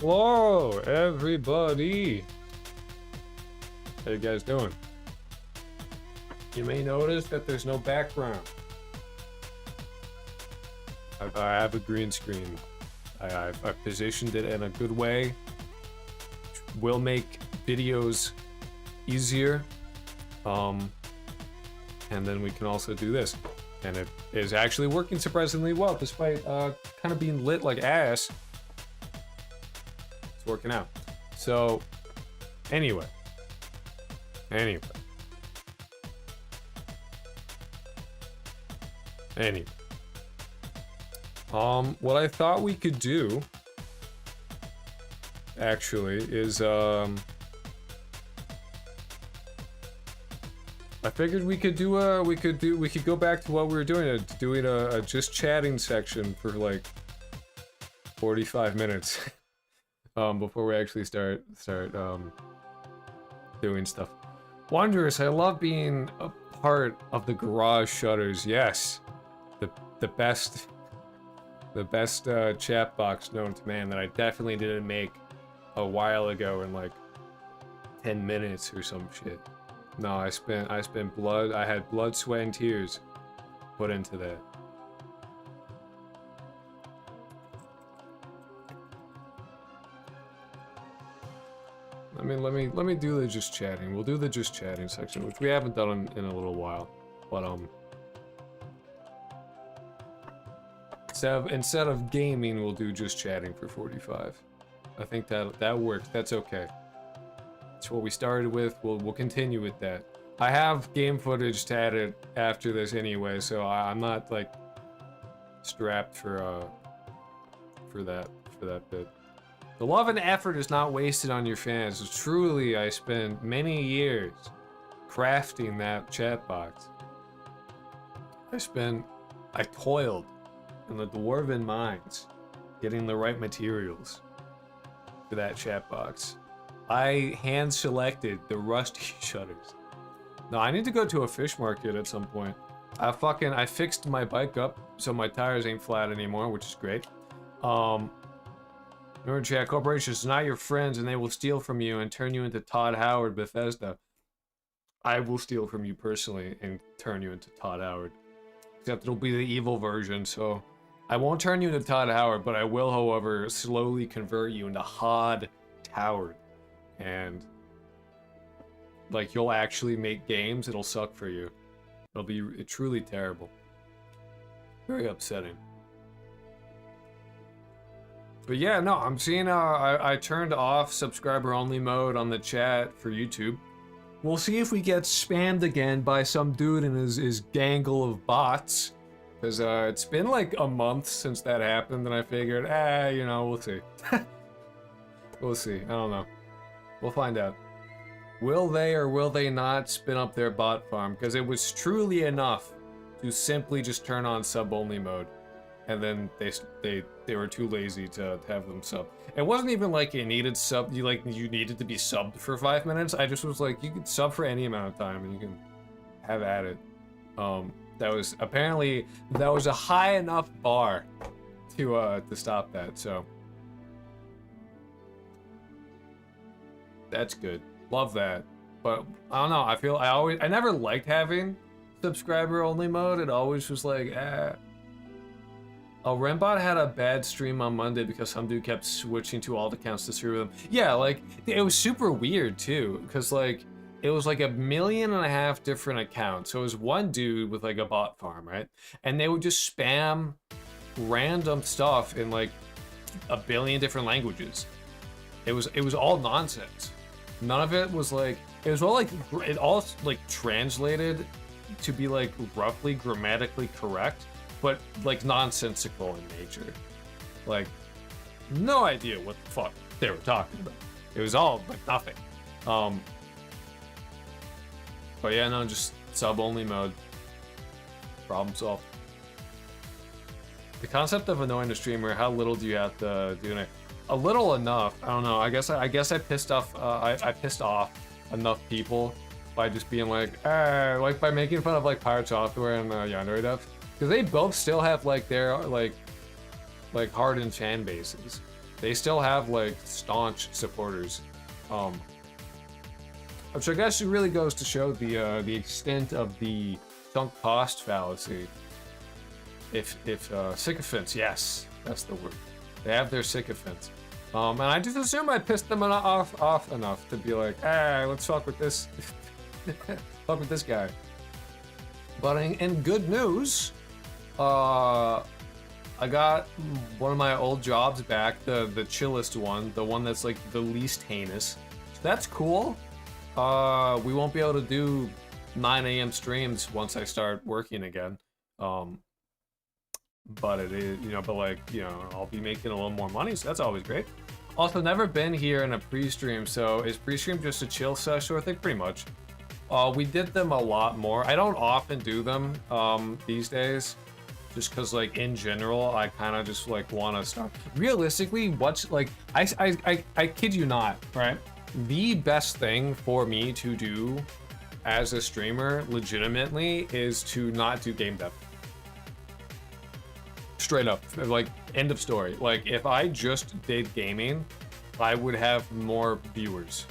Hello, everybody. How you guys doing? You may notice that there's no background. I have a green screen. I've positioned it in a good way. Which will make videos easier. And then we can also do this. And it is actually working surprisingly well, despite kind of being lit like ass. It's working out. So, anyway. What I thought we could do, actually, is, I figured we could go back to what we were doing, doing a just chatting section for like 45 minutes, before we actually start doing stuff. Wondrous, I love being a part of the Garage Shutters. Yes, the best chat box known to man that I definitely didn't make a while ago in like 10 minutes or some shit. No, I spent blood. I had blood, sweat, and tears put into that. Let me do the just chatting. We'll do the just chatting section, which we haven't done in a little while. But instead of gaming, we'll do just chatting for 45. I think that works. That's okay. That's what we started with. We'll continue with that. I have game footage to edit after this anyway, so I'm not like strapped for that bit. The love and effort is not wasted on your fans. Truly, I spent many years crafting that chat box. I toiled in the dwarven mines, getting the right materials for that chat box. I hand-selected the rusty shutters. No, I need to go to a fish market at some point. I fixed my bike up so my tires ain't flat anymore, which is great. Remember, chat, corporations are not your friends, and they will steal from you and turn you into Todd Howard Bethesda. I will steal from you personally and turn you into Todd Howard. Except it'll be the evil version, so I won't turn you into Todd Howard, but I will, however, slowly convert you into Hod Howard. And like, you'll actually make games, it'll suck for you. It'll be truly terrible. Very upsetting. But yeah, no, I'm seeing, I turned off subscriber only mode on the chat for YouTube. We'll see if we get spammed again by some dude and his gangle of bots. Because it's been like a month since that happened, and I figured, you know, we'll see. We'll see, I don't know. We'll find out. Will they or will they not spin up their bot farm? Because it was truly enough to simply just turn on sub-only mode. And then they were too lazy to have them sub. It wasn't even like it needed sub, you needed to be subbed for 5 minutes. I just was like, you can sub for any amount of time and you can have at it. That was apparently, that was a high enough bar to stop that, so. That's good. Love that. But I don't know, I never liked having subscriber only mode. It always was like, Oh, Rembot had a bad stream on Monday because some dude kept switching to alt accounts to stream with him. Yeah, like, it was super weird too, because like, it was like 1.5 million different accounts. So it was one dude with like a bot farm, right? And they would just spam random stuff in like 1 billion different languages. It was all nonsense. None of it was like, it was all like, it all like translated to be like roughly grammatically correct, but like nonsensical in nature. Like, no idea what the fuck they were talking about. It was all like nothing. But yeah, no, just sub-only mode. Problem solved. The concept of annoying a streamer, how little do you have to do it? A little enough. I don't know. I guess I pissed off. I pissed off enough people by just being like by making fun of like Pirate Software and Yandere devs, because they both still have like their like hardened fan bases. They still have like staunch supporters, which I guess really goes to show the extent of the sunk cost fallacy. If sycophants, yes, that's the word. They have their sycophants. And I just assume I pissed them off enough to be like, hey, let's fuck with this, fuck with this guy. But in good news, I got one of my old jobs back, the chillest one, the one that's like the least heinous. So that's cool. We won't be able to do 9 a.m. streams once I start working again. But it is, but like, I'll be making a little more money, so that's always great. Also, never been here in a pre-stream, so is pre-stream just a chill sesh sort of thing? Pretty much. We did them a lot more. I don't often do them these days, just because like in general, I kind of just like want to start. Realistically, what's like, I kid you not, right? The best thing for me to do as a streamer, legitimately, is to not do game dev. Straight up, like, end of story. Like, if I just did gaming, I would have more viewers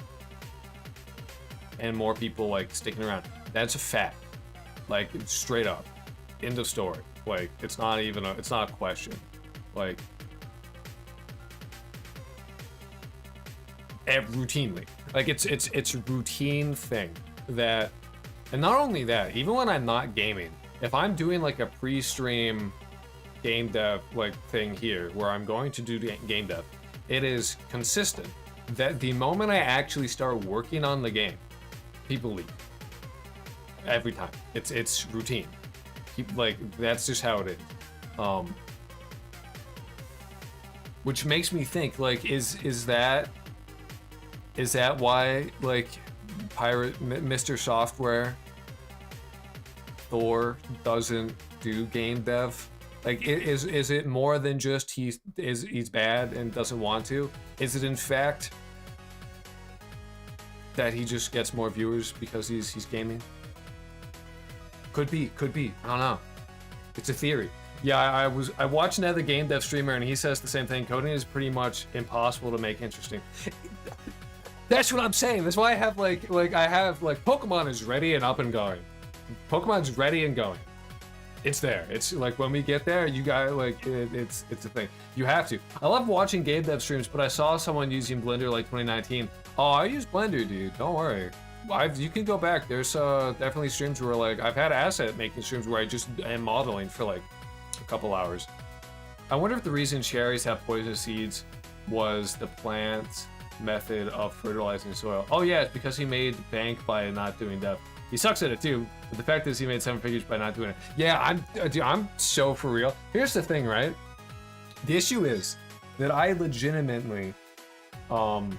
and more people like sticking around. That's a fact. Like, straight up, end of story. Like, it's not a question. Like, routinely, like it's a routine thing that, and not only that, even when I'm not gaming, if I'm doing like a pre-stream game dev like thing here where I'm going to do game dev, it is consistent that the moment I actually start working on the game, people leave every time. It's routine. Like, that's just how it is. Which makes me think, like, is that why, like, Mr. Software Thor doesn't do game dev? Like, is it more than just he's bad and doesn't want to? Is it in fact that he just gets more viewers because he's gaming? Could be. I don't know. It's a theory. Yeah, I watched another game dev streamer and he says the same thing. Coding is pretty much impossible to make interesting. That's what I'm saying. That's why I have like Pokemon is ready and up and going. Pokemon's ready and going. It's there. It's like when we get there, you got like it's a thing. You have to. I love watching game dev streams, but I saw someone using Blender like 2019. Oh, I use Blender, dude. Don't worry. You can go back. There's definitely streams where like I've had asset making streams where I just am modeling for like a couple hours. I wonder if the reason cherries have poisonous seeds was the plant's method of fertilizing soil. Oh yeah, it's because he made bank by not doing dev. He sucks at it too, but the fact is he made 7 figures by not doing it. Yeah, I'm so for real. Here's the thing, right? The issue is that I legitimately, I'm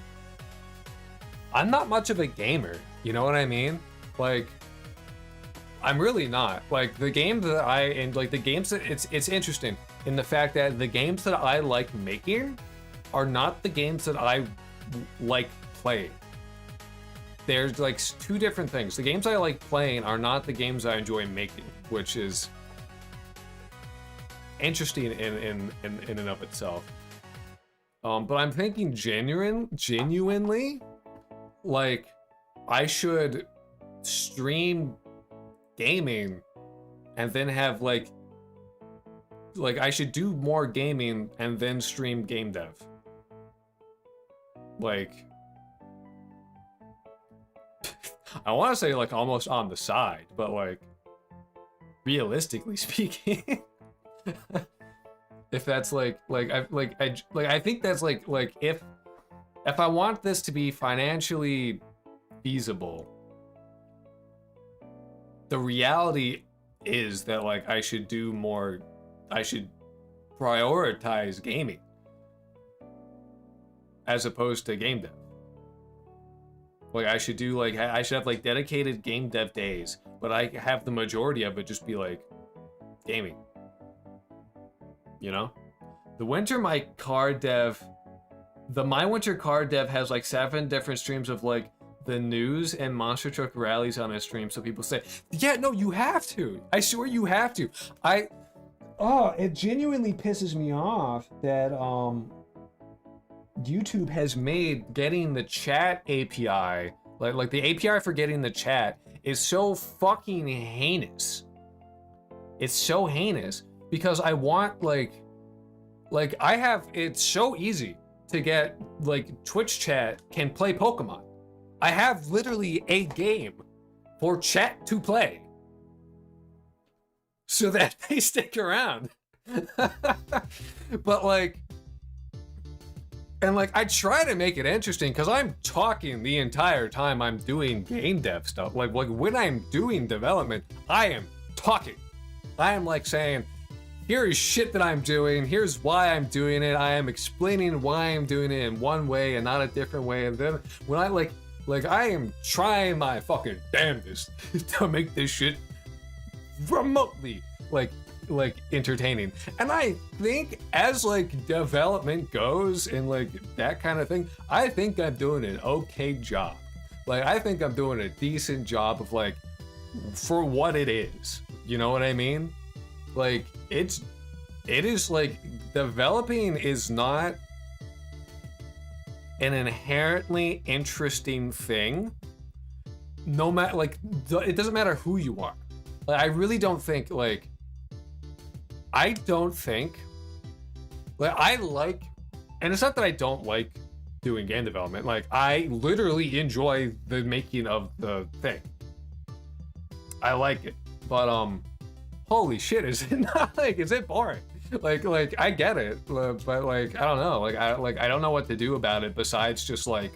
not much of a gamer. You know what I mean? Like, I'm really not. Like, the game that it's interesting in the fact that the games that I like making are not the games that I like playing. There's like 2 different things. The games I like playing are not the games I enjoy making, which is interesting in and of itself. But I'm thinking genuinely, like, I should stream gaming and then have like I should do more gaming and then stream game dev. Like, I want to say like almost on the side, but like realistically speaking, if that's I think that's like if I want this to be financially feasible, the reality is that like I should prioritize gaming as opposed to game dev. Like, I should have like dedicated game dev days, but I have the majority of it just be like gaming. You know? The winter my winter car dev has like 7 different streams of like the news and monster truck rallies on his stream, so people say, yeah, no, you have to. I swear you have to. It genuinely pisses me off that YouTube has made getting the chat API, like the API for getting the chat, is so fucking heinous. It's so heinous because I want like I have, it's so easy to get like Twitch chat can play Pokemon. I have literally a game for chat to play so that they stick around. But like, and like I try to make it interesting because I'm talking the entire time I'm doing game dev stuff. Like when I'm doing development, I am talking. I am like saying, here is shit that I'm doing, here's why I'm doing it, I am explaining why I'm doing it in one way and not a different way. And then when I like I am trying my fucking damnedest to make this shit remotely like entertaining. And I think as like development goes and like that kind of thing, I think I'm doing an okay job. Like I think I'm doing a decent job of like, for what it is, you know what I mean? Like it is like, developing is not an inherently interesting thing, no matter like it doesn't matter who you are. Like I really don't think like, I don't think like I like, and it's not that I don't like doing game development, like I literally enjoy the making of the thing. I like it, but holy shit, is it not like, is it boring? Like I get it, but like I don't know, I don't know what to do about it besides just like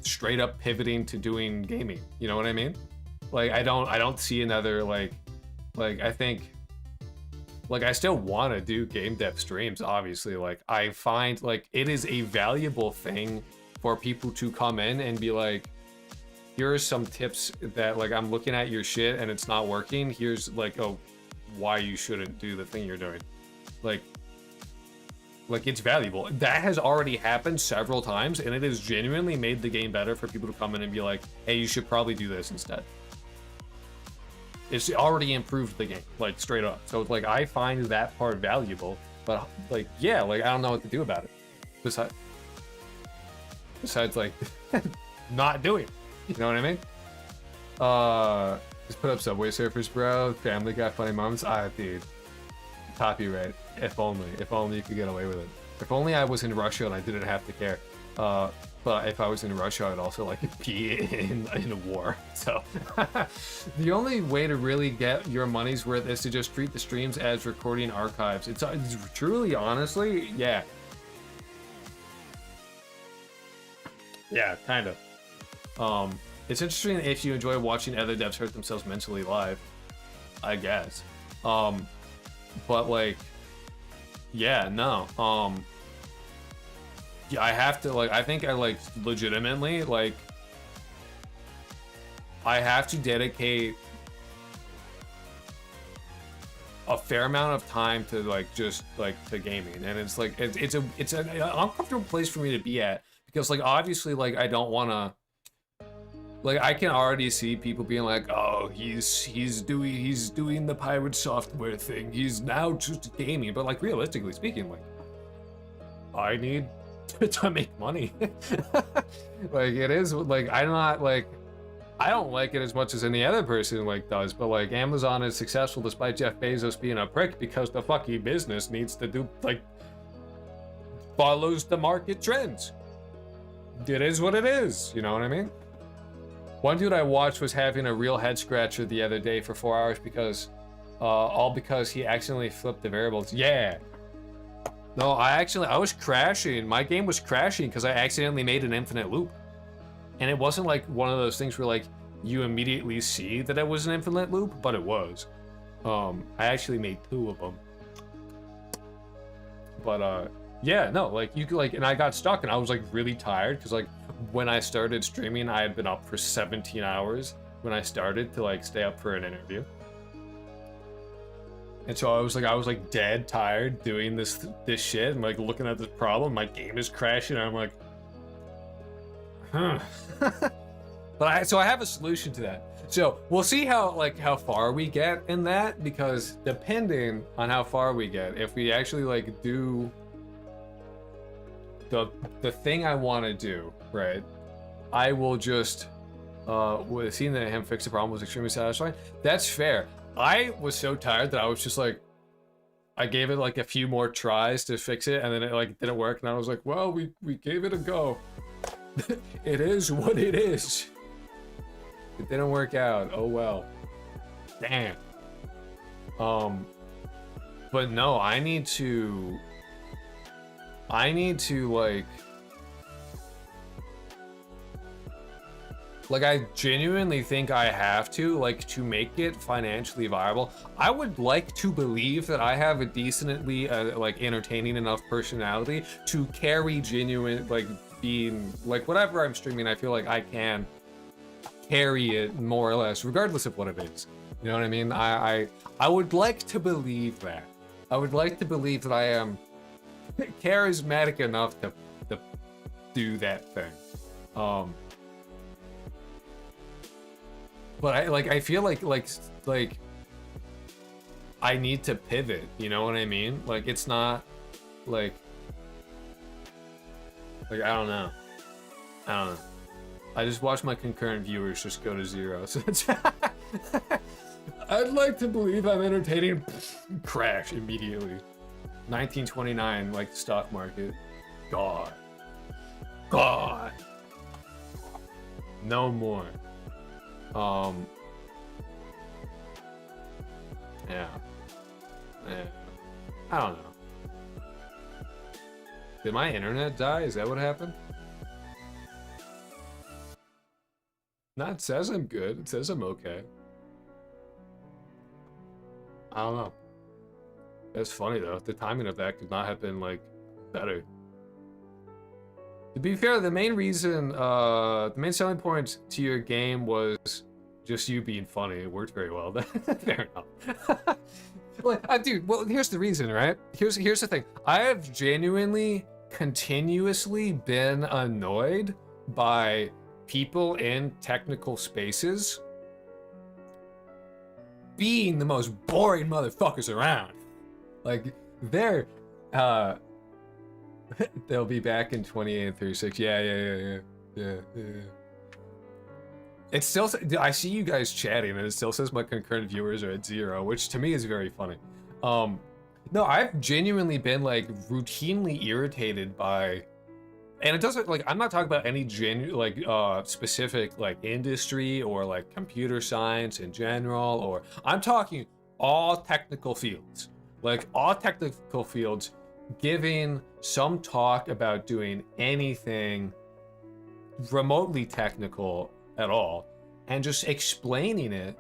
straight up pivoting to doing gaming. You know what I mean? Like I don't see another like I think like I still want to do game dev streams, obviously. Like I find like it is a valuable thing for people to come in and be like, here are some tips that like I'm looking at your shit and it's not working. Here's like, oh, why you shouldn't do the thing you're doing. Like it's valuable. That has already happened several times and it has genuinely made the game better for people to come in and be like, hey, you should probably do this instead. It's already improved the game, like straight up. So like I find that part valuable, but like, yeah, like I don't know what to do about it. Besides like not doing it. You know what I mean? Just put up Subway Surfers, bro. Family Guy funny moments. Dude. Copyright. If only you could get away with it. If only I was in Russia and I didn't have to care. But if I was in Russia, I'd also like be in a war. So the only way to really get your money's worth is to just treat the streams as recording archives. It's truly, honestly, yeah. Yeah, kind of. It's interesting if you enjoy watching other devs hurt themselves mentally live, I guess. But like, yeah, no. Yeah, I have to like, I think I like legitimately like, I have to dedicate a fair amount of time to like just like to gaming, and it's like it's an uncomfortable place for me to be at because like obviously like I don't want to. Like I can already see people being like, oh, he's doing the pirate software thing. He's now just gaming. But like realistically speaking, like I need to make money. Like it is like I'm not like I don't like it as much as any other person like does. But like Amazon is successful despite Jeff Bezos being a prick because the fucking business needs to do like follows the market trends. It is what it is. You know what I mean? One dude I watched was having a real head scratcher the other day for 4 hours because, all because he accidentally flipped the variables. Yeah. No, I was crashing. My game was crashing because I accidentally made an infinite loop. And it wasn't like one of those things where like you immediately see that it was an infinite loop, but it was. I actually made 2 of them. But, yeah, no, like you could like, and I got stuck and I was like really tired because like when I started streaming, I had been up for 17 hours when I started to like stay up for an interview. And so I was like dead tired doing this shit and like looking at this problem. My game is crashing and I'm like, huh. So I have a solution to that. So we'll see how far we get in that, because depending on how far we get, if we actually like do the thing I want to do, right? I will just seeing that him fix the problem was extremely satisfying. That's fair. I was so tired that I was just like, I gave it like a few more tries to fix it, and then it like didn't work, and I was like, well, we gave it a go. It is what it is. It didn't work out. Oh well. Damn. But no, I need to like I genuinely think I have to make it financially viable. I would like to believe that I have a decently like entertaining enough personality to carry genuine being whatever I'm streaming. I feel like I can carry it more or less, regardless of what it is. You know what I mean? I would like to believe that. I would like to believe that I am charismatic enough to do that thing. But I feel like I need to pivot, you know what I mean? Like it's not like I don't know. I just watched my concurrent viewers just go to 0. So it's I'd like to believe I'm entertaining. Crash immediately. 1929, like the stock market. God. No more. Yeah. I don't know. Did my internet die? Is that what happened? No, it says I'm good. It says I'm okay. I don't know. That's funny though. The timing of that could not have been like better. To be fair, the main reason, the main selling point to your game was just you being funny. It worked very well. Fair enough. Dude, well, here's the reason, right? Here's the thing. I have genuinely, continuously been annoyed by people in technical spaces being the most boring motherfuckers around. Like, they'll be back in 28 and 36. Yeah. It still, I see you guys chatting, and it still says my concurrent viewers are at 0, which to me is very funny. No, I've genuinely been like routinely irritated by, and it doesn't like, I'm not talking about any specific like industry or like computer science in general, or I'm talking all technical fields. Like all technical fields giving some talk about doing anything remotely technical at all and just explaining it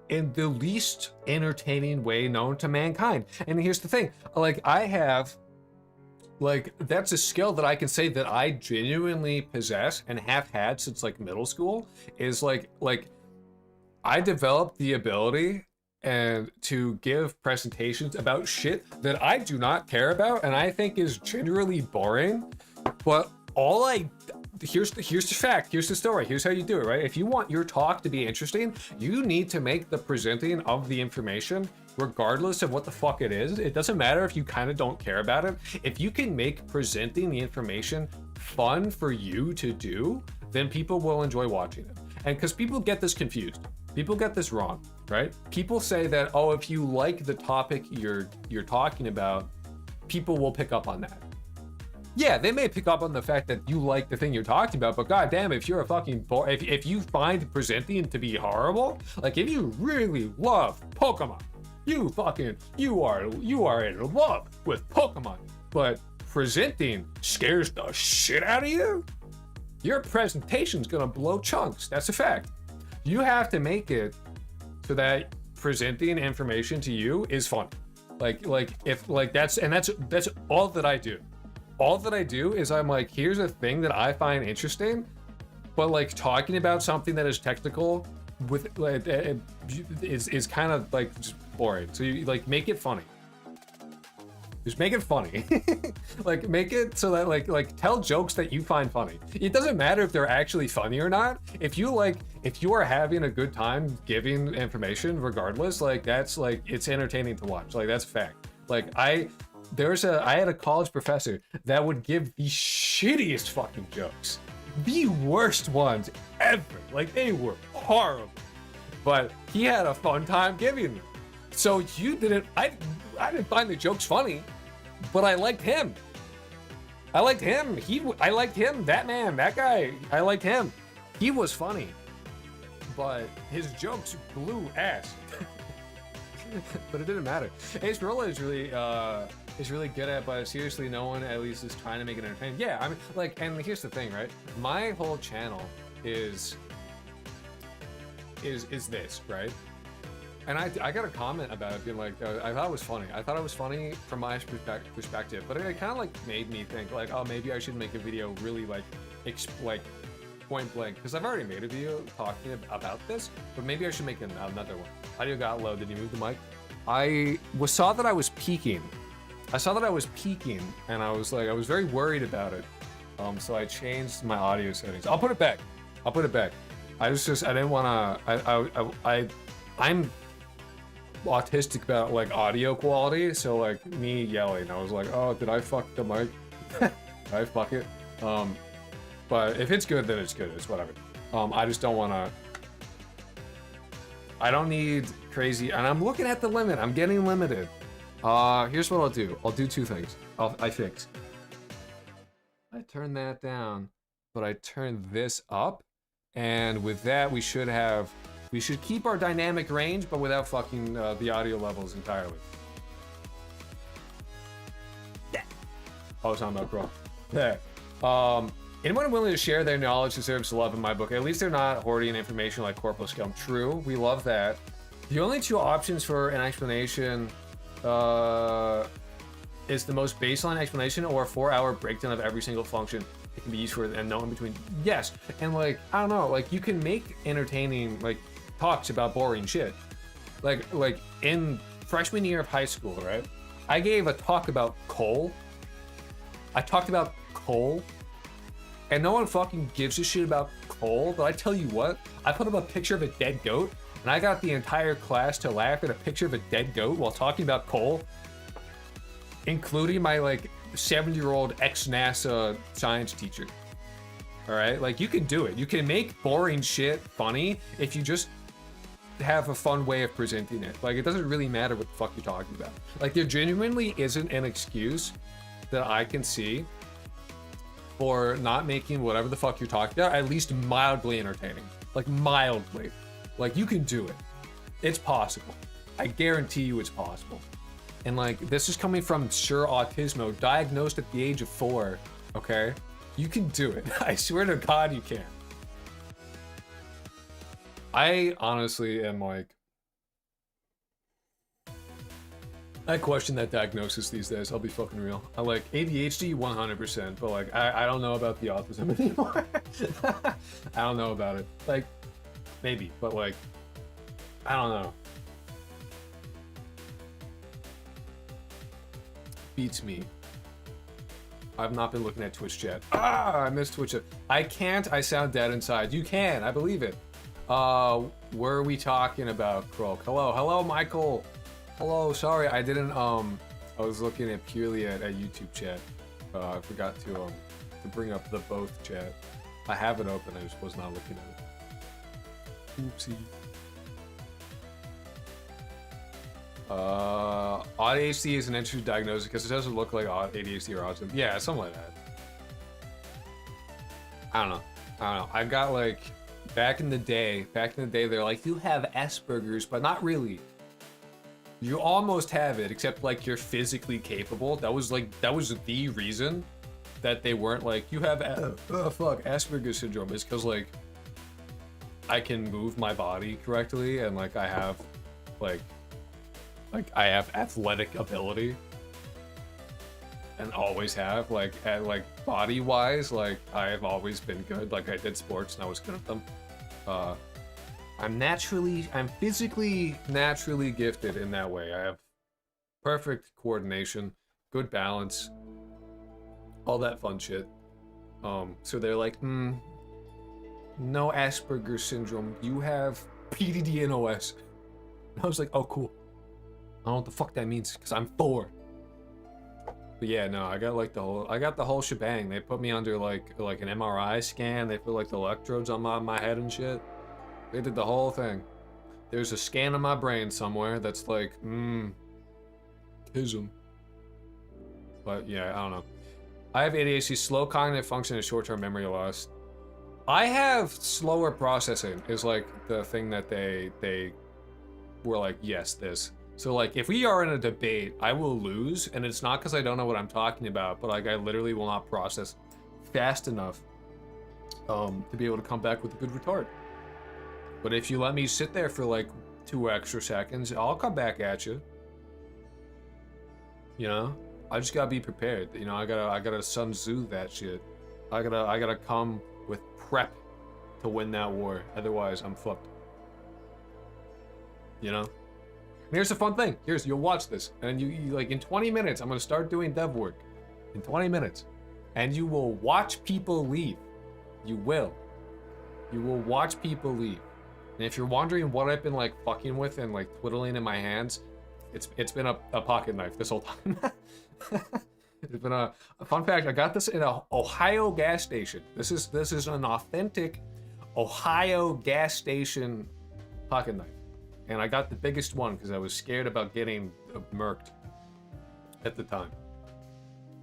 in the least entertaining way known to mankind. And here's the thing, like I have, like that's a skill that I can say that I genuinely possess and have had since like middle school, is like I developed the ability and to give presentations about shit that I do not care about and I think is generally boring, but here's the fact, here's the story, here's how you do it, right? If you want your talk to be interesting, you need to make the presenting of the information, regardless of what the fuck it is. It doesn't matter if you kind of don't care about it. If you can make presenting the information fun for you to do, then people will enjoy watching it. And because people get this confused, people get this wrong, right? People say that, oh, if you like the topic you're talking about, people will pick up on that. Yeah, they may pick up on the fact that you like the thing you're talking about, but goddamn, if you're a fucking if you find presenting to be horrible, like if you really love Pokemon, you are in love with Pokemon, but presenting scares the shit out of you, your presentation's gonna blow chunks. That's a fact. You have to make it so that presenting information to you is fun. That's all that I do. All that I do is I'm like, here's a thing that I find interesting, but like talking about something that is technical with like is kind of like just boring. So you like make it funny. Just make it funny. Like make it so that like tell jokes that you find funny. It doesn't matter if they're actually funny or not. If you are having a good time giving information, regardless, like that's like it's entertaining to watch. Like that's a fact. Like I had a college professor that would give the shittiest fucking jokes. The worst ones ever. Like, they were horrible. But he had a fun time giving them. So you didn't, I didn't find the jokes funny, but I liked him. I liked him. I liked him. That man, that guy, I liked him. He was funny. But his jokes blew ass. But it didn't matter. Ace Rolla is really good at, but seriously, no one at least is trying to make it entertaining. Yeah, I mean, like, and here's the thing, right? My whole channel is this, right? And I got a comment about it being like, I thought it was funny. I thought it was funny from my perspective, but it kind of like made me think like, oh, maybe I should make a video really like point blank, because I've already made a video talking about this, but maybe I should make another one. Audio got low. Did you move the mic? I saw that I was peaking. I saw that I was peaking, and I was very worried about it. So I changed my audio settings. I'll put it back. I didn't want to. I'm autistic about like audio quality, so like me yelling, I was like, oh, did I fuck the mic? Did I fuck it? But if it's good, then it's good. It's whatever. I just don't want to. I don't need crazy, and I'm looking at the limit. I'm getting limited. Here's what I'll do. I'll do two things. I fix. I turn that down, but I turn this up, and with that, we should keep our dynamic range, but without fucking the audio levels entirely. Yeah. I was talking about bro. Yeah. Anyone willing to share their knowledge deserves love in my book. At least they're not hoarding information like Corporal Scum. True, we love that. The only two options for an explanation is the most baseline explanation or a 4-hour breakdown of every single function it can be used for and no in between. Yes, and like, I don't know, like you can make entertaining like talks about boring shit. Like in freshman year of high school, right? I gave a talk about coal. I talked about coal. And no one fucking gives a shit about coal, but I tell you what, I put up a picture of a dead goat, and I got the entire class to laugh at a picture of a dead goat while talking about coal, including my like 7-year-old ex-NASA science teacher. All right, like you can do it. You can make boring shit funny if you just have a fun way of presenting it. Like it doesn't really matter what the fuck you're talking about. Like there genuinely isn't an excuse that I can see for not making whatever the fuck you're talking about at least mildly entertaining. Like mildly. Like you can do it. It's possible. I guarantee you it's possible. And like this is coming from Sir Autismo, diagnosed at the age of 4, okay? You can do it. I swear to God you can. I honestly am like, I question that diagnosis these days, I'll be fucking real. I like ADHD 100%, but like, I don't know about the autism anymore. I don't know about it. Like, maybe, but like, I don't know. Beats me. I've not been looking at Twitch chat. I missed Twitch chat. I can't, I sound dead inside. You can, I believe it. Were we talking about Krulk? Hello, Michael. Hello, sorry, I didn't, I was looking at purely at YouTube chat. I forgot to bring up the both chat. I have it open, I just was not looking at it. Oopsie. ADHD is an interesting diagnosis because it doesn't look like ADHD or autism. Yeah, something like that. I don't know. I got like, back in the day, they're like, you have Asperger's, but not really. You almost have it, except like you're physically capable. That was the reason that they weren't like, you have Asperger's syndrome. It's because like I can move my body correctly and like I have I have athletic ability and always have like body wise, like I have always been good. Like I did sports and I was good at them. I'm physically naturally gifted in that way. I have perfect coordination, good balance, all that fun shit. So they're like, no Asperger's syndrome. You have PDD-NOS. And I was like, oh, cool. I don't know what the fuck that means, because I'm 4. But yeah, no, I got like I got the whole shebang. They put me under like an MRI scan. They put like the electrodes on my head and shit. They did the whole thing. There's a scan of my brain somewhere that's like, tism. But yeah, I don't know. I have ADHD, slow cognitive function, and short-term memory loss. I have slower processing is like the thing that they were like, yes, this. So like, if we are in a debate, I will lose, and it's not because I don't know what I'm talking about, but like I literally will not process fast enough to be able to come back with a good retort. But if you let me sit there for like 2 extra seconds, I'll come back at you. You know, I just gotta be prepared. You know, I gotta Sun Tzu that shit. I gotta come with prep to win that war. Otherwise, I'm fucked. You know. And here's the fun thing. You'll watch this, and you like in 20 minutes, I'm gonna start doing dev work. In 20 minutes, and you will watch people leave. You will. You will watch people leave. And if you're wondering what I've been like fucking with and like twiddling in my hands, it's been a pocket knife this whole time. It's been a fun fact. I got this in a Ohio gas station. This is an authentic Ohio gas station pocket knife, and I got the biggest one because I was scared about getting murked at the time.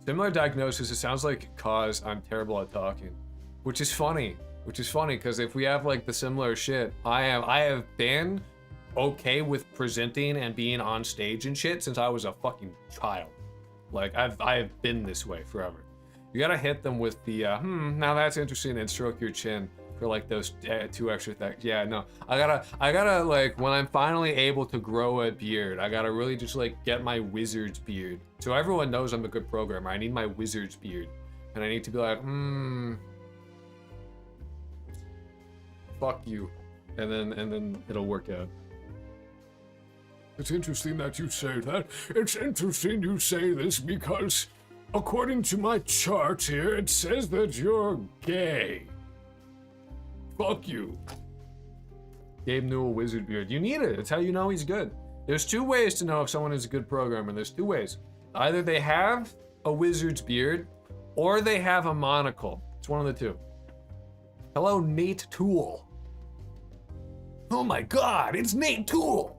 Similar diagnosis. It sounds like cause I'm terrible at talking, which is funny. Which is funny because if we have like the similar shit, I have been okay with presenting and being on stage and shit since I was a fucking child. Like I have been this way forever. You gotta hit them with the now that's interesting and stroke your chin for like those 2 extra things. Yeah, no, I gotta like when I'm finally able to grow a beard, I gotta really just like get my wizard's beard. So everyone knows I'm a good programmer. I need my wizard's beard, and I need to be like fuck you, and then it'll work out. It's interesting that you say that. It's interesting you say this because, according to my chart here, it says that you're gay. Fuck you. Gabe knew a wizard beard. You need it. It's how you know he's good. There's 2 ways to know if someone is a good programmer. There's 2 ways. Either they have a wizard's beard, or they have a monocle. It's one of the 2. Hello, Nate Toole. Oh my god, it's Nate Toole!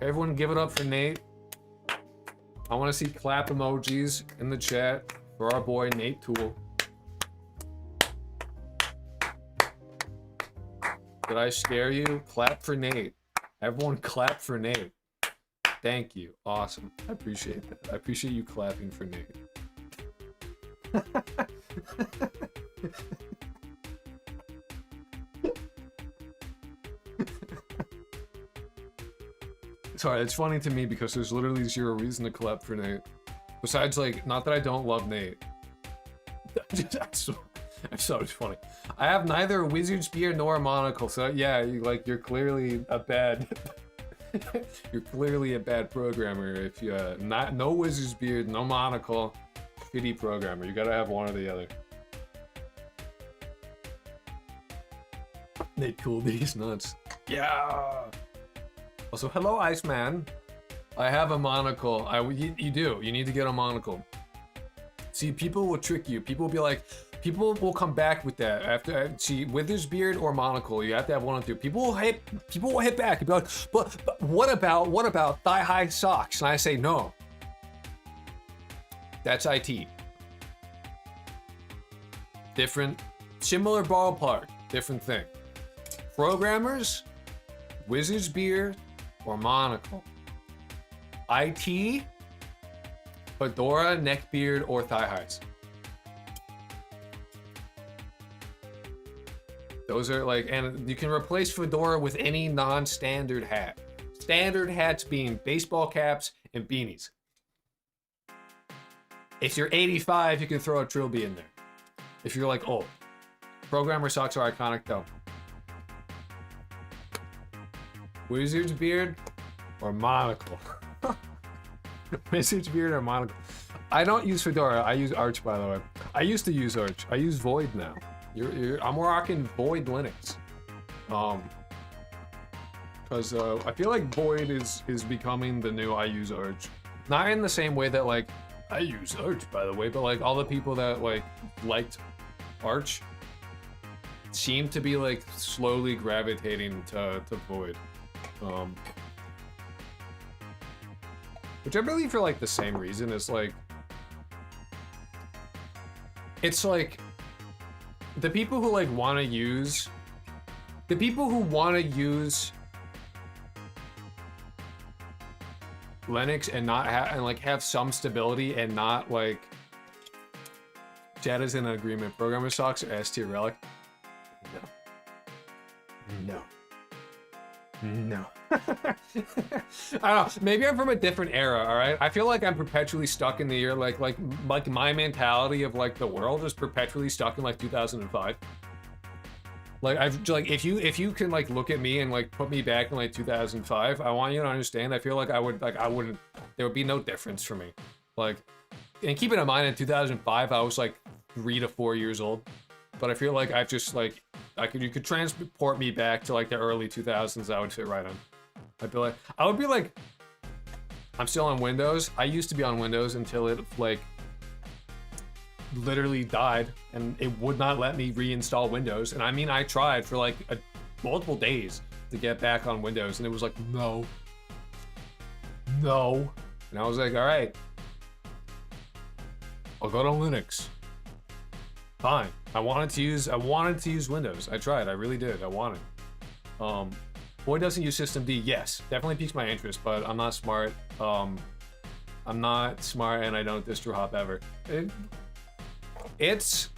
Everyone give it up for Nate. I want to see clap emojis in the chat for our boy Nate Toole. Did I scare you? Clap for Nate. Everyone clap for Nate. Thank you. Awesome. I appreciate that. I appreciate you clapping for Nate. Sorry, it's funny to me because there's literally 0 reason to clap for Nate. Besides, like, not that I don't love Nate. That's so funny. I have neither a wizard's beard nor a monocle, so yeah, you're clearly a bad... you're clearly a bad programmer if you, no wizard's beard, no monocle, shitty programmer. You gotta have one or the other. Nate cool these nuts. Yeah! Also, hello, Iceman. I have a monocle. You do. You need to get a monocle. See, people will trick you. People will be like, people will come back with that after. See, wizard's beard or monocle, you have to have one or 2. People will hit back and be like, but what about thigh-high socks? And I say no. That's IT. Different, similar ballpark, different thing. Programmers, wizard's beard, or monocle. IT, fedora, neckbeard, or thigh highs. Those are like, and you can replace fedora with any non-standard hat. Standard hats being baseball caps and beanies. If you're 85, you can throw a trilby in there. If you're like old. Programmer socks are iconic though. Wizard's beard or monocle? Wizard's beard or monocle? I don't use fedora. I use Arch, by the way. I used to use Arch. I use Void now. I'm rocking Void Linux. Because I feel like Void is becoming the new I use Arch. Not in the same way that like I use Arch, by the way, but like all the people that like liked Arch seem to be like slowly gravitating to Void. Which I believe for like the same reason as like, it's like the people who like want to use, Linux and not have, and like have some stability and not like, Chad is in an agreement, programmer socks or S tier relic. No. I don't know, maybe I'm from a different era, all right? I feel like I'm perpetually stuck in the year, like my mentality of like the world is perpetually stuck in like 2005. Like if you can like look at me and like put me back in like 2005, I want you to understand, I feel like I wouldn't, there would be no difference for me. Like, and keeping in mind in 2005, I was like 3 to 4 years old. But I feel like I've just like, you could transport me back to like the early 2000s, I would fit right on. I would be like, I'm still on Windows. I used to be on Windows until it like literally died and it would not let me reinstall Windows. And I mean, I tried for like multiple days to get back on Windows and it was like, no. And I was like, all right, I'll go to Linux. Fine. I wanted to use Windows. I tried. I really did. I wanted. Boy doesn't use systemd. Yes, definitely piques my interest, but I'm not smart. I'm not smart, and I don't distro hop ever. I don't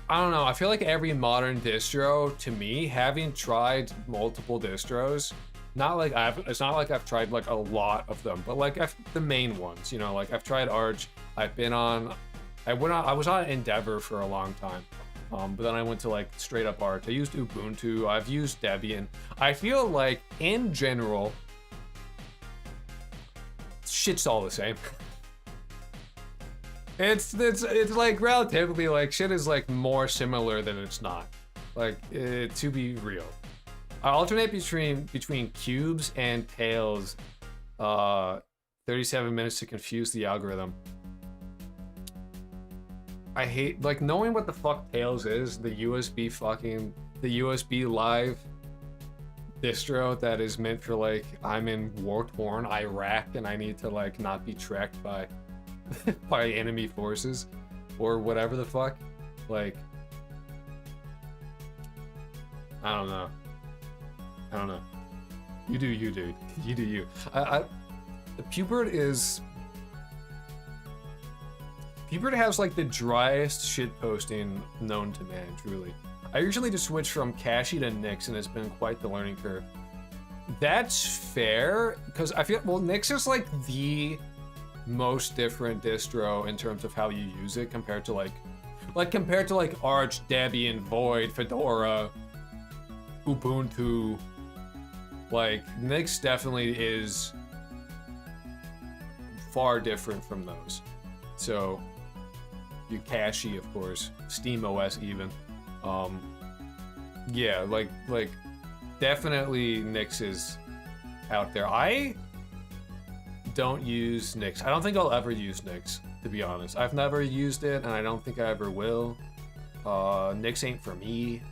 know. I feel like every modern distro, to me, having tried multiple distros, it's not like I've tried like a lot of them, but like the main ones. You know, like I've tried Arch. I was on Endeavor for a long time, but then I went to like straight up Arch. I used Ubuntu. I've used Debian. I feel like in general, shit's all the same. It's like relatively like shit is like more similar than it's not. Like to be real, I alternate between cubes and tails. 37 minutes to confuse the algorithm. I hate, like, knowing what the fuck Tails is, the USB live distro that is meant for, like, I'm in war-torn Iraq and I need to, like, not be tracked by by enemy forces or whatever the fuck. Like, I don't know. You do you, dude. You do you. Pubert has like the driest shit posting known to man, truly. I usually just switch from Cashy to Nix and it's been quite the learning curve. That's fair, because I feel, well, Nix is like the most different distro in terms of how you use it compared to like Arch, Debian, Void, Fedora, Ubuntu. Like, Nix definitely is far different from those. So, you Cashy, of course, Steam OS even. Yeah, like definitely Nix is out there. I don't use Nix. I don't think I'll ever use Nix, to be honest. I've never used it, and I don't think I ever will. Nix ain't for me.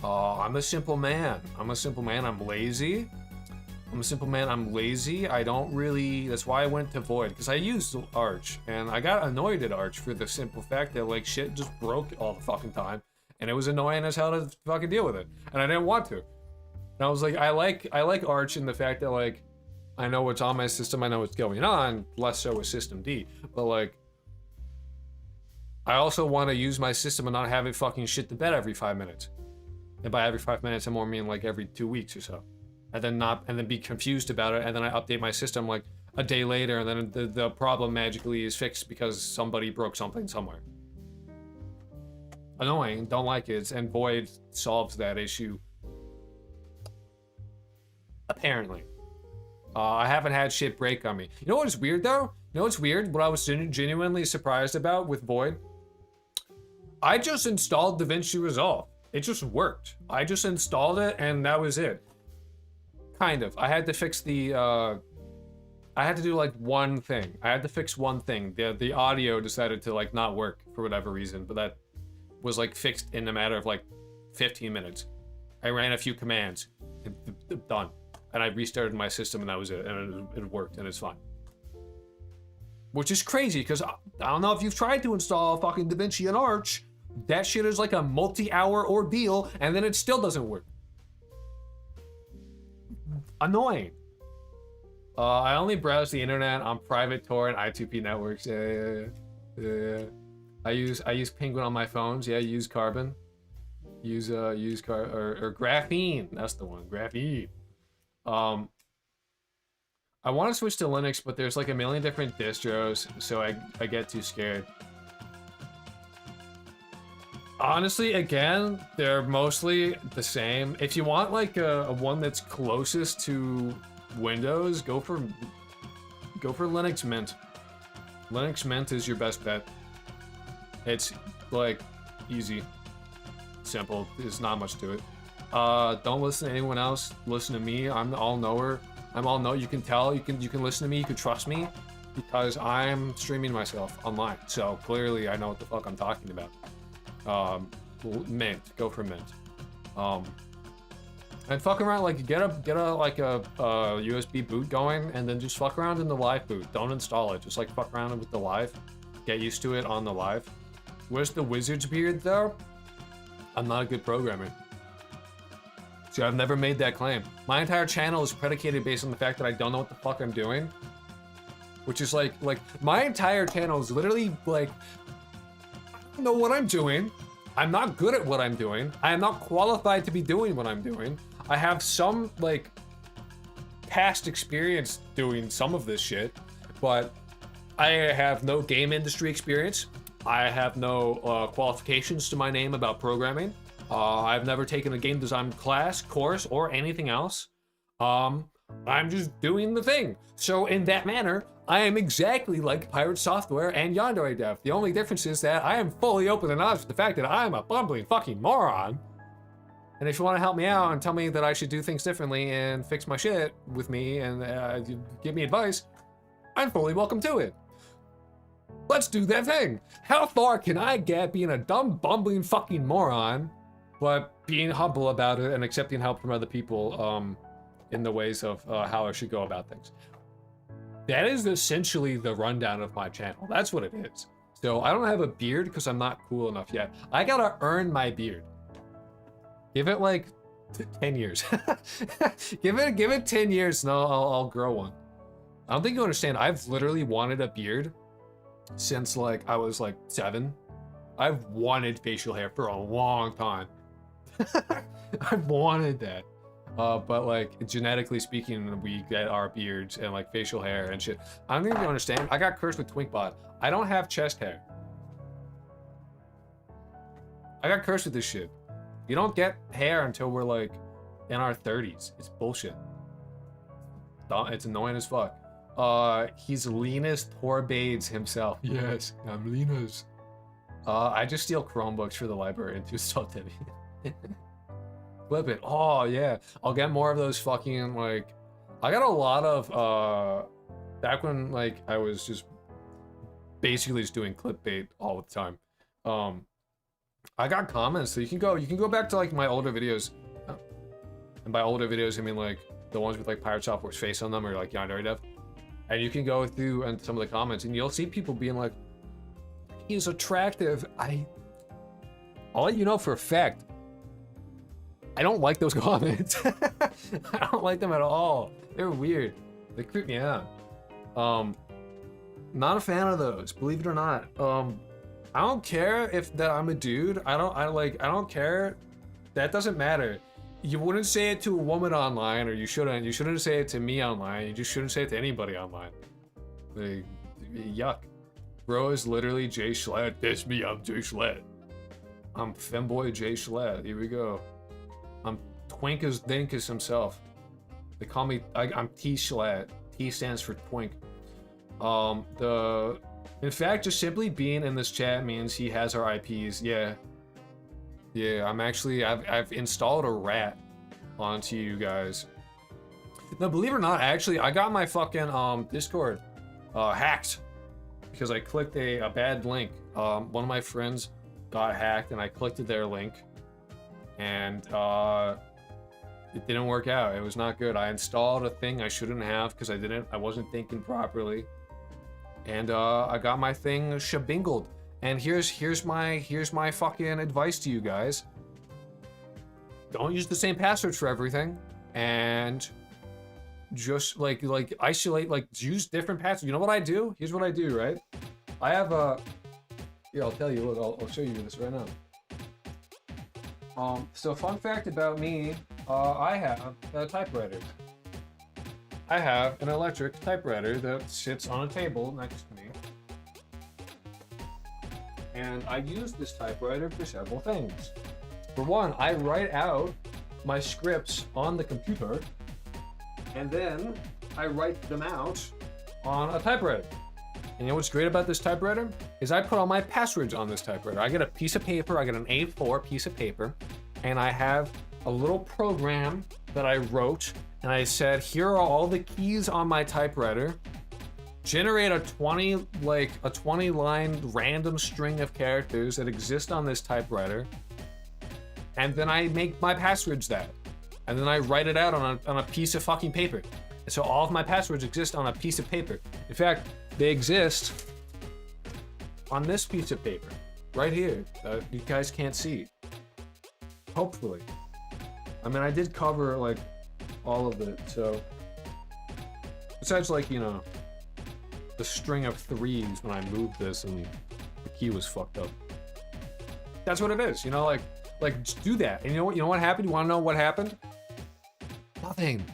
I'm a simple man. I'm lazy. I don't really, that's why I went to Void, because I used Arch, and I got annoyed at Arch for the simple fact that, like, shit just broke all the fucking time, and it was annoying as hell to fucking deal with it, and I didn't want to. And I was like, I like Arch in the fact that, like, I know what's on my system, I know what's going on, less so with systemd, but, like, I also want to use my system and not have it fucking shit the bed every 5 minutes. And by every 5 minutes, I more mean, like, every 2 weeks or so. And then be confused about it, and then I update my system like a day later, and then the problem magically is fixed because somebody broke something somewhere. Annoying, don't like it, and Void solves that issue. Apparently. I haven't had shit break on me. You know what's weird though? You know what's weird? What I was genuinely surprised about with Void? I just installed DaVinci Resolve. It just worked. I just installed it, and that was it. Kind of. I had to fix the I had to do like one thing. I had to fix one thing. The audio decided to like not work for whatever reason, but that was like fixed in a matter of like 15 minutes. I ran a few commands, done. And I restarted my system and that was it. And it worked and it's fine. Which is crazy because I don't know if you've tried to install fucking DaVinci and Arch. That shit is like a multi-hour ordeal and then it still doesn't work. Annoying. I only browse the internet on private torrent I2P networks. Yeah. I use Penguin on my phones. Yeah, use Carbon. Use Graphene. That's the one. Graphene. I want to switch to Linux, but there's like a million different distros, so I get too scared. Honestly, again, they're mostly the same. If you want like a one that's closest to Windows, go for Linux Mint. Linux Mint is your best bet. It's like easy, simple. There's not much to it. Don't listen to anyone else. Listen to me. I'm the all-knower. I'm all-know. You can tell. You can listen to me. You can trust me because I'm streaming myself online. So clearly, I know what the fuck I'm talking about. Mint. Go for Mint. And fuck around, like get a USB boot going, and then just fuck around in the live boot. Don't install it. Just like fuck around with the live. Get used to it on the live. Where's the wizard's beard though? I'm not a good programmer. See, I've never made that claim. My entire channel is predicated based on the fact that I don't know what the fuck I'm doing. Which is like my entire channel is literally like, I don't know what I'm doing. I'm not good at what I'm doing. I am not qualified to be doing what I'm doing. I have some like past experience doing some of this shit, but I have no game industry experience. I have no qualifications to my name about programming. I've never taken a game design class, course, or anything else. I'm just doing the thing. So in that manner, I am exactly like Pirate Software and Yandere Dev. The only difference is that I am fully open and honest with the fact that I'm a bumbling fucking moron. And if you want to help me out and tell me that I should do things differently and fix my shit with me and give me advice, I'm fully welcome to it. Let's do that thing. How far can I get being a dumb, bumbling fucking moron, but being humble about it and accepting help from other people in the ways of how I should go about things? That is essentially the rundown of my channel. That's what it is. So I don't have a beard because I'm not cool enough yet. I gotta earn my beard. Give it like 10 years. give it 10 years and I'll grow one. I don't think you understand. I've literally wanted a beard since like I was like 7. I've wanted facial hair for a long time. I've wanted that. But like genetically speaking, we get our beards and like facial hair and shit. I don't think you understand. I got cursed with Twinkbot. I don't have chest hair. I got cursed with this shit. You don't get hair until we're like in our 30s. It's bullshit. It's annoying as fuck. He's Linus Torbates himself. Yes, I'm Linus. I just steal Chromebooks for the library and do stuff heavy. Flip it. Oh yeah, I'll get more of those fucking like. I got a lot of back when like I was just basically just doing clickbait all the time. I got comments, so you can go back to like my older videos, and by older videos I mean like the ones with like Pirate Software's face on them or like Yandere Dev, and you can go through and some of the comments and you'll see people being like, he's attractive. I'll let you know for a fact, I don't like those comments. I don't like them at all. They're weird. They creep me out. Not a fan of those, believe it or not. I don't care if that I'm a dude. I don't care. That doesn't matter. You wouldn't say it to a woman online, or you shouldn't. You shouldn't say it to me online. You just shouldn't say it to anybody online. Like, yuck. Bro is literally Jay Schlatt. That's me, I'm Jay Schlatt. I'm femboy Jay Schlatt. Here we go. I'm Twink as Dinkus himself. They call me, I'm T Schlatt. T stands for Twink. In fact, just simply being in this chat means he has our IPs. Yeah. Yeah, I've installed a rat onto you guys. No, believe it or not, actually, I got my fucking Discord hacked because I clicked a bad link. One of my friends got hacked, and I clicked their link, and it didn't work out. It was not good. I installed a thing I shouldn't have because I wasn't thinking properly, and I got my thing shabingled. And here's my fucking advice to you guys. Don't use the same passwords for everything, and just like isolate, like use different passwords. You know what I do? Here's what I do, right? I have a, here, I'll tell you, look, I'll show you this right now. So fun fact about me, I have a typewriter. I have an electric typewriter that sits on a table next to me. And I use this typewriter for several things. For one, I write out my scripts on the computer, and then I write them out on a typewriter. And you know what's great about this typewriter? Is I put all my passwords on this typewriter. I get a piece of paper, I get an A4 piece of paper, and I have a little program that I wrote, and I said, here are all the keys on my typewriter. Generate a 20 line random string of characters that exist on this typewriter, and then I make my passwords that, and then I write it out on a piece of fucking paper. And so all of my passwords exist on a piece of paper. In fact, they exist on this piece of paper right here. You guys can't see. Hopefully. I mean, I did cover like all of it, so besides like, you know, the string of threes when I moved this and the key was fucked up. That's what it is, you know, like just do that. And you know what happened? You want to know what happened? Nothing.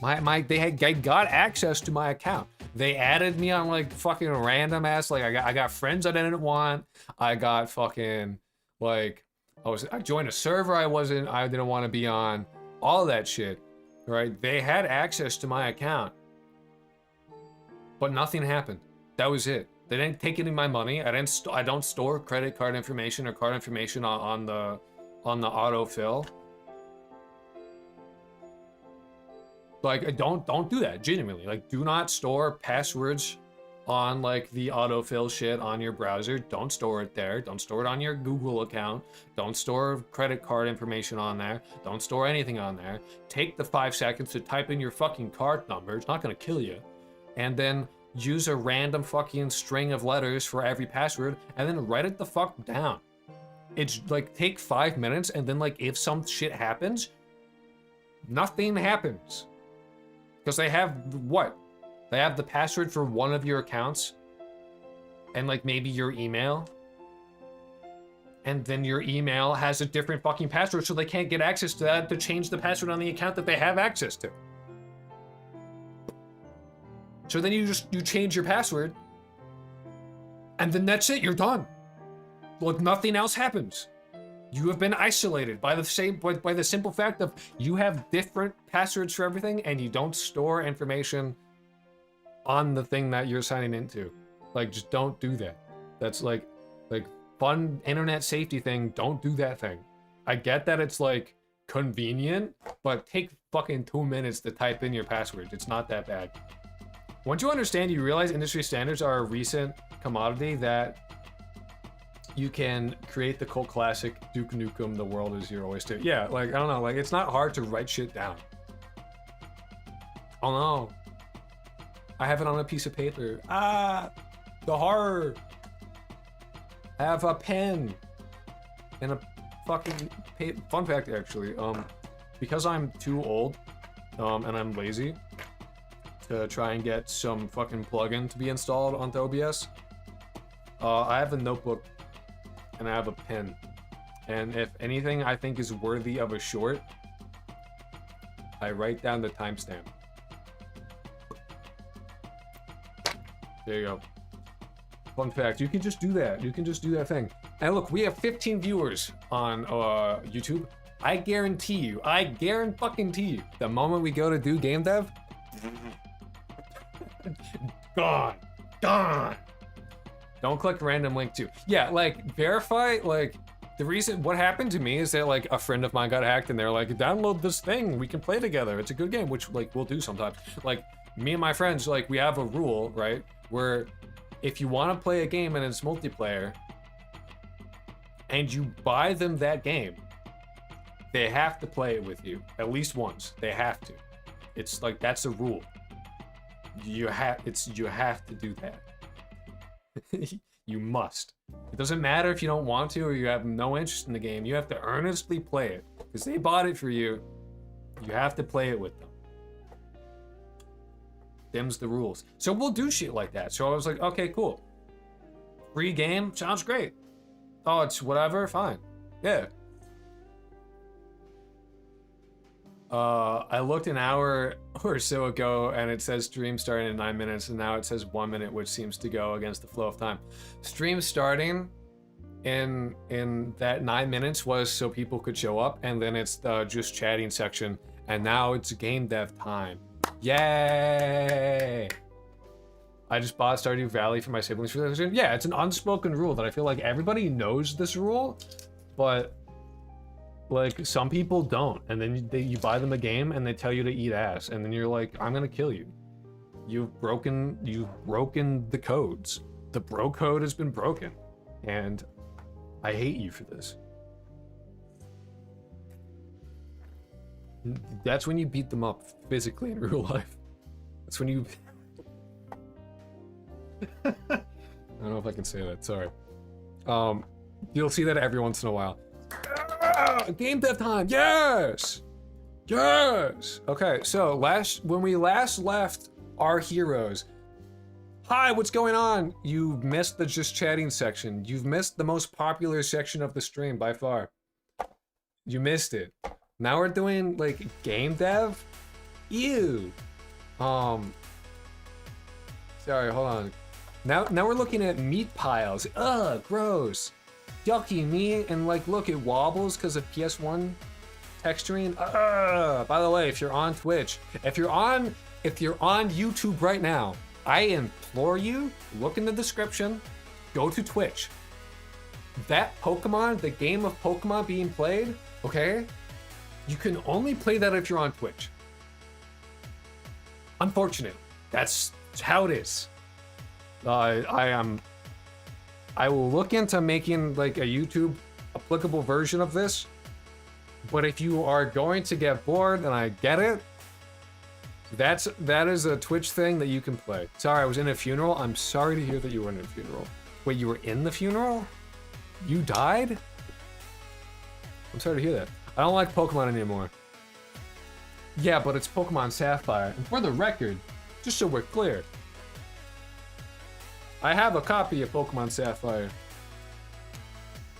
They got access to my account. They added me on like fucking random ass, like I got friends I didn't want. I got fucking like I joined a server I didn't want to be on. All that shit, right? They had access to my account, but nothing happened. That was it. They didn't take any of my money. I don't store credit card information or card information on the autofill. Like, don't do that, genuinely. Like, do not store passwords on like the autofill shit on your browser. Don't store it there. Don't store it on your Google account. Don't store credit card information on there. Don't store anything on there. Take the 5 seconds to type in your fucking card number. It's not gonna kill you. And then use a random fucking string of letters for every password, and then write it the fuck down. It's like, take 5 minutes, and then like if some shit happens, nothing happens. Because they have what? They have the password for one of your accounts, and like maybe your email, and then your email has a different fucking password, so they can't get access to that to change the password on the account that they have access to. So then you change your password, and then that's it, you're done. Like nothing else happens. You have been isolated by the simple fact of you have different passwords for everything, and you don't store information on the thing that you're signing into. Like, just don't do that. That's like fun internet safety thing. Don't do that thing. I get that it's like convenient, but take fucking 2 minutes to type in your password. It's not that bad. Once you understand, you realize industry standards are a recent commodity that you can create the cult classic Duke Nukem, the world is your oyster. Yeah, like, I don't know, like, it's not hard to write shit down. Oh no. I have it on a piece of paper. Ah, the horror. I have a pen and a fucking paper. Fun fact, actually, because I'm too old, and I'm lazy to try and get some fucking plugin to be installed onto OBS, I have a notebook and I have a pen. And if anything I think is worthy of a short, I write down the timestamp. There you go. Fun fact, you can just do that. You can just do that thing. And look, we have 15 viewers on YouTube. I guarantee you, the moment we go to do game dev, gone. Don't click random link too. Yeah, like, verify, like, The reason, what happened to me is that like a friend of mine got hacked and they're like, download this thing, we can play together. It's a good game, which like we'll do sometimes. Like me and my friends, like we have a rule, right? Where if you want to play a game and it's multiplayer and you buy them that game, they have to play it with you at least once. They have to. It's like, that's a rule. You have to do that. You must. It doesn't matter if you don't want to or you have no interest in the game. You have to earnestly play it because they bought it for you. You have to play it with them. Them's the rules. So we'll do shit like that. So I was like, okay, cool. Free game sounds great. Oh, it's whatever, fine. Yeah. I looked an hour or so ago and it says stream starting in 9 minutes and now it says 1 minute, which seems to go against the flow of time. Stream starting in that 9 minutes was so people could show up, and then it's the just chatting section, and now it's game dev time. Yay! I just bought Stardew Valley for my siblings for this. Yeah, it's an unspoken rule that I feel like everybody knows this rule, but like some people don't, and then you buy them a game and they tell you to eat ass, and then you're like, I'm gonna kill you. You've broken the codes. The bro code has been broken, and I hate you for this. That's when you beat them up physically in real life. That's when you... I don't know if I can say that, sorry. You'll see that every once in a while. Game dev time, yes! Yes! Okay, so when we last left our heroes, hi, what's going on? You missed the just chatting section. You've missed the most popular section of the stream by far. You missed it. Now we're doing like game dev? Ew. Sorry, hold on. Now we're looking at meat piles. Ugh, gross. Yucky meat, and like look, it wobbles because of PS1 texturing. By the way, if you're on Twitch, if you're on YouTube right now, I implore you, look in the description, go to Twitch. That Pokemon, the game of Pokemon being played, okay? You can only play that if you're on Twitch. Unfortunate. That's how it is. I will look into making like a YouTube applicable version of this, but if you are going to get bored, and I get it, that is a Twitch thing that you can play. Sorry, I was in a funeral. I'm sorry to hear that you were in a funeral. Wait, you were in the funeral? You died? I'm sorry to hear that. I don't like Pokemon anymore. Yeah, but it's Pokemon Sapphire. And for the record, just so we're clear, I have a copy of Pokemon Sapphire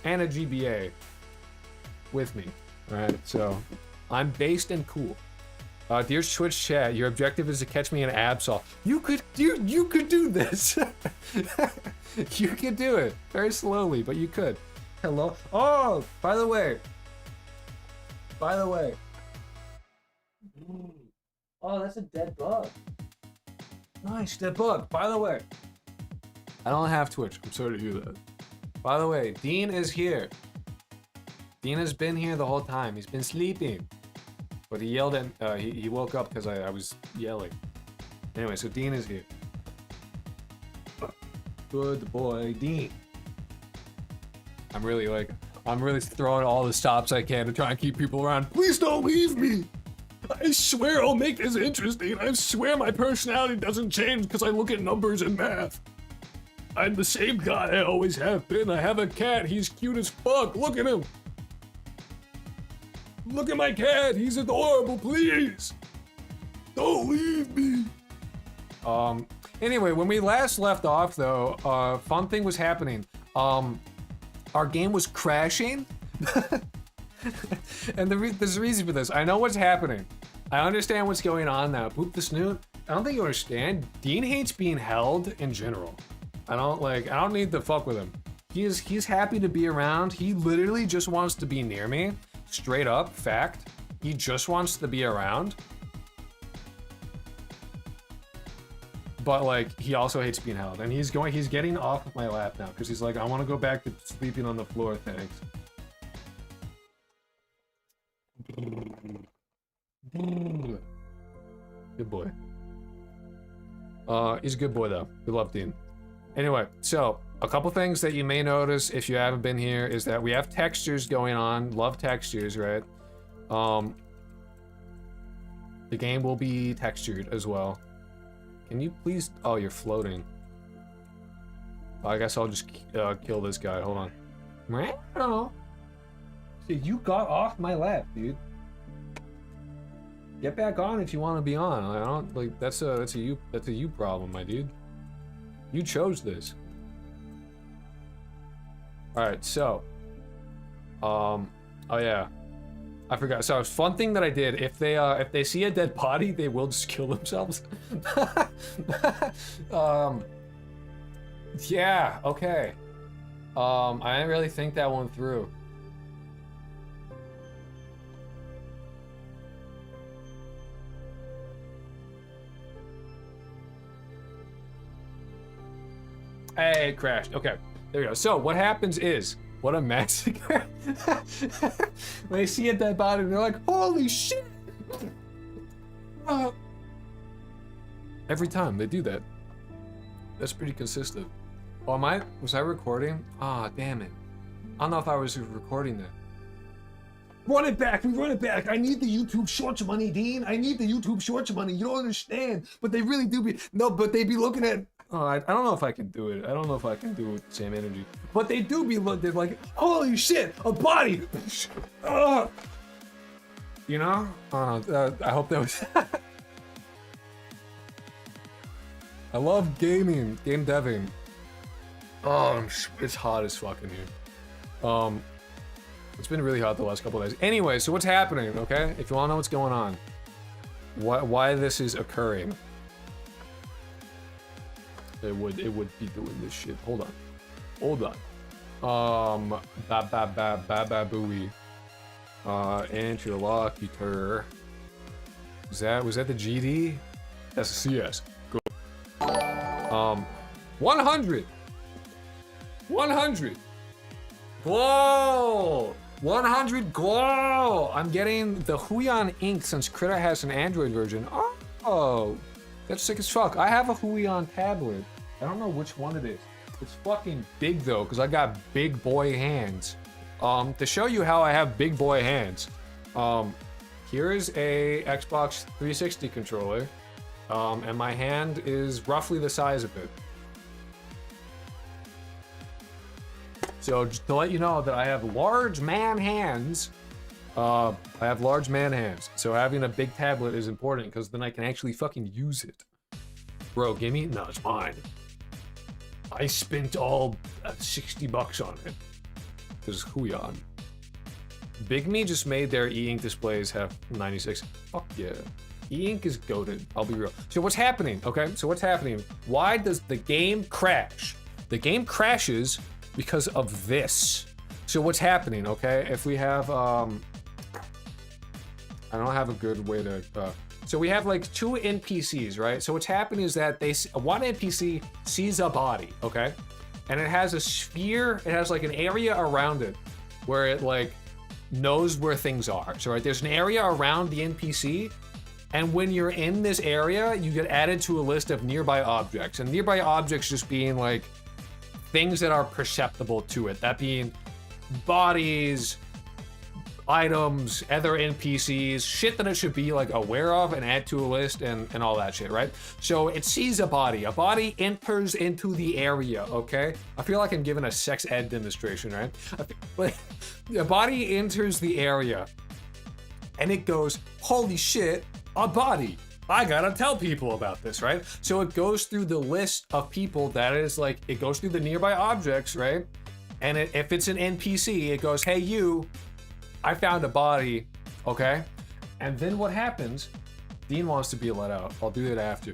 and a GBA with me. Alright, so I'm based and cool. Dear Twitch chat, your objective is to catch me in Absol. You could do this. You could do it very slowly, but you could. Hello. Oh, by the way. Oh, that's a dead bug. Nice, dead bug. By the way, I don't have Twitch. I'm sorry to hear that. By the way, Dean is here. Dean has been here the whole time. He's been sleeping. But he yelled at, he woke up because I was yelling. Anyway, so Dean is here. Good boy, Dean. I'm really throwing all the stops I can to try and keep people around. Please don't leave me. I swear I'll make this interesting. I swear my personality doesn't change because I look at numbers and math. I'm the same guy I always have been. I have a cat. He's cute as fuck. Look at him. Look at my cat. He's adorable. Please. Don't leave me. Anyway, when we last left off though, fun thing was happening. Our game was crashing. And there's a reason for this. I know what's happening. I understand what's going on now. Boop the snoot. I don't think you understand. Dean hates being held in general. I don't need to fuck with him. He's happy to be around. He literally just wants to be near me. Straight up, fact. He just wants to be around. But like, he also hates being held. And he's getting off of my lap now because he's like, I want to go back to sleeping on the floor, thanks. Good boy. He's a good boy though. We love Dean. Anyway, so a couple things that you may notice if you haven't been here is that we have textures going on. Love textures, right? The game will be textured as well. Can you please? Oh, you're floating. I guess I'll just kill this guy. Hold on. Meow. See, you got off my lap, dude. Get back on if you want to be on. I don't like that's a you problem, my dude. You chose this. All right, so oh yeah, I forgot. So fun thing that I did, if they see a dead body, they will just kill themselves. Yeah, okay. I didn't really think that one through. Hey, it crashed. Okay, there we go. So what happens is, what a massacre. When they see a dead body, they're like, holy shit! Every time they do that. That's pretty consistent. Oh, was I recording? Ah, damn it. I don't know if I was recording that. Run it back, we run it back. I need the YouTube Shorts money, Dean. I need the YouTube Shorts money. You don't understand. But they really do be, no, but they be looking at, oh, I don't know if I can do it. I don't know if I can do it with the same energy. But they do be they're like, holy shit, a body. You know? I hope that was, I love gaming, game deving. Oh, it's hot as fuck in here. It's been really hot the last couple of days. Anyway, so what's happening, okay? If you wanna know what's going on, why this is occurring. It would be doing this shit. Hold on. Booey. Interlocutor. Was that the GD? That's a CS. Good. 100. 100. Glow. 100 glow. I'm getting the Huion ink since Krita has an Android version. Oh, that's sick as fuck. I have a Huion tablet. I don't know which one it is. It's fucking big though, because I got big boy hands. To show you how I have big boy hands, here is a Xbox 360 controller, and my hand is roughly the size of it. So just to let you know that I have large man hands, so having a big tablet is important because then I can actually fucking use it. Bro, gimme? No, it's mine. I spent all $60 on it. Because Huion. Big Me just made their e-ink displays have 96. Fuck yeah. E-ink is goated, I'll be real. So what's happening, okay? So what's happening? Why does the game crash? The game crashes because of this. So what's happening, okay? If we have, I don't have a good way to, so we have like two NPCs, right? So what's happening is that one NPC sees a body, okay? And it has a sphere, it has like an area around it where it like knows where things are. So right, there's an area around the NPC, and when you're in this area, you get added to a list of nearby objects. And nearby objects just being like things that are perceptible to it. That being bodies, items, other NPCs, shit that it should be like aware of and add to a list and all that shit, right? So it sees a body enters into the area, okay? I feel like I'm giving a sex ed demonstration, right? But a body enters the area and it goes, holy shit, a body. I gotta tell people about this, right? So it goes through the list of people that is like, it goes through the nearby objects, right? And if it's an NPC, it goes, hey, you, I found a body, okay? And then what happens, Dean wants to be let out. I'll do that after.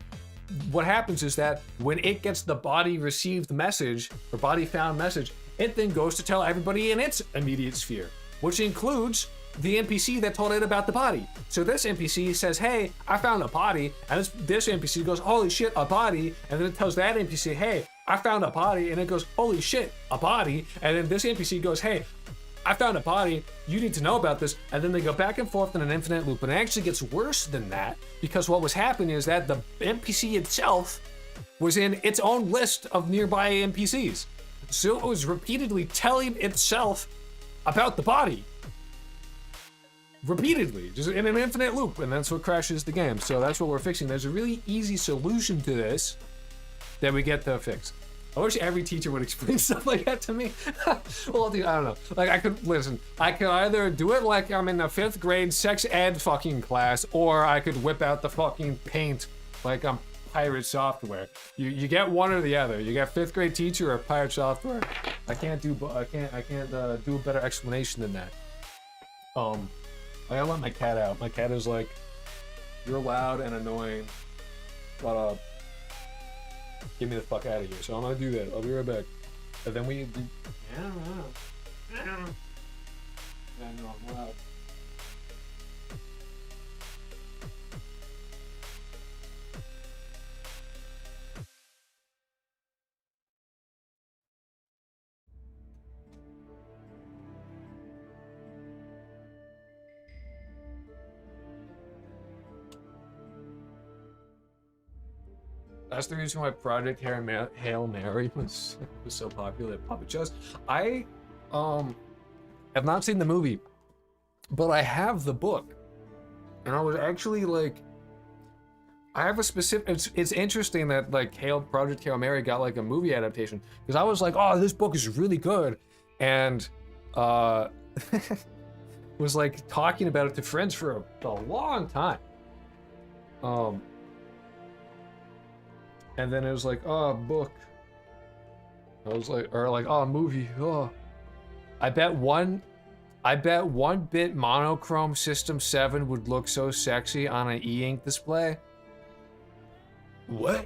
What happens is that when it gets the body received message, or body found message, it then goes to tell everybody in its immediate sphere, which includes the NPC that told it about the body. So this NPC says, hey, I found a body, and this NPC goes, holy shit, a body, and then it tells that NPC, hey, I found a body, and it goes, holy shit, a body, and then this NPC goes, hey, I found a body, you need to know about this, and then they go back and forth in an infinite loop, and it actually gets worse than that, because what was happening is that the NPC itself was in its own list of nearby NPCs. So it was repeatedly telling itself about the body. Repeatedly, just in an infinite loop, and that's what crashes the game. So that's what we're fixing. There's a really easy solution to this that we get to fix. I wish every teacher would explain stuff like that to me. Well, dude, I don't know. Like, I could either do it like I'm in a 5th grade sex ed fucking class, or I could whip out the fucking paint like I'm Pirate Software. You get one or the other. You get 5th grade teacher or Pirate Software. I can't do a better explanation than that. I gotta let my cat out. My cat is like, you're loud and annoying. But get me the fuck out of here. So I'm gonna do that. I'll be right back. And then we do. I don't know. I know I'm loud. That's the reason why Project Hail Mary was so popular at Puppet Shows. I have not seen the movie, but I have the book. And I was actually like, I have a specific, it's interesting that like Project Hail Mary got like a movie adaptation, because I was like, oh, this book is really good. And was like talking about it to friends for a long time. And then it was like, oh, book. I was like, or like, oh, movie. Oh, I bet 1-bit monochrome System 7 would look so sexy on an e-ink display. What?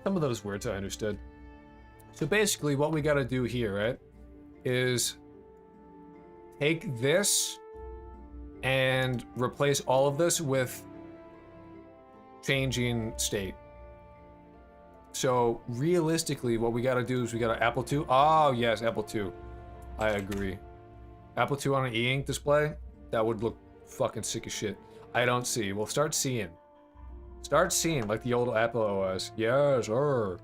Some of those words I understood. So basically, what we got to do here, right, is take this and replace all of this with changing state. So realistically, what we gotta do is we gotta Apple II. Oh yes, Apple II. I agree. Apple II on an e-ink display, that would look fucking sick as shit. I don't see. Well, start seeing. Start seeing like the old Apple OS. Yes, I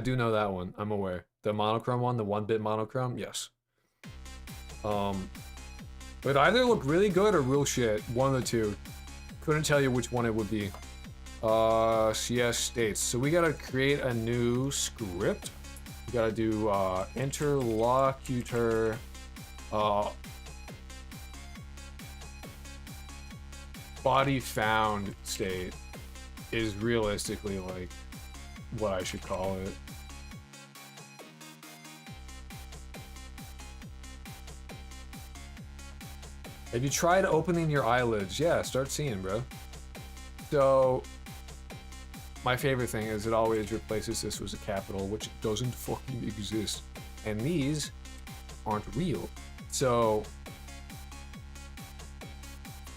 do know that one. I'm aware. The monochrome one, the 1-bit monochrome. Yes. Would either look really good or real shit. One of the two. Couldn't tell you which one it would be. CS states. So we gotta create a new script. We gotta do interlocutor body found state is realistically like what I should call it. Have you tried opening your eyelids? Yeah, start seeing, bro. So my favorite thing is it always replaces this with a capital, which doesn't fucking exist. And these aren't real. So,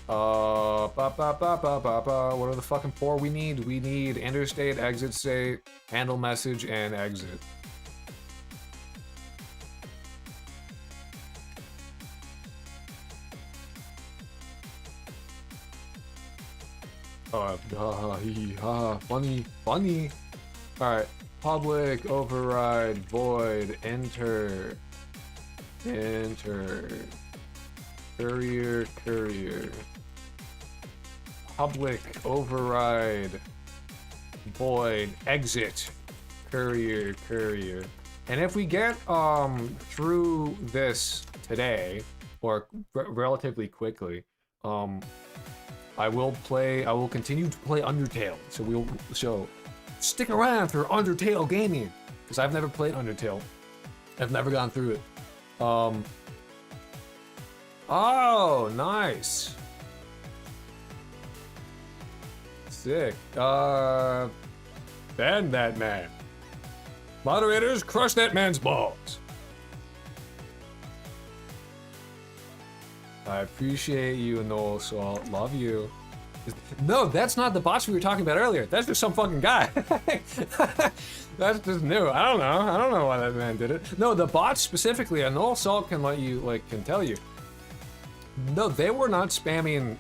what are the fucking four we need? We need enter state, exit state, handle message, and exit. Funny. Alright, public, override, void, enter, courier, public, override, void, exit, courier. And if we get through this today, or relatively quickly, I will continue to play Undertale. So stick around for Undertale gaming, because I've never played Undertale. I've never gone through it. Oh, nice. Sick. Ban that man. Moderators, crush that man's balls. I appreciate you, Noel Salt. Love you. No, that's not the bots we were talking about earlier. That's just some fucking guy. That's just new. I don't know. I don't know why that man did it. No, the bots specifically, and Noel Salt can let you, like, can tell you. No, they were not spamming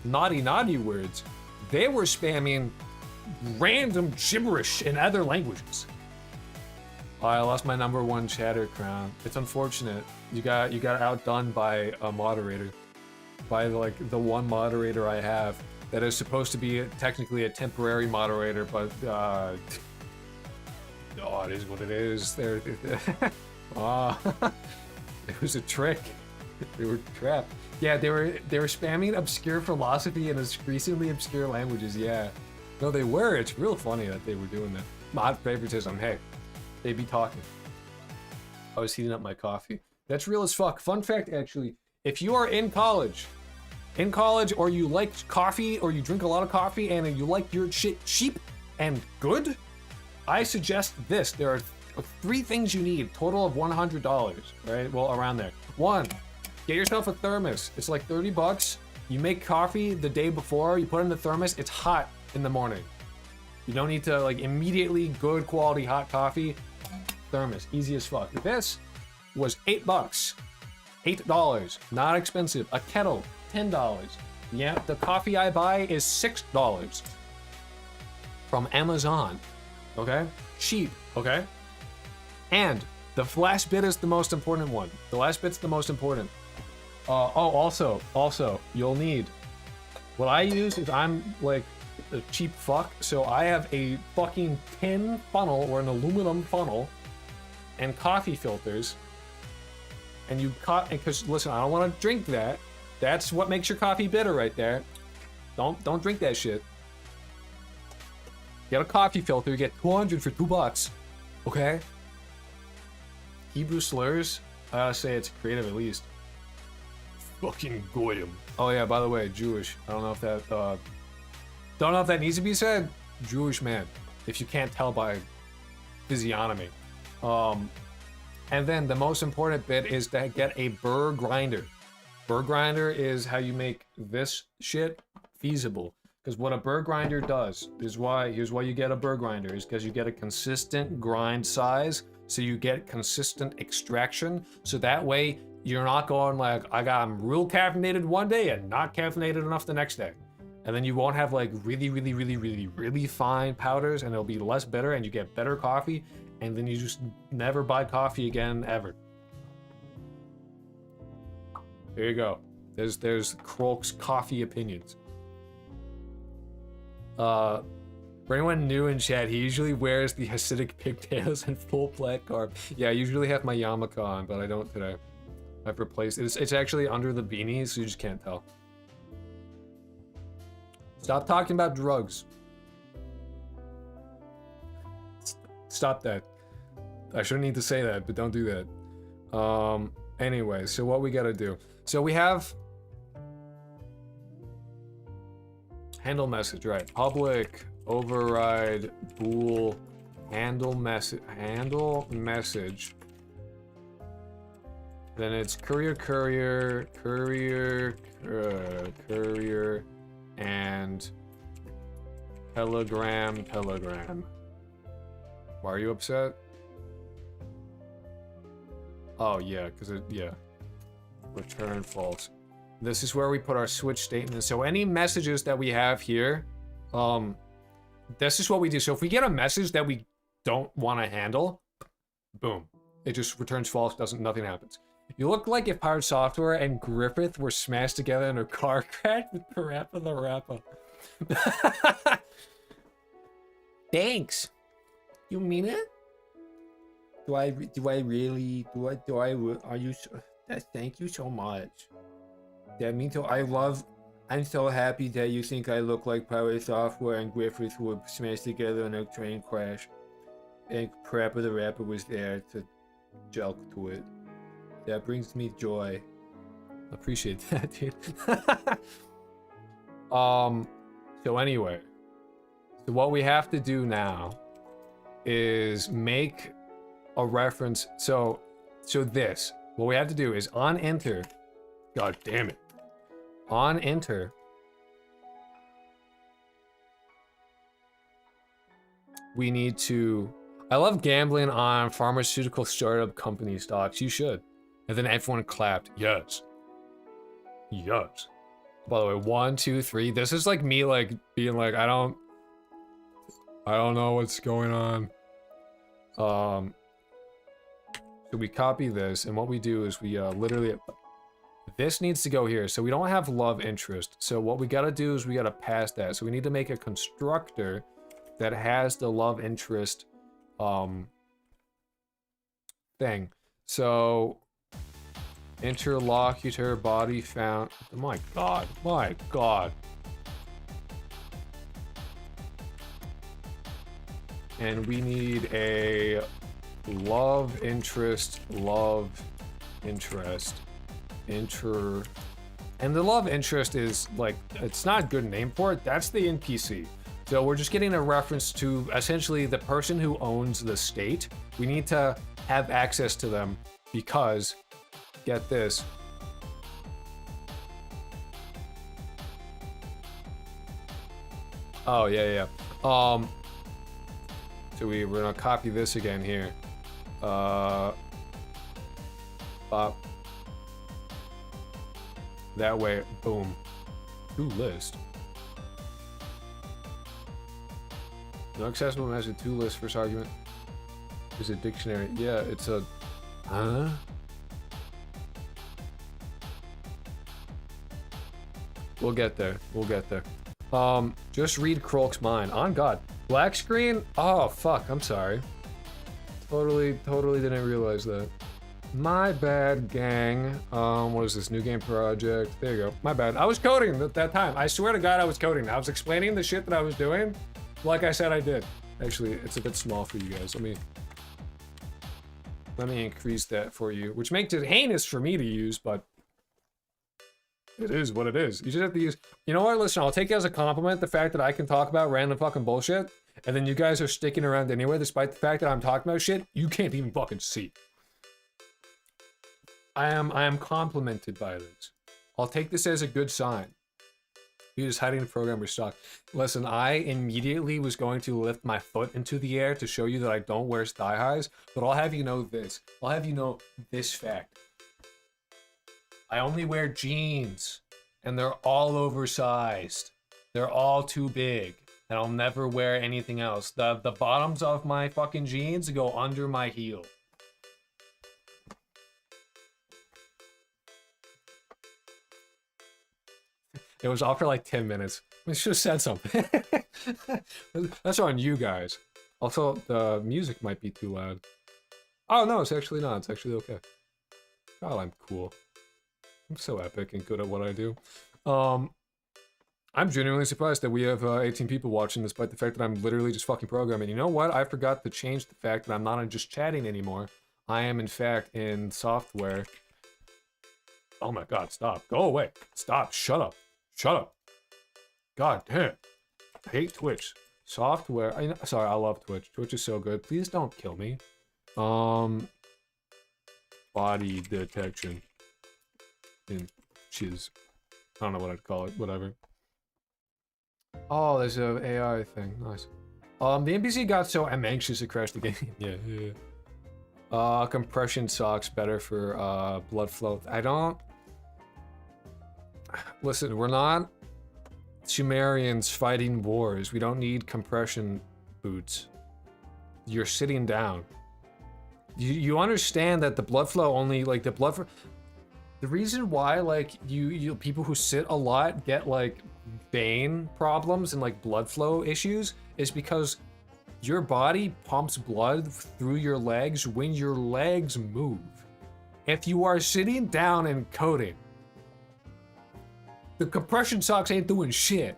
naughty words. They were spamming random gibberish in other languages. Oh, I lost my #1 chatter crown. It's unfortunate. You got outdone by a moderator. By like the one moderator I have that is supposed to be technically a temporary moderator, but oh, it is what it is. There, it was a trick. They were trapped. Yeah, they were spamming obscure philosophy in increasingly obscure languages. Yeah, no, they were. It's real funny that they were doing that. Mod favoritism. Hey, they be talking. I was heating up my coffee. That's real as fuck. Fun fact, actually, if you are in college, or you like coffee, or you drink a lot of coffee, and you like your shit cheap and good, I suggest this. There are 3 things you need, total of $100, right? Well, around there. 1, get yourself a thermos. It's like 30 bucks. You make coffee the day before, you put it in the thermos, it's hot in the morning. You don't need to, like, immediately good quality hot coffee. Thermos, easy as fuck. This was $8. $8, not expensive. A kettle, $10. Yeah, the coffee I buy is $6 from Amazon. Okay, cheap. Okay, and the last bit is the most important one. The last bit's the most important. Also, you'll need. What I use is I'm like a cheap fuck, so I have a fucking tin funnel or an aluminum funnel and coffee filters. And you because listen, I don't want to drink that. That's what makes your coffee bitter right there. Don't drink that shit. Get a coffee filter, you get 200 for $2. Okay? Hebrew slurs, I gotta say it's creative at least. Fucking goyim. Oh yeah, by the way, Jewish. I don't know if that needs to be said. Jewish man, if you can't tell by physiognomy. And then the most important bit is to get a burr grinder. Burr grinder is how you make this shit feasible. Because what a burr grinder does is here's why you get a burr grinder, is because you get a consistent grind size, so you get consistent extraction. So that way you're not going like, I'm real caffeinated one day and not caffeinated enough the next day. And then you won't have like really fine powders, and it'll be less bitter, and you get better coffee, and then you just never buy coffee again ever. There you go. There's Krolk's coffee opinions. For anyone new in chat, he usually wears the Hasidic pigtails and full black garb. Yeah, I usually have my yarmulke on, but I don't today. I've replaced it. It's actually under the beanie, so you just can't tell. Stop talking about drugs. Stop that. I shouldn't need to say that, but don't do that. Anyway, so what we gotta do. So we have handle message, right? Public override bool handle message. Then it's courier, and telegram. Why are you upset? Oh yeah, yeah. Return false. This is where we put our switch statement. So any messages that we have here, this is what we do. So if we get a message that we don't want to handle, boom, it just returns false. Nothing happens. You look like if Pirate Software and Griffith were smashed together in a car crash with Parappa the Rappa. Thanks. You mean it? Are you? Thank you so much. That means I'm so happy that you think I look like Pirate Software and Griffith were smashed together in a train crash. And Parappa the Rapper was there to jelk to it. That brings me joy. Appreciate that, dude. So anyway. So what we have to do now is make a reference. So this. What we have to do is on enter. God damn it. On enter. we need to... I love gambling on pharmaceutical startup company stocks. You should. And then everyone clapped. Yes. Yes. By the way, 1, 2, 3. This is like me like being like, I don't know what's going on. So we copy this, and what we do is we literally... This needs to go here, so we don't have love interest. So what we gotta do is we gotta pass that. So we need to make a constructor that has the love interest thing. So interlocutor body found. My god, my god. And we need a love interest, and the love interest is like, it's not a good name for it. That's the NPC. So we're just getting a reference to essentially the person who owns the state. We need to have access to them because, get this. Oh, yeah. So we're gonna copy this again here. Pop. That way, boom. To list. No accessible as a to list first argument. Is a dictionary. Yeah, it's a... Huh? We'll get there. We'll get there. Just read Krolk's mind. On God. Black screen? Oh, fuck. I'm sorry. Totally didn't realize that. My bad, gang. What is this? New game project. There you go. My bad. I was coding at that time. I swear to God I was coding. I was explaining the shit that I was doing. Like I said I did. Actually, it's a bit small for you guys. Let me increase that for you. Which makes it heinous for me to use, but... It is what it is. You just have to use... You know what? Listen, I'll take it as a compliment, the fact that I can talk about random fucking bullshit, and then you guys are sticking around anyway, despite the fact that I'm talking about shit you can't even fucking see. I am complimented by this. I'll take this as a good sign. You're just hiding the programmer stock. Listen, I immediately was going to lift my foot into the air to show you that I don't wear thigh highs, but I'll have you know this. I'll have you know this fact. I only wear jeans, and they're all oversized. They're all too big, and I'll never wear anything else. The bottoms of my fucking jeans go under my heel. It was off for like 10 minutes. I should have said something. That's on you guys. Also, the music might be too loud. Oh no, it's actually not. It's actually okay. God, I'm cool. I'm so epic and good at what I do. I'm genuinely surprised that we have 18 people watching despite the fact that I'm literally just fucking programming. You know what? I forgot to change the fact that I'm not just chatting anymore. I am in fact in software. Oh my god, stop. Go away. Stop. Shut up. Shut up. God damn. I hate Twitch. Software. Sorry, I love Twitch. Twitch is so good. Please don't kill me. Body detection. Inches. I don't know what I'd call it. Whatever. Oh, there's an AI thing. Nice. The NPC got so I'm anxious to crash the game. Yeah. Compression socks better for blood flow. I don't... Listen, we're not Sumerians fighting wars. We don't need compression boots. You're sitting down. You understand that the blood flow only, like, the blood flow... The reason why, like, you people who sit a lot get, like, vein problems and, like, blood flow issues is because your body pumps blood through your legs when your legs move. If you are sitting down and coding, the compression socks ain't doing shit.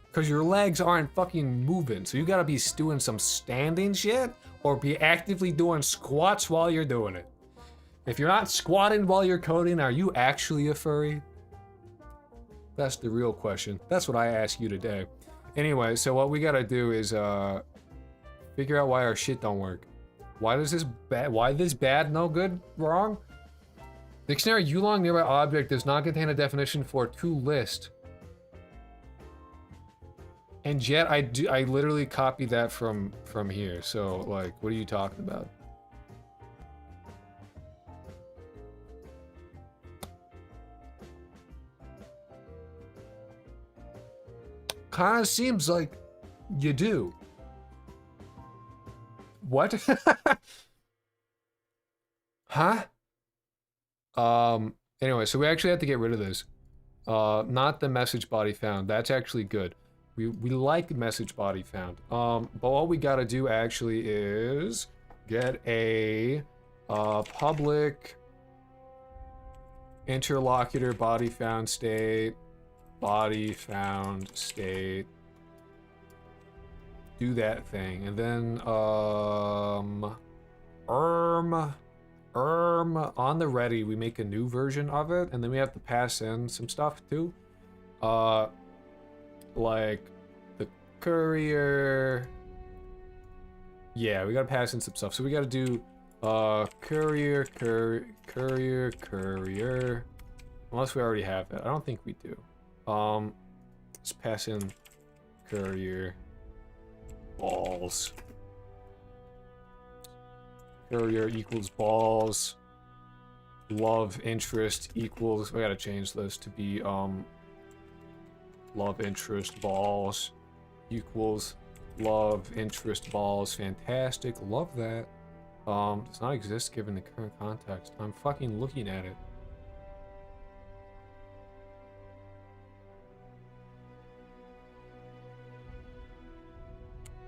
Because your legs aren't fucking moving. So you gotta be doing some standing shit or be actively doing squats while you're doing it. If you're not squatting while you're coding, are you actually a furry? That's the real question. That's what I ask you today. Anyway, so what we gotta do is figure out why our shit don't work. Why does this bad? Why this bad? No good? Wrong? Dictionary Yulong nearby object does not contain a definition for to list. And yet I literally copied that from here. So like, what are you talking about? Kind of seems like you do. What? Huh? Anyway, so we actually have to get rid of this. Not the message body found. That's actually good. We like message body found. But what we gotta do actually is get a public interlocutor body found state. Body found state. Do that thing. And then on the ready, we make a new version of it, and then we have to pass in some stuff too. Like the courier. Yeah, we gotta pass in some stuff. So we gotta do courier. Unless we already have it. I don't think we do. Let's pass in courier balls. Courier equals balls. Love interest equals. We gotta change this to be love interest balls equals love interest balls. Fantastic. Love that. Does not exist given the current context. I'm fucking looking at it.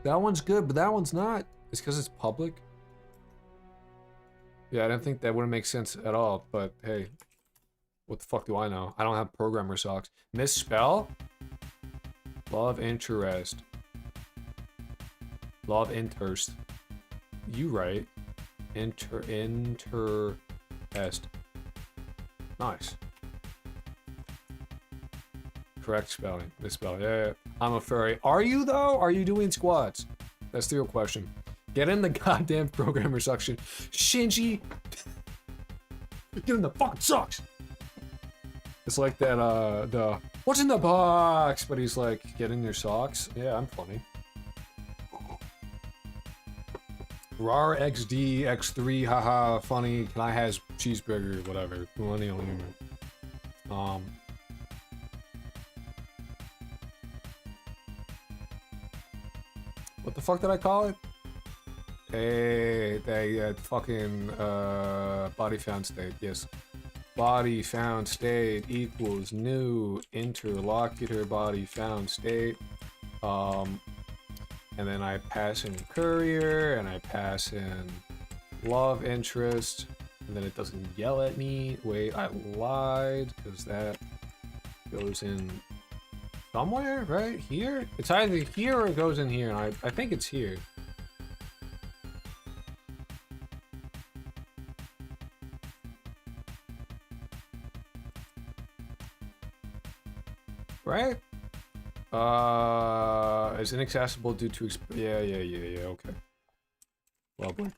That one's good, but that one's not. It's because it's public. Yeah, I didn't think that wouldn't make sense at all, but hey, what the fuck do I know? I don't have programmer socks. Misspell? Love interest. Love interest. You right. Interest. Nice. Correct spelling. Misspell. Yeah. I'm a furry. Are you though? Are you doing squats? That's the real question. Get in the goddamn programmer section. Shinji! Get in the fucking socks! It's like that, the what's in the box? But he's like, get in your socks? Yeah, I'm funny. RAR XD X3, haha, funny. Can I has cheeseburger, whatever. Millennial humor. What the fuck did I call it? Fucking body found state, yes. Body found state equals new interlocutor body found state. And then I pass in courier and I pass in love interest, and then it doesn't yell at me. Wait, I lied, because that goes in somewhere, right? Here? It's either here or it goes in here, and I think it's here. Right? Is inaccessible due to yeah, okay. Lovely.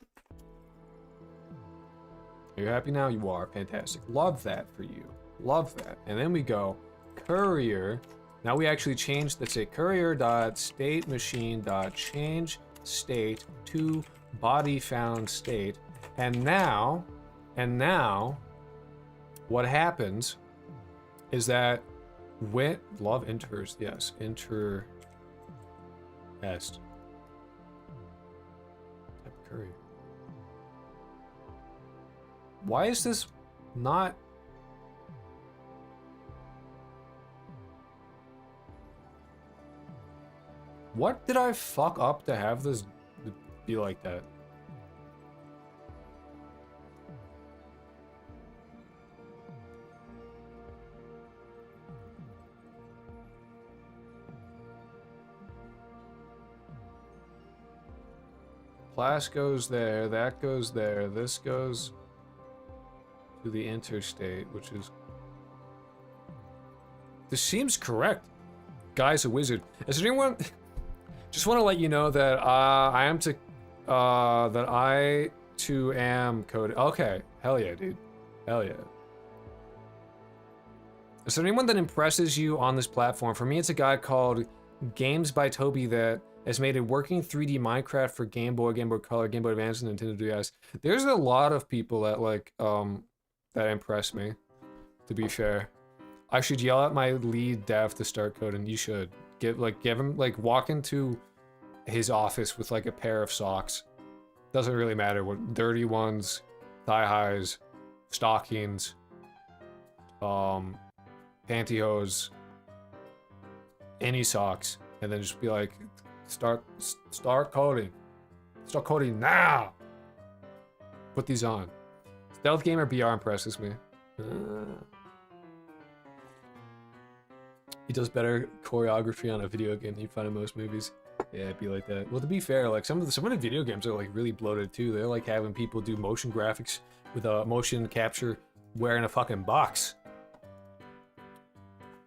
Are you happy now? You are. Fantastic. Love that for you. Love that. And then we go courier. Now we actually change, let's say courier.state machine.change state to body found state. And now, what happens is that when love enters, yes, enter est. Type courier. Why is this not? What did I fuck up to have this be like that? Class goes there, that goes there, this goes to the interstate, which is... This seems correct. Guy's a wizard. Is there anyone... Just want to let you know that I too am coded. Okay, hell yeah, dude. Hell yeah. Is there anyone that impresses you on this platform? For me, it's a guy called games by Toby that has made a working 3D Minecraft for Game Boy, Game Boy Color, Game Boy Advance, and Nintendo DS. There's a lot of people that like that impress me, to be fair. I should yell at my lead dev to start coding. You should give him like walk into his office with like a pair of socks. Doesn't really matter what, dirty ones, thigh highs, stockings, pantyhose, any socks, and then just be like, start coding. Start coding now. Put these on. Stealth Gamer BR impresses me. He does better choreography on a video game than you find in most movies. Yeah, it'd be like that. Well, to be fair, like some of the video games are like really bloated too. They're like having people do motion graphics with a motion capture wearing a fucking box.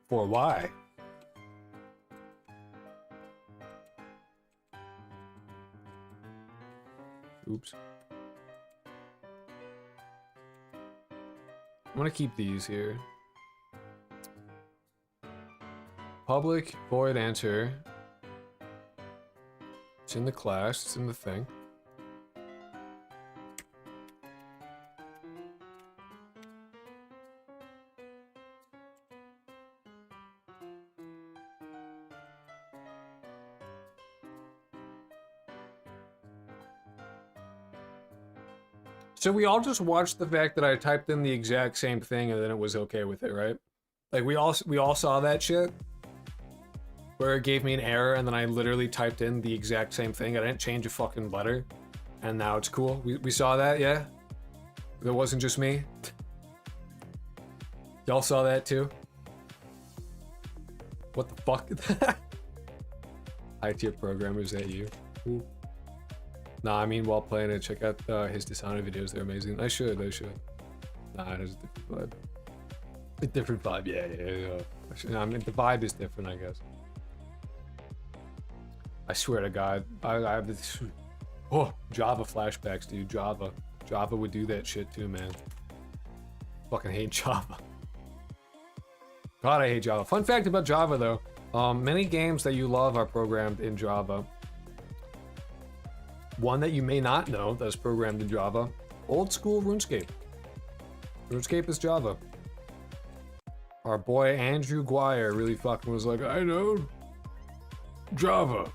For why? Oops. I'm gonna keep these here. Public void enter. It's in the class, it's in the thing. So we all just watched the fact that I typed in the exact same thing and then it was okay with it, right? Like we all saw that shit where it gave me an error and then I literally typed in the exact same thing. I didn't change a fucking letter and now it's cool. We saw that, yeah? It wasn't just me. Y'all saw that too? What the fuck? High tier programmers at you. Ooh. Nah, I mean while playing it, check out his Dishonored videos, they're amazing. I should. Nah, it is a different vibe. A different vibe, yeah. I mean, the vibe is different, I guess. I swear to God, I have this... Oh, Java flashbacks, dude, Java. Java would do that shit too, man. Fucking hate Java. God, I hate Java. Fun fact about Java, though. Many games that you love are programmed in Java. One that you may not know that's programmed in Java, old school RuneScape. RuneScape is Java. Our boy Andrew Guire really fucking was like, I know Java.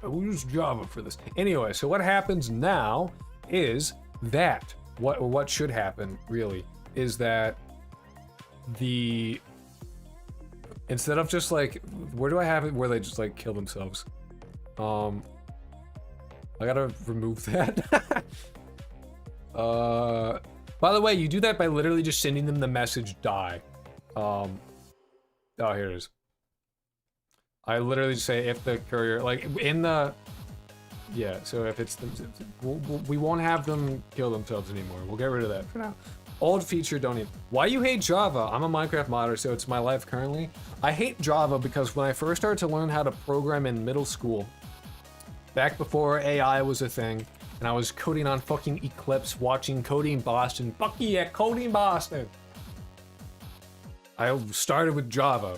I will use Java for this. Anyway, so what happens now is that, what should happen really, is that instead of just like, where do I have it where they just like kill themselves? I gotta remove that. By the way, you do that by literally just sending them the message die. Oh, here it is. I literally just say if the courier, like in the, yeah, so if it's, we won't have them kill themselves anymore. We'll get rid of that for now. Old feature, don't even. Why you hate Java? I'm a Minecraft modder, so it's my life currently. I hate Java because when I first started to learn how to program in middle school, back before AI was a thing, and I was coding on fucking Eclipse, watching Coding Boston. Fuck yeah, Coding Boston! I started with Java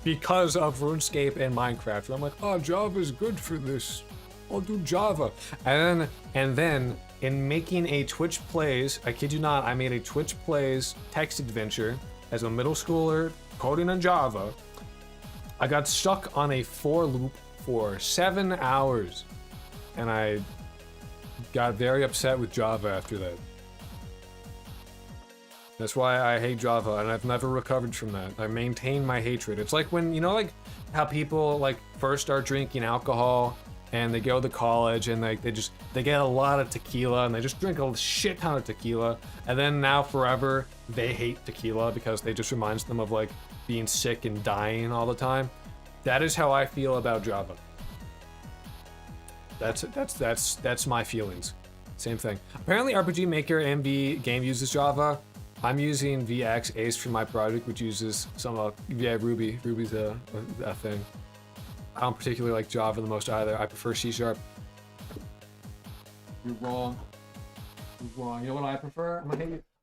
because of RuneScape and Minecraft. I'm like, oh, Java is good for this. I'll do Java. And then in making a Twitch Plays, I kid you not, I made a Twitch Plays text adventure as a middle schooler coding on Java. I got stuck on a for loop for 7 hours, and I got very upset with Java after that. That's why I hate Java, and I've never recovered from that. I maintain my hatred. It's like when, you know, like how people like first start drinking alcohol and they go to college and like they get a lot of tequila and they just drink a shit ton of tequila, and then now forever they hate tequila because it just reminds them of like being sick and dying all the time. That is how I feel about Java. That's my feelings. Same thing. Apparently RPG Maker MV game uses Java. I'm using VX Ace for my project, which uses some Ruby. Ruby's a thing. I don't particularly like Java the most either. I prefer C#. You're wrong. You're wrong. You know what I prefer? I'm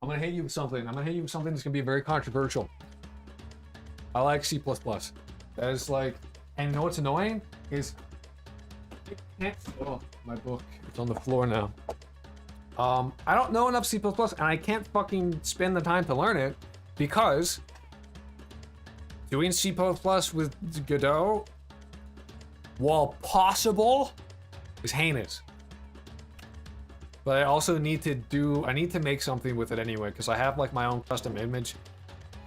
gonna hate you with something. I'm gonna hate you with something that's gonna be very controversial. I like C++. That is like, and you know what's annoying is, oh, my book, it's on the floor now. I don't know enough C++, and I can't fucking spend the time to learn it because doing C++ with Godot, while possible, is heinous. But I also need to make something with it anyway, because I have like my own custom image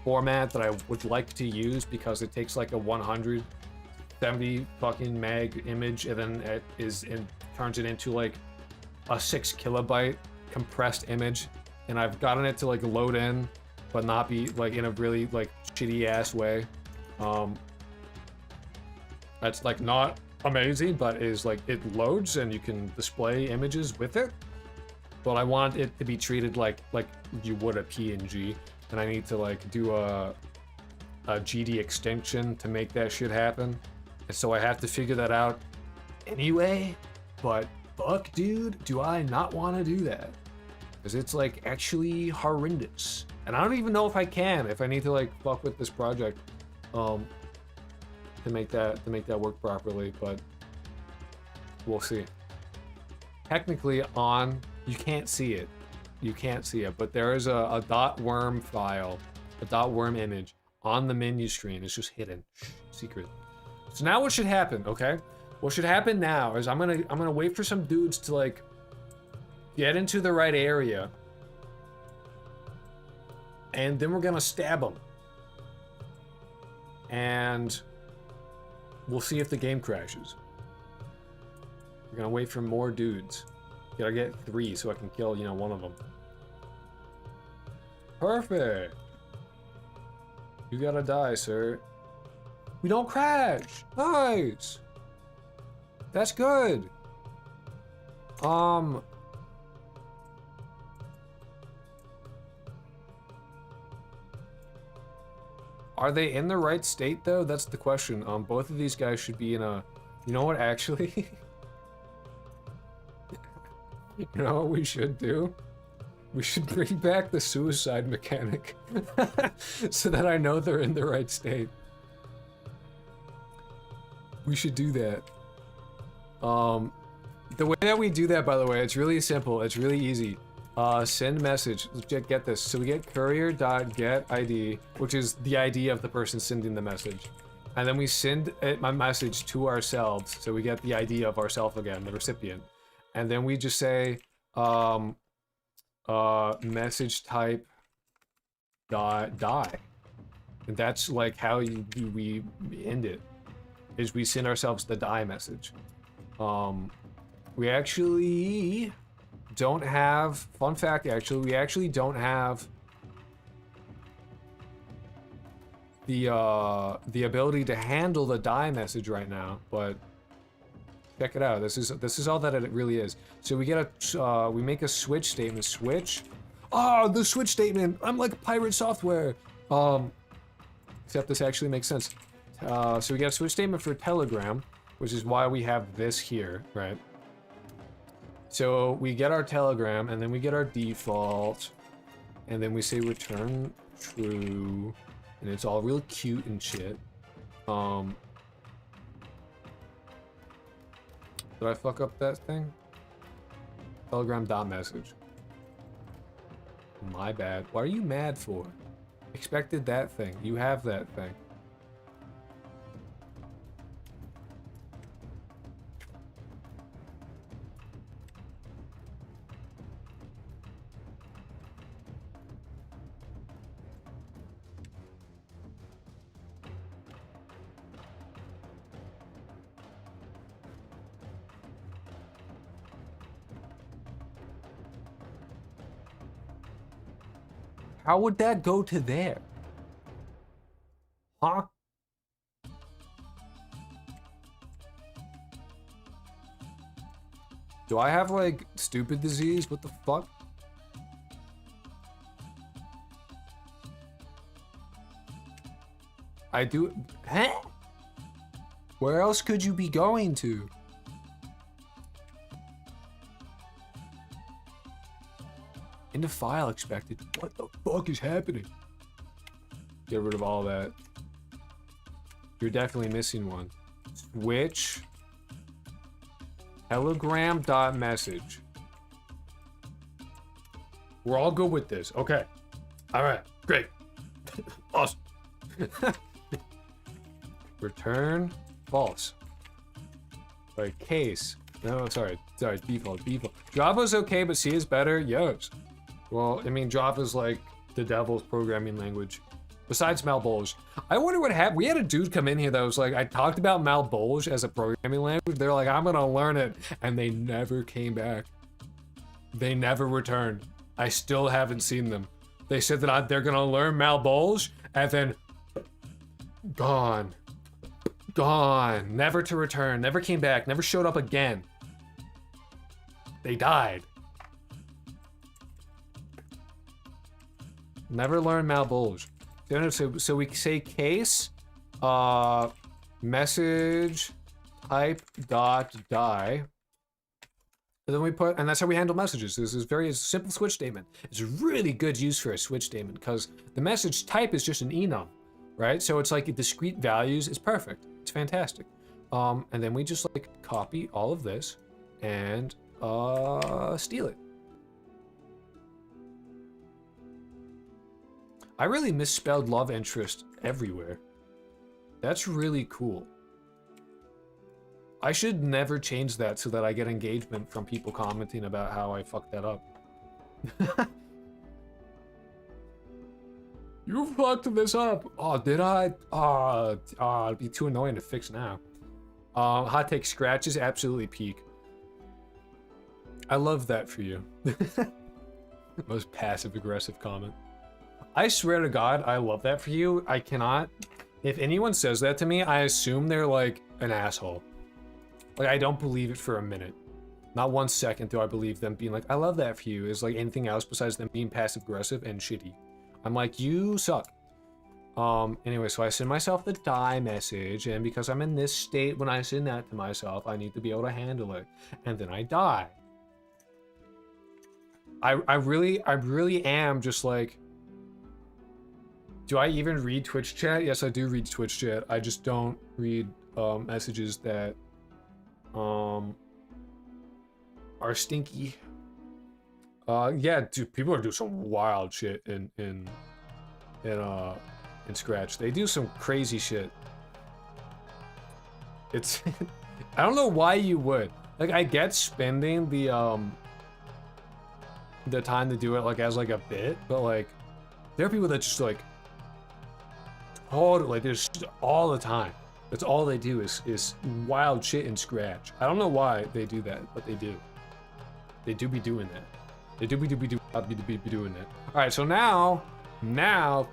format that I would like to use, because it takes like a 170 fucking meg image and then turns it into like a 6 kilobyte compressed image, and I've gotten it to like load in but not be like in a really like shitty ass way. That's like not amazing, but is like it loads and you can display images with it, but I want it to be treated like you would a PNG, and I need to like do a GD extension to make that shit happen, and so I have to figure that out anyway. But fuck, dude, do I not want to do that? Because it's like actually horrendous, and I don't even know if I need to like fuck with this project to make that work properly, but we'll see. Technically you can't see it, but there is a .worm file, a .worm image on the menu screen. It's just hidden, secret. So now what should happen, okay? What should happen now is I'm gonna wait for some dudes to like get into the right area, and then we're gonna stab them, and we'll see if the game crashes. We're gonna wait for more dudes. Gotta get 3 so I can kill, one of them. Perfect. You gotta die, sir. We don't crash. Nice. That's good. Are they in the right state though? That's the question. Both of these guys should be in a, you know what, actually? You know what we should do? We should bring back the suicide mechanic so that I know they're in the right state. We should do that. The way that we do that, by the way, it's really simple. It's really easy. Send message. Let's get this. So we get courier.getID, which is the ID of the person sending the message. And then we send my message to ourselves. So we get the ID of ourselves again, the recipient. And then we just say, message type die. And that's like how we end it, is we send ourselves the die message. We actually don't have, fun fact actually, we actually don't have the ability to handle the die message right now, but check it out. This is all that it really is. So we get we make a switch statement. Switch. Oh, the switch statement. I'm like pirate software. Except this actually makes sense. So we get a switch statement for Telegram, which is why we have this here, right? So we get our Telegram, and then we get our default, and then we say return true, and it's all real cute and shit. Did I fuck up that thing? Telegram.message. My bad. What are you mad for? Expected that thing. You have that thing. How would that go to there? Huh? Do I have like stupid disease? What the fuck? I do. Huh? Where else could you be going to? In the file expected. What the fuck is happening? Get rid of all that. You're definitely missing one. Switch telegram.message. We're all good with this. Okay. All right. Great. Awesome. Return false. Right, case. No, sorry, default. Java's okay, but C is better? Yes. Well, I mean, Java's like the devil's programming language. Besides Malbolge. I wonder what happened. We had a dude come in here that was like, I talked about Malbolge as a programming language. They're like, I'm gonna learn it. And they never came back. They never returned. I still haven't seen them. They said that they're gonna learn Malbolge, and then gone. Gone. Never to return. Never came back. Never showed up again. They died. Never learned Malbolge. So we say case, message type dot die. And then we put, and that's how we handle messages. This is very simple switch statement. It's a really good use for a switch statement because the message type is just an enum, right? So it's like discrete values. It's perfect. It's fantastic. And then we just like copy all of this and steal it. I really misspelled love interest everywhere. That's really cool. I should never change that so that I get engagement from people commenting about how I fucked that up. You fucked this up. Oh, did I? It'd be too annoying to fix now. Hot take, scratch is absolutely peak. I love that for you. Most passive aggressive comment. I swear to God, I love that for you. I cannot. If anyone says that to me, I assume they're like an asshole. Like, I don't believe it for a minute. Not 1 second do I believe them being like, I love that for you, is like anything else besides them being passive aggressive and shitty. I'm like, you suck. Anyway, so I send myself the die message, and because I'm in this state when I send that to myself, I need to be able to handle it. And then I die. I really am just like, do I even read Twitch chat? Yes, I do read Twitch chat. I just don't read messages that are stinky. Yeah, dude, people are doing some wild shit in Scratch. They do some crazy shit. It's I don't know why you would. Like, I get spending the time to do it like as like a bit, but like there are people that just like like there's all the time. That's all they do is wild shit in Scratch. I don't know why they do that, but they do. They do be doing that. They do be doing that. All right, so now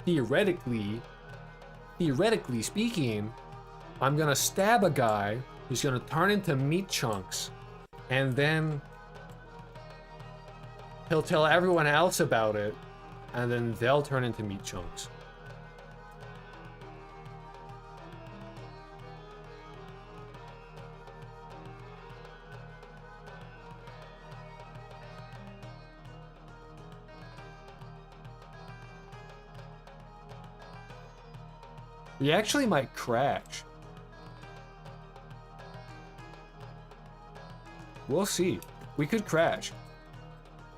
theoretically speaking, I'm gonna stab a guy who's gonna turn into meat chunks, and then he'll tell everyone else about it, and then they'll turn into meat chunks. We actually might crash. We'll see. We could crash.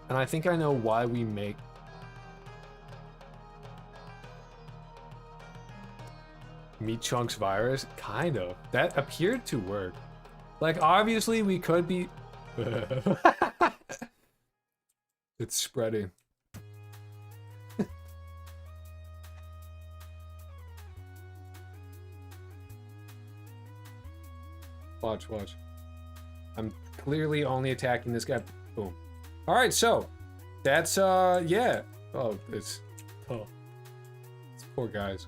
And I think I know why we make Meat Chunks virus. Kind of. That appeared to work. Like, obviously we could be... It's spreading. Watch. I'm clearly only attacking this guy. Boom. All right, so that's yeah. It's poor guys.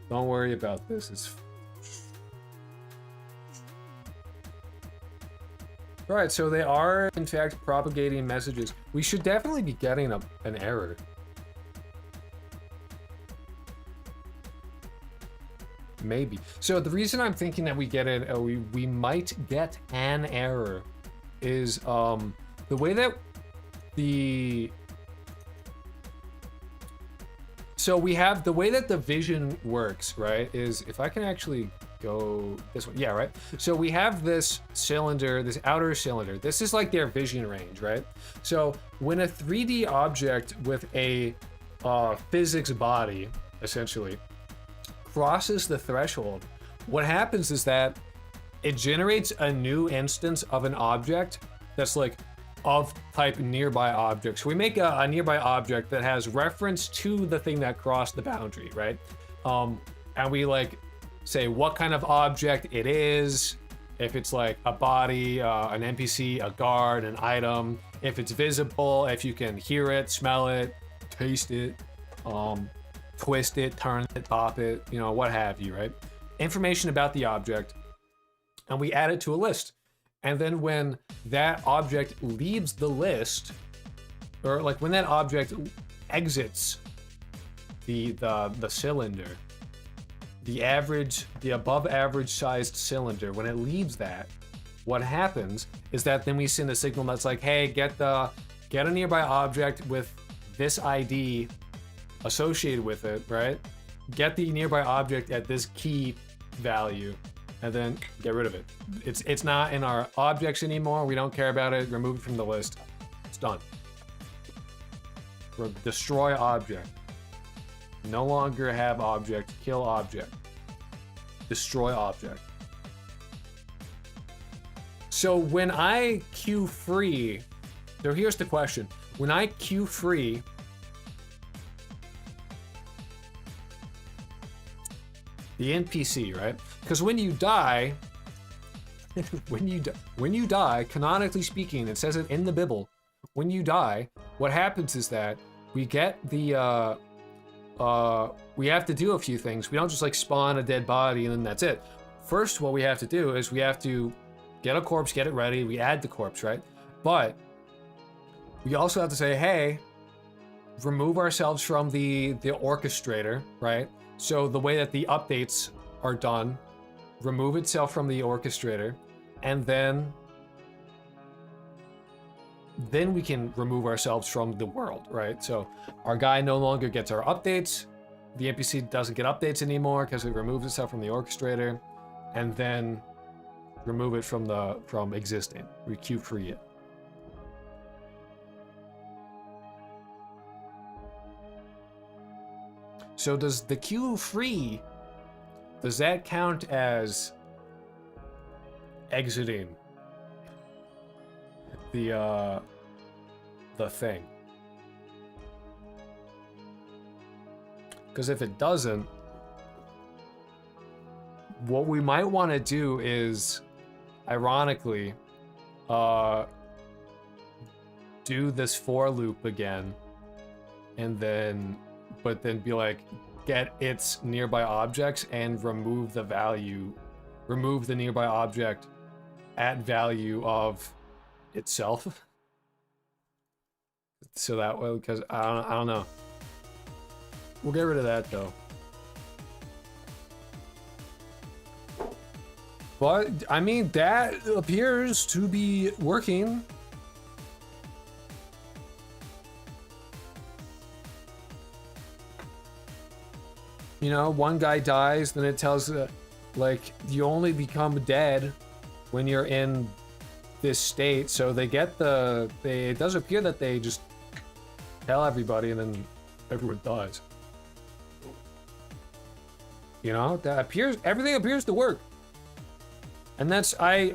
Don't worry about this. It's all right. So they are in fact propagating messages. We should definitely be getting an error. Maybe. So the reason I'm thinking that we get it, we might get an error, is the way that So we have the way that the vision works, right? Is if I can actually go this way, yeah, right. So we have this cylinder, this outer cylinder. This is like their vision range, right? So when a 3D object with a physics body, essentially, crosses the threshold, what happens is that it generates a new instance of an object that's like of type nearby object. So we make a nearby object that has reference to the thing that crossed the boundary, right? And we like say what kind of object it is, if it's like a body, an NPC, a guard, an item, if it's visible, if you can hear it, smell it, taste it, twist it, turn it, pop it, you know, what have you, right? Information about the object, and we add it to a list. And then when that object leaves the list, or like when that object exits the cylinder, the above average sized cylinder, when it leaves that, what happens is that then we send a signal that's like, hey, get a nearby object with this ID associated with it, right? Get the nearby object at this key value, and then get rid of it. It's not in our objects anymore. We don't care about it. Remove it from the list. It's done. Destroy object. No longer have object. Kill object. Destroy object. So when I queue free, so here's the question. When I queue free, the NPC, right? Because when you die, when you die, canonically speaking, it says it in the Bible. When you die, what happens is that we get the we have to do a few things. We don't just like spawn a dead body and then that's it. First, what we have to do is we have to get a corpse, get it ready. We add the corpse, right? But we also have to say, hey, remove ourselves from the orchestrator, right? So the way that the updates are done, remove itself from the orchestrator, and then we can remove ourselves from the world, right? So our guy no longer gets our updates. The NPC doesn't get updates anymore because it removes itself from the orchestrator, and then remove it from existing. We queue free it. So does the queue free, does that count as exiting the thing? Because if it doesn't, what we might want to do is, ironically, do this for loop again, and then be like, get its nearby objects and remove the nearby object at value of itself. So that way, because I don't know. We'll get rid of that though. But I mean, that appears to be working. You know, one guy dies, then it tells like you only become dead when you're in this state. So they get it does appear that they just tell everybody and then everyone dies. You know, everything appears to work. And that's, I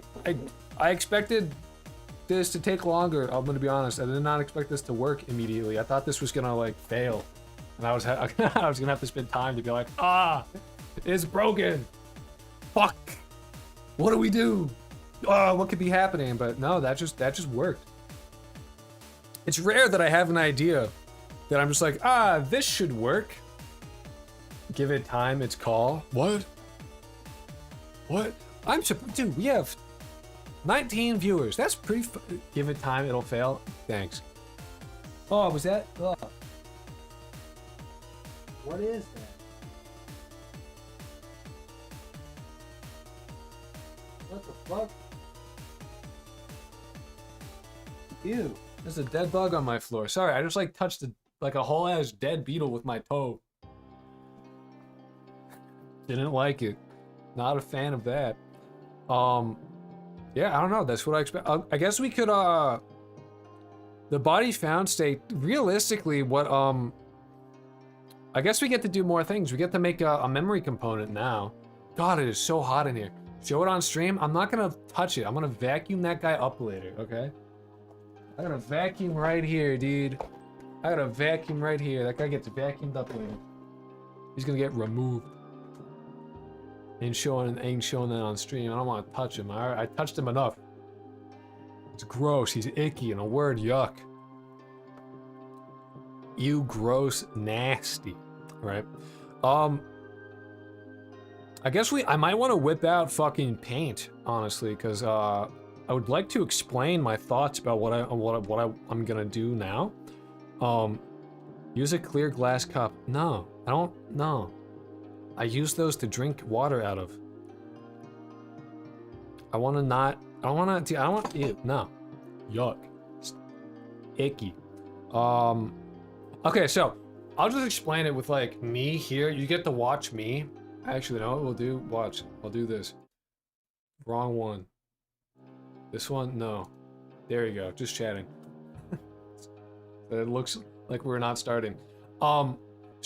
expected this to take longer. I'm gonna be honest. I did not expect this to work immediately. I thought this was gonna like fail. And I was gonna have to spend time to be like, it's broken. Fuck. What do we do? What could be happening? But no, that just worked. It's rare that I have an idea that I'm just like, this should work. Give it time, its call. What? Dude, we have 19 viewers. That's pretty. Give it time, it'll fail. Thanks. Oh, was that? What is that? What the fuck? Ew. There's a dead bug on my floor. Sorry, I just like touched like a whole ass dead beetle with my toe. Didn't like it. Not a fan of that. Yeah, I don't know. That's what I expect. I guess we could, the body found state, realistically, what, I guess we get to do more things. We get to make a memory component now. God, it is so hot in here. Show it on stream. I'm not gonna touch it. I'm gonna vacuum that guy up later, okay? I got a vacuum right here, dude. I got a vacuum right here. That guy gets vacuumed up later. He's gonna get removed. Ain't showing that on stream. I don't want to touch him. I touched him enough. It's gross. He's icky. In a word, yuck. You gross, nasty. Right? I guess I might want to whip out fucking paint, honestly, because I would like to explain my thoughts about what I'm gonna do now. Use a clear glass cup. No, I don't. No, I use those to drink water out of. I want to not. I don't want to. I don't want. Ew, no, yuck, it's icky. Okay, so I'll just explain it with like me here. You get to watch me. Actually, no, we'll do. Watch. I'll do this. Wrong one. This one, no. There you go. Just chatting. But it looks like we're not starting. So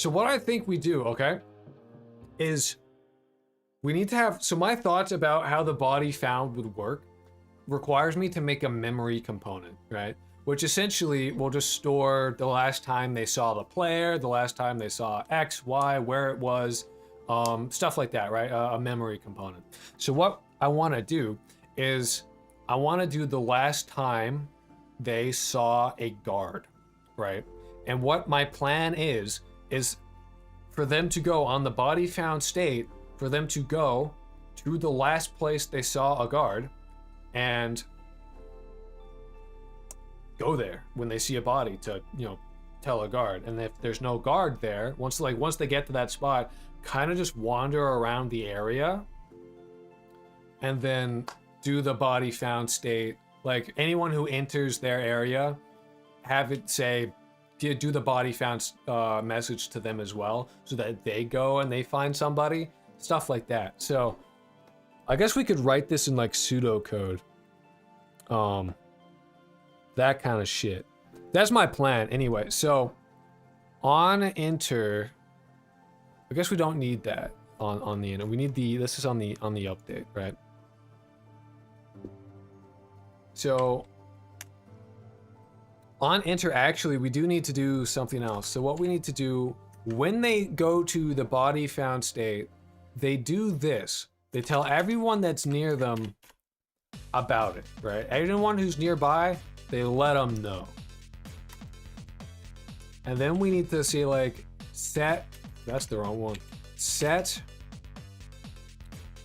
what I think we do, okay, is we need to have. So my thoughts about how the body found would work requires me to make a memory component, right? Which essentially will just store the last time they saw the player, the last time they saw X, Y, where it was. Stuff like that, right? A memory component. So what I want to do is I want to do the last time they saw a guard, right? And what my plan is for them to go on the body found state, for them to go to the last place they saw a guard and go there when they see a body to, you know, tell a guard. And if there's no guard there, once they get to that spot, kind of just wander around the area and then do the body found state. Like anyone who enters their area, have it say, do the body found message to them as well, so that they go and they find somebody, stuff like that. So I guess we could write this in like pseudocode. That kind of shit. That's my plan anyway. So on enter, I guess we don't need that on the end. We need this is on the update, right? So on enter, actually, we do need to do something else. So what we need to do when they go to the body found state, they do this. They tell everyone that's near them about it, right? Everyone who's nearby, they let them know. And then we need to say like set. That's the wrong one. Set.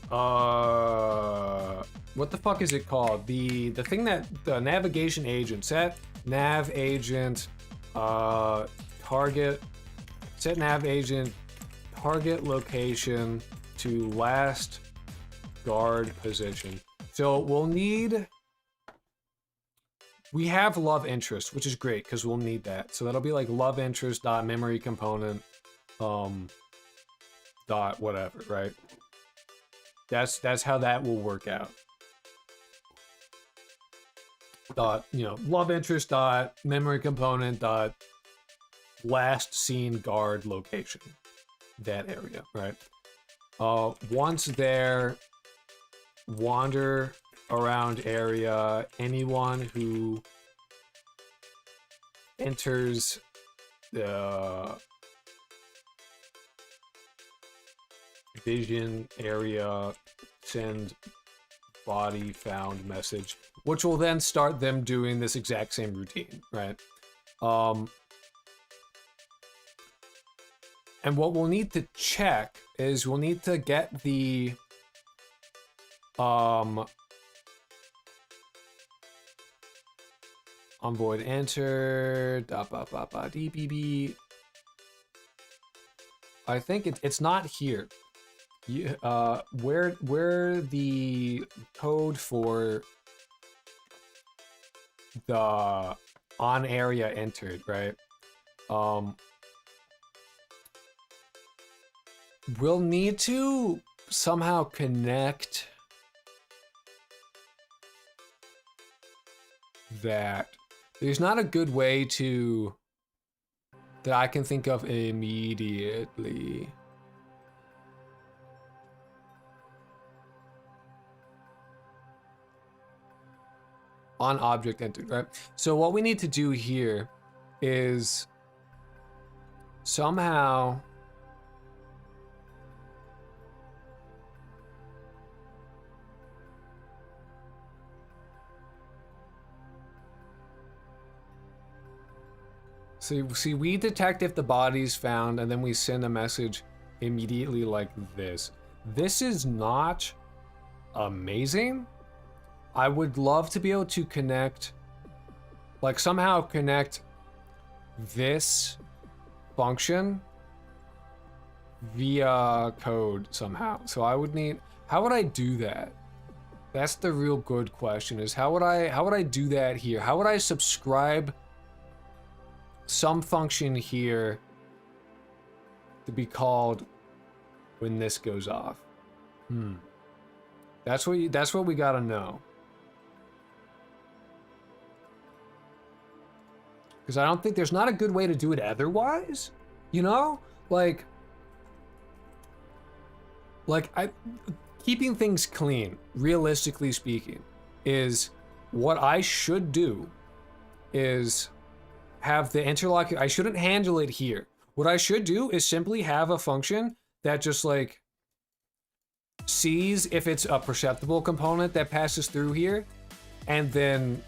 What the fuck is it called? The thing that the navigation agent. Set nav agent. Target. Set nav agent. Target location to last guard position. So we'll need. We have love interest, which is great because we'll need that. So that'll be like love interest dot memory component. Dot whatever, right? That's how that will work out. Dot, you know, love interest dot memory component dot last seen guard location. That area, right? Once there, wander around area. Anyone who enters the vision area, send body found message, which will then start them doing this exact same routine, right? And what we'll need to check is we'll need to get the on void enter dbb. I think it's not here. Where the code for the on area entered, right? we'll need to somehow connect that. There's not a good way to that I can think of immediately. On object entered, right? So what we need to do here is somehow see, we detect if the body's found, and then we send a message immediately like this. This is not amazing. I would love to be able to connect, like somehow connect this function via code somehow. So I would need, how would I do that? That's the real good question, is how would I do that here? How would I subscribe some function here to be called when this goes off? That's what we gotta know. Because I don't think there's not a good way to do it otherwise, you know? Like keeping things clean, realistically speaking, is what I should do is have the interlock. I shouldn't handle it here. What I should do is simply have a function that just like sees if it's a perceptible component that passes through here and then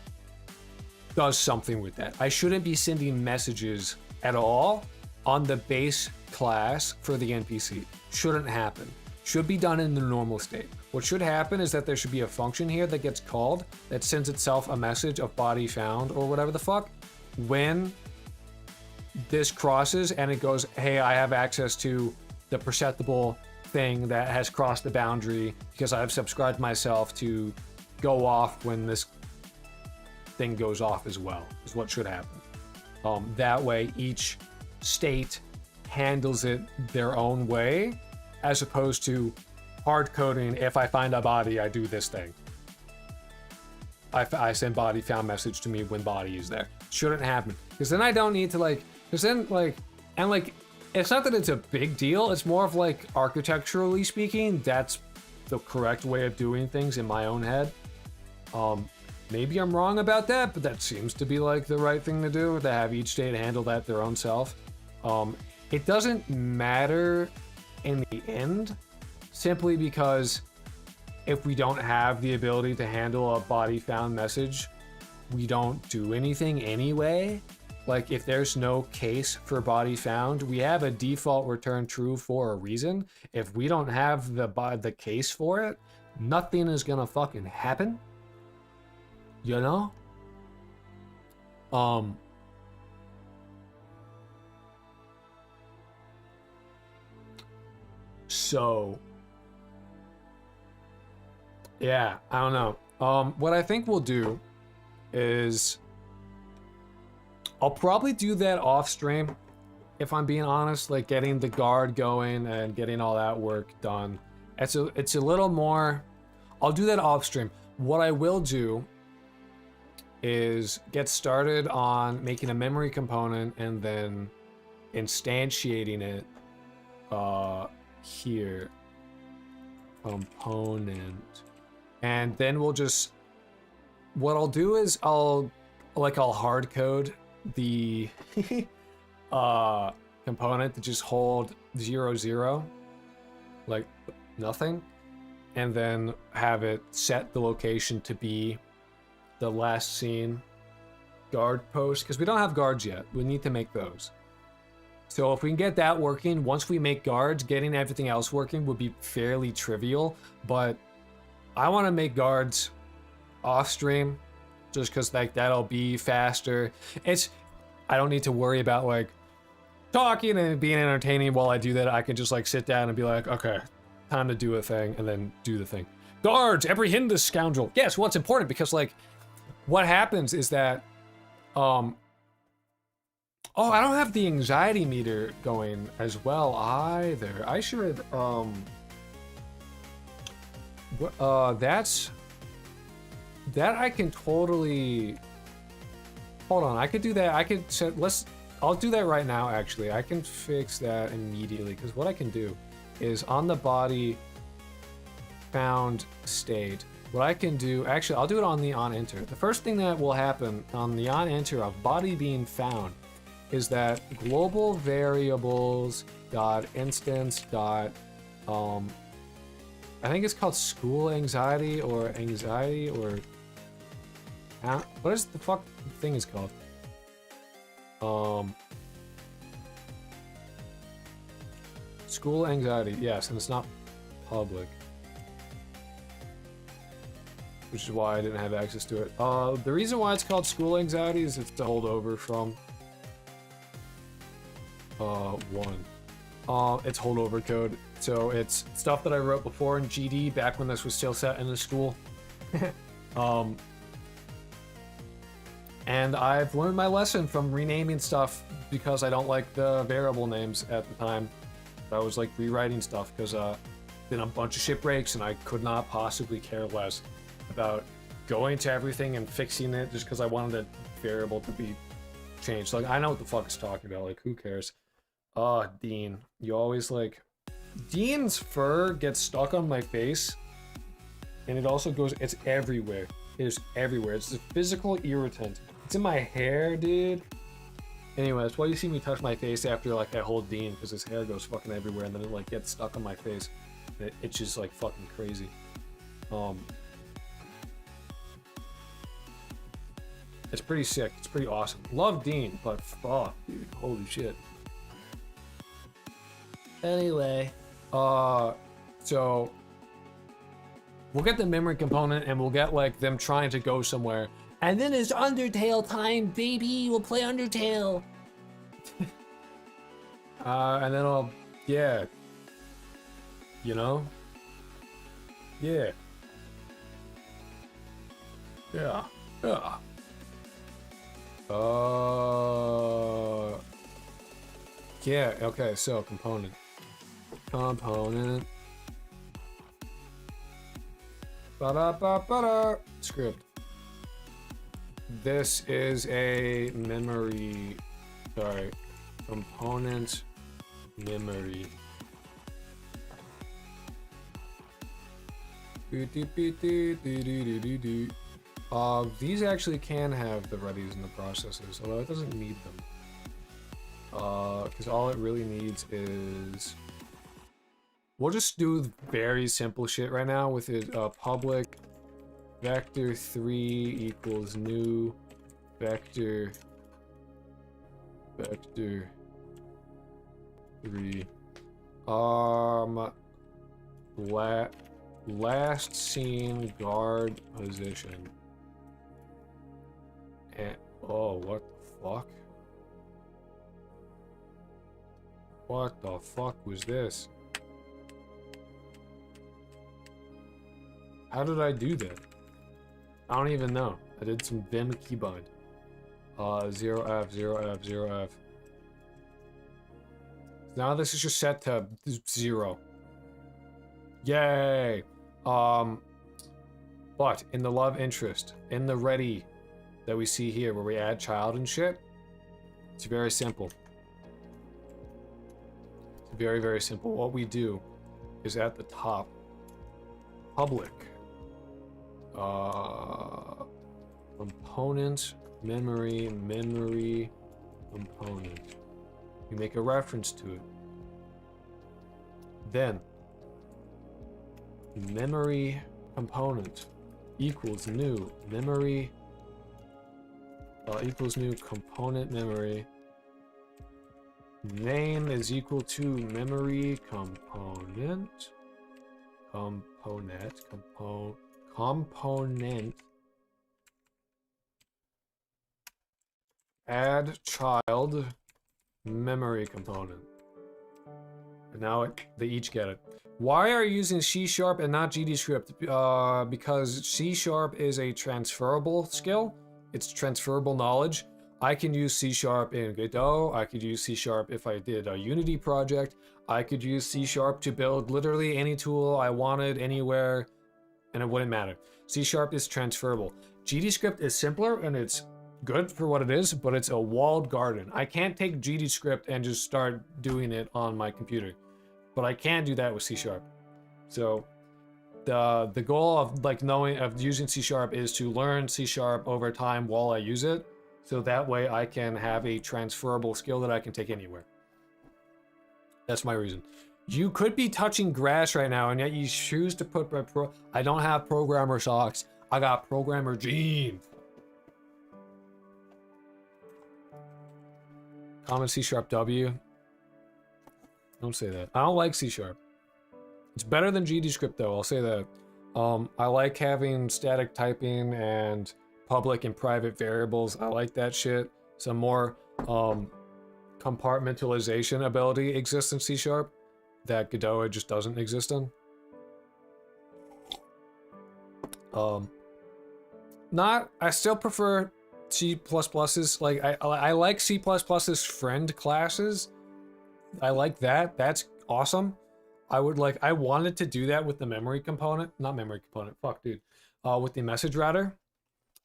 does something with that. I shouldn't be sending messages at all on the base class for the NPC. Shouldn't happen. Should be done in the normal state. What should happen is that there should be a function here that gets called that sends itself a message of body found or whatever the fuck when this crosses and it goes, hey, I have access to the perceptible thing that has crossed the boundary because I've subscribed myself to go off when this thing goes off as well, is what should happen. That way each state handles it their own way, as opposed to hard coding, if I find a body, I do this thing. I send body found message to me when body is there. Shouldn't happen. Because then I don't need to like, because then like, and like, it's not that it's a big deal, it's more of like, architecturally speaking, that's the correct way of doing things in my own head. Maybe I'm wrong about that, but that seems to be like the right thing to do, to have each state handle that their own self. It doesn't matter in the end, simply because if we don't have the ability to handle a body found message, we don't do anything anyway. Like if there's no case for body found, we have a default return true for a reason. If we don't have the case for it, nothing is gonna fucking happen. You know? So yeah, I don't know. What I think we'll do is I'll probably do that off stream, if I'm being honest, like getting the guard going and getting all that work done. It's a little more, I'll do that off stream. What I will do is get started on making a memory component and then instantiating it here, component, and then we'll just, what I'll do is I'll hard code the component to just hold 0, 0, like nothing, and then have it set the location to be the last scene guard post, because we don't have guards yet. We need to make those. So if we can get that working, once we make guards, getting everything else working would be fairly trivial, but I want to make guards off stream just because like that'll be faster. I don't need to worry about like talking and being entertaining while I do that. I can just like sit down and be like, okay, time to do a thing, and then do the thing. Guards, apprehend this scoundrel. Yes, well, it's important because like what happens is that Oh, I don't have the anxiety meter going as well either. I should, that I can totally, hold on, I could do that. I could set, I'll do that right now, actually. I can fix that immediately, because what I can do is on the body found state, what I can do, actually, I'll do it on the on enter. The first thing that will happen on the on enter of body being found is that global variables dot instance dot, I think it's called school anxiety or what is the fuck thing is called? School anxiety, yes, and it's not public, which is why I didn't have access to it. The reason why it's called school anxiety is it's to hold over from it's holdover code. So it's stuff that I wrote before in GD back when this was still set in the school. And I've learned my lesson from renaming stuff because I don't like the variable names at the time. I was like rewriting stuff because been a bunch of shipwrecks and I could not possibly care less about going to everything and fixing it just because I wanted a variable to be changed. Like, I know what the fuck it's talking about, like, who cares? Dean. You always like... Dean's fur gets stuck on my face, and it also goes... It's everywhere. It is everywhere. It's a physical irritant. It's in my hair, dude. Anyway, that's why you see me touch my face after, like, I hold Dean, because his hair goes fucking everywhere, and then it, like, gets stuck on my face. And it itches like fucking crazy. It's pretty sick. It's pretty awesome. Love Dean, but fuck, dude. Holy shit. Anyway, so we'll get the memory component and we'll get like them trying to go somewhere. And then it's Undertale time, baby. We'll play Undertale. And then I'll, yeah. You know? Yeah. Yeah. Yeah. Yeah, okay, so component. Ba-da-ba-ba-da. Script. This is a memory, sorry, component memory. These actually can have the readies and the processes, although it doesn't need them. Because all it really needs is... We'll just do very simple shit right now with it. Public vector 3 equals new vector 3. Last seen guard position. And oh, what the fuck? What the fuck was this? How did I do that? I don't even know. I did some Vim keybind. 0F, 0F, 0F. Now this is just set to 0. Yay! But in the love interest, in the ready that we see here where we add child and shit, it's very simple. It's very, very simple. What we do is at the top, public, component, memory component. You make a reference to it. Then, memory component equals new memory equals new component memory. Name is equal to memory component. Component. Add child memory component. And now they each get it. Why are you using C# and not GD script? Because C# is a transferable skill. It's transferable knowledge. I can use C# in Godot. I could use C# if I did a Unity project. I could use C# to build literally any tool I wanted anywhere, and it wouldn't matter. C# is transferable. GDScript is simpler and it's good for what it is, but it's a walled garden. I can't take GDScript and just start doing it on my computer, but I can do that with C#. So the goal of using C# is to learn C# over time while I use it, so that way I can have a transferable skill that I can take anywhere. That's my reason. You could be touching grass right now, and yet you choose to put I don't have programmer socks. I got programmer jeans. Common C# W. Don't say that. I don't like C#. It's better than GDScript though, I'll say that. I like having static typing and public and private variables. I like that shit. Some more compartmentalization ability exists in C# that Godot just doesn't exist in. I still prefer C++'s, like, I like C++'s friend classes. I like that. That's awesome. I wanted to do that with the memory component. Not memory component, fuck, dude. With the message router.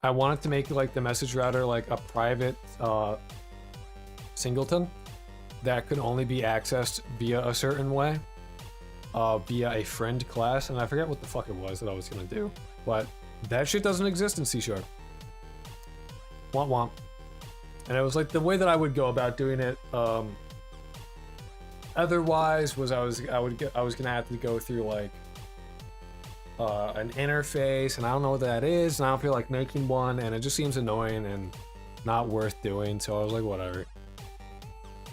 I wanted to make, like, the message router, like, a private, singleton that could only be accessed via a certain way. Via a friend class, and I forget what the fuck it was that I was gonna do. But that shit doesn't exist in C#. Womp womp. And it was like the way that I would go about doing it, otherwise was I was gonna have to go through like an interface, and I don't know what that is, and I don't feel like making one, and it just seems annoying and not worth doing, so I was like, whatever.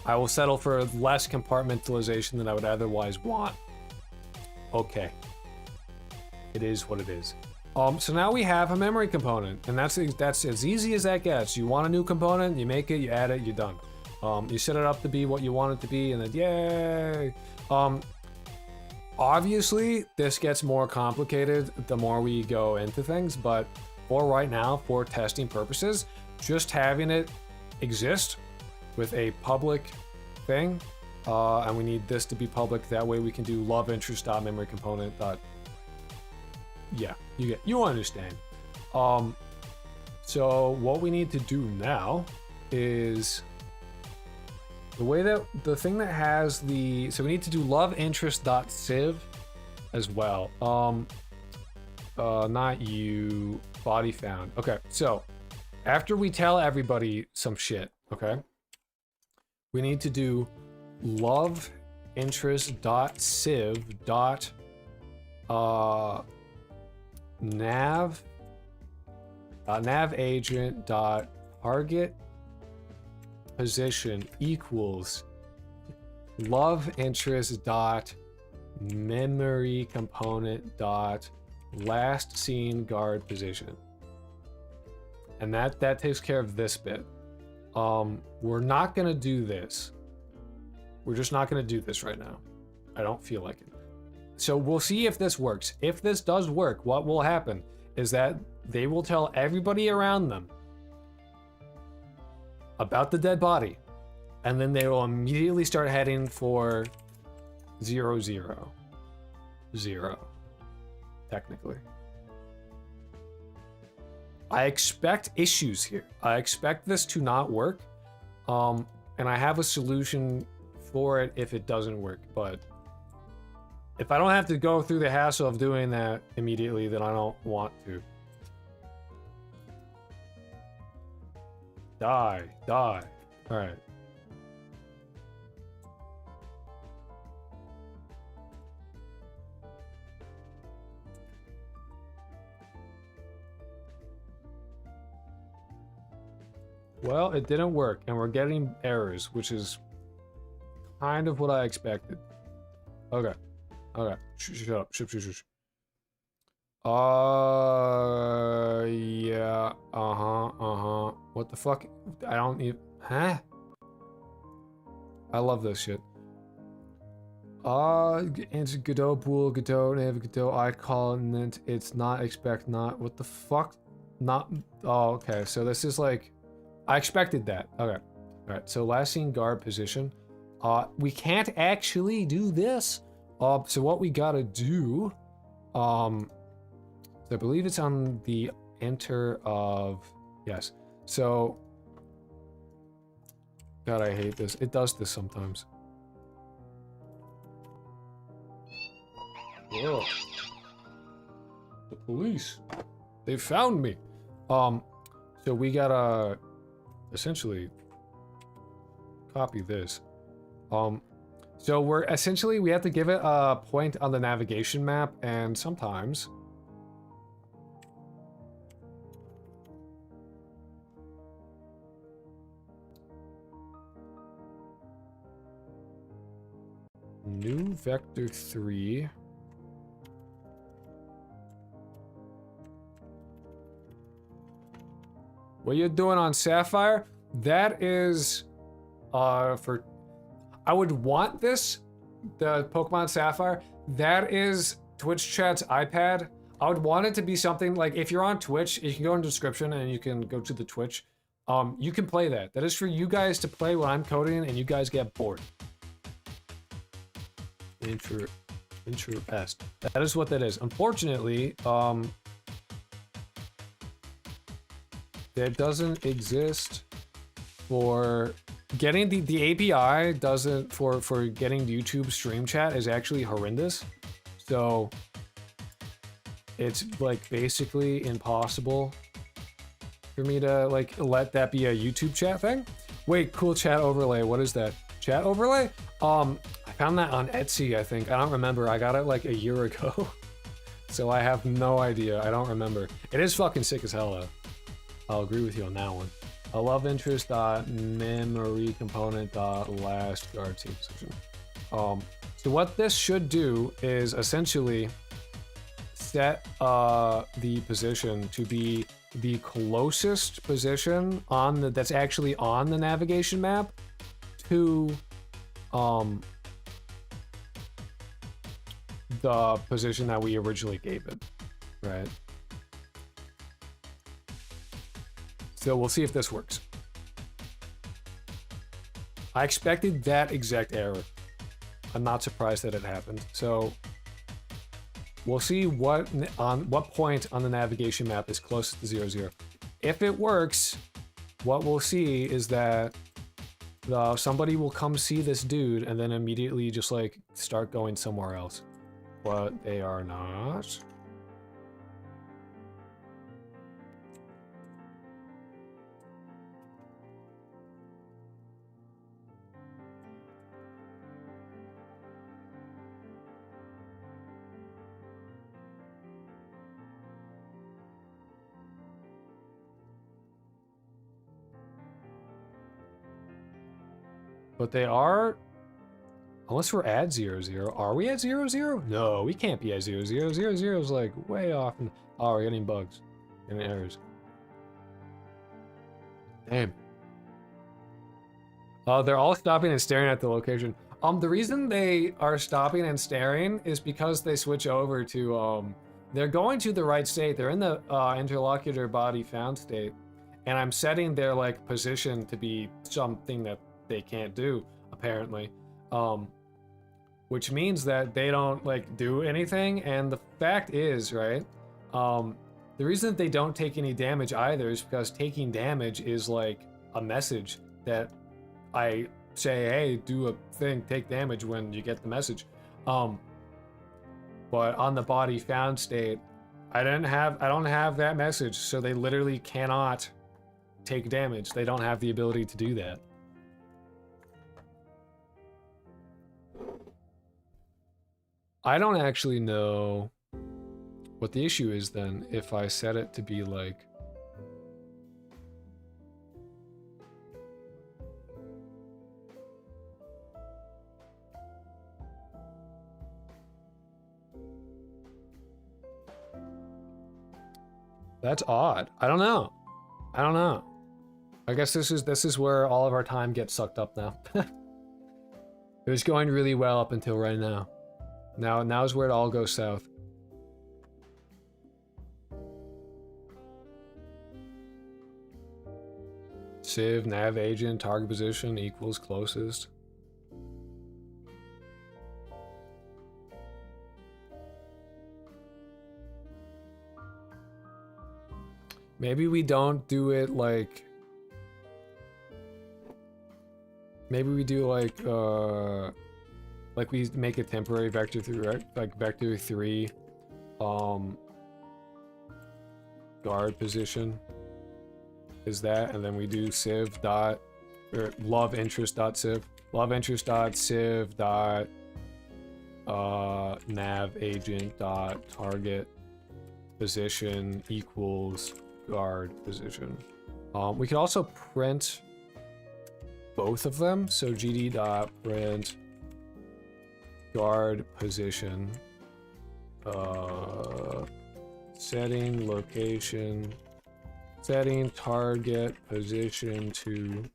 I will settle for less compartmentalization than I would otherwise want. Okay. It is what it is. So now we have a memory component, and that's as easy as that gets. You want a new component, you make it, you add it, you're done. You set it up to be what you want it to be, and then yay! Obviously, this gets more complicated the more we go into things, but for right now, for testing purposes, just having it exist with a public thing, and we need this to be public, that way we can do love interest.memory component. Yeah, you understand. So what we need to do now is the thing that has the, so we need to do love interest.sieve as well. Not you, body found. Okay, so after we tell everybody some shit, okay, we need to do love interest.sieve nav agent dot target position equals love interest dot memory component dot last seen guard position, and that takes care of this bit. We're not gonna do this. We're just not gonna do this right now. I don't feel like it. So we'll see if this works. If this does work, what will happen is that they will tell everybody around them about the dead body, and then they will immediately start heading for 0, 0, 0, technically. I expect issues here. I expect this to not work, and I have a solution for it if it doesn't work, but if I don't have to go through the hassle of doing that immediately, then I don't want to. Die. Alright. Well, it didn't work, and we're getting errors, which is kind of what I expected. Okay. Shut up. Shush. Yeah. What the fuck? I don't even... Huh? I love this shit. Answer Godot bool, Godot, nav, Godot, I call, and then it's not expect not. What the fuck? Not... Oh, okay. So this is like I expected that. Okay. All right, so last seen guard position. We can't actually do this. So what we gotta do, so I believe it's on the enter of, yes. So, God, I hate this. It does this sometimes. Whoa. The police. They found me. So we gotta essentially copy this. So we have to give it a point on the navigation map, and sometimes new vector 3. What you doing on Sapphire? That is for I would want this, the Pokemon Sapphire. That is Twitch chat's iPad. I would want it to be something like, if you're on Twitch, you can go in the description and you can go to the Twitch. You can play that. That is for you guys to play when I'm coding and you guys get bored. Interest. That is what that is. Unfortunately, that doesn't exist for getting the API doesn't for getting YouTube stream chat is actually horrendous. So it's like basically impossible for me to like let that be a YouTube chat thing. Wait, cool chat overlay. What is that? Chat overlay? I found that on Etsy, I think. I don't remember. I got it like a year ago. So I have no idea. I don't remember. It is fucking sick as hell though. I'll agree with you on that one. A love interest memory component last guard team position. So what this should do is essentially set the position to be the closest position on the that's actually on the navigation map to the position that we originally gave it, right? So we'll see if this works. I expected that exact error. I'm not surprised that it happened. So we'll see what point on the navigation map is closest to 0, 0. If it works, what we'll see is that somebody will come see this dude and then immediately just like start going somewhere else. But they are not. But they are, unless we're at 0, 0. Are we at 0, 0? No, we can't be at 0, 0. 0, 0 is like way off. Oh, we're getting bugs and errors. Damn. They're all stopping and staring at the location. The reason they are stopping and staring is because they switch over to, they're going to the right state. They're in the interlocutor body found state. And I'm setting their like position to be something that they can't do, apparently. Which means that they don't like do anything. And the fact is, right, the reason that they don't take any damage either is because taking damage is like a message that I say, hey, do a thing, take damage when you get the message. But on the body found state, I don't have that message, so they literally cannot take damage. They don't have the ability to do that. I don't actually know what the issue is then if I set it to be like that's odd. I don't know. I guess this is where all of our time gets sucked up now. It was going really well up until right now. Now's where it all goes south. Civ nav agent target position equals closest. Maybe we don't do it like... Maybe we do like we make a temporary vector 3, right? Like vector 3, guard position is that, and then we do civ dot, or love interest dot civ, love interest dot civ dot, nav agent dot target position equals guard position. We could also print both of them, so gd dot print guard position, setting location, setting target position to,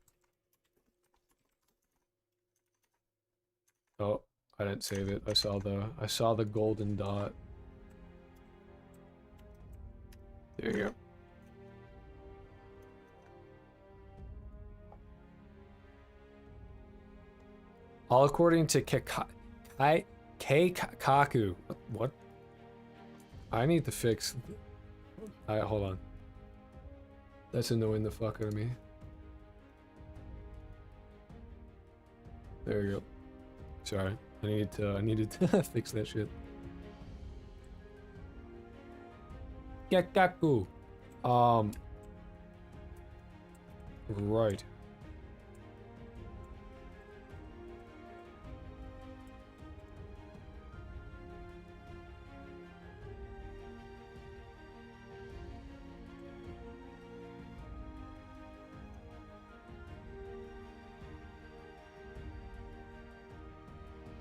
oh, I didn't save it. I saw the golden dot. There you go. All according to Keikaku. What? I need to fix... Alright, hold on. That's annoying the fuck out of me. There you go. Sorry. I needed to fix that shit. Keikaku. Right.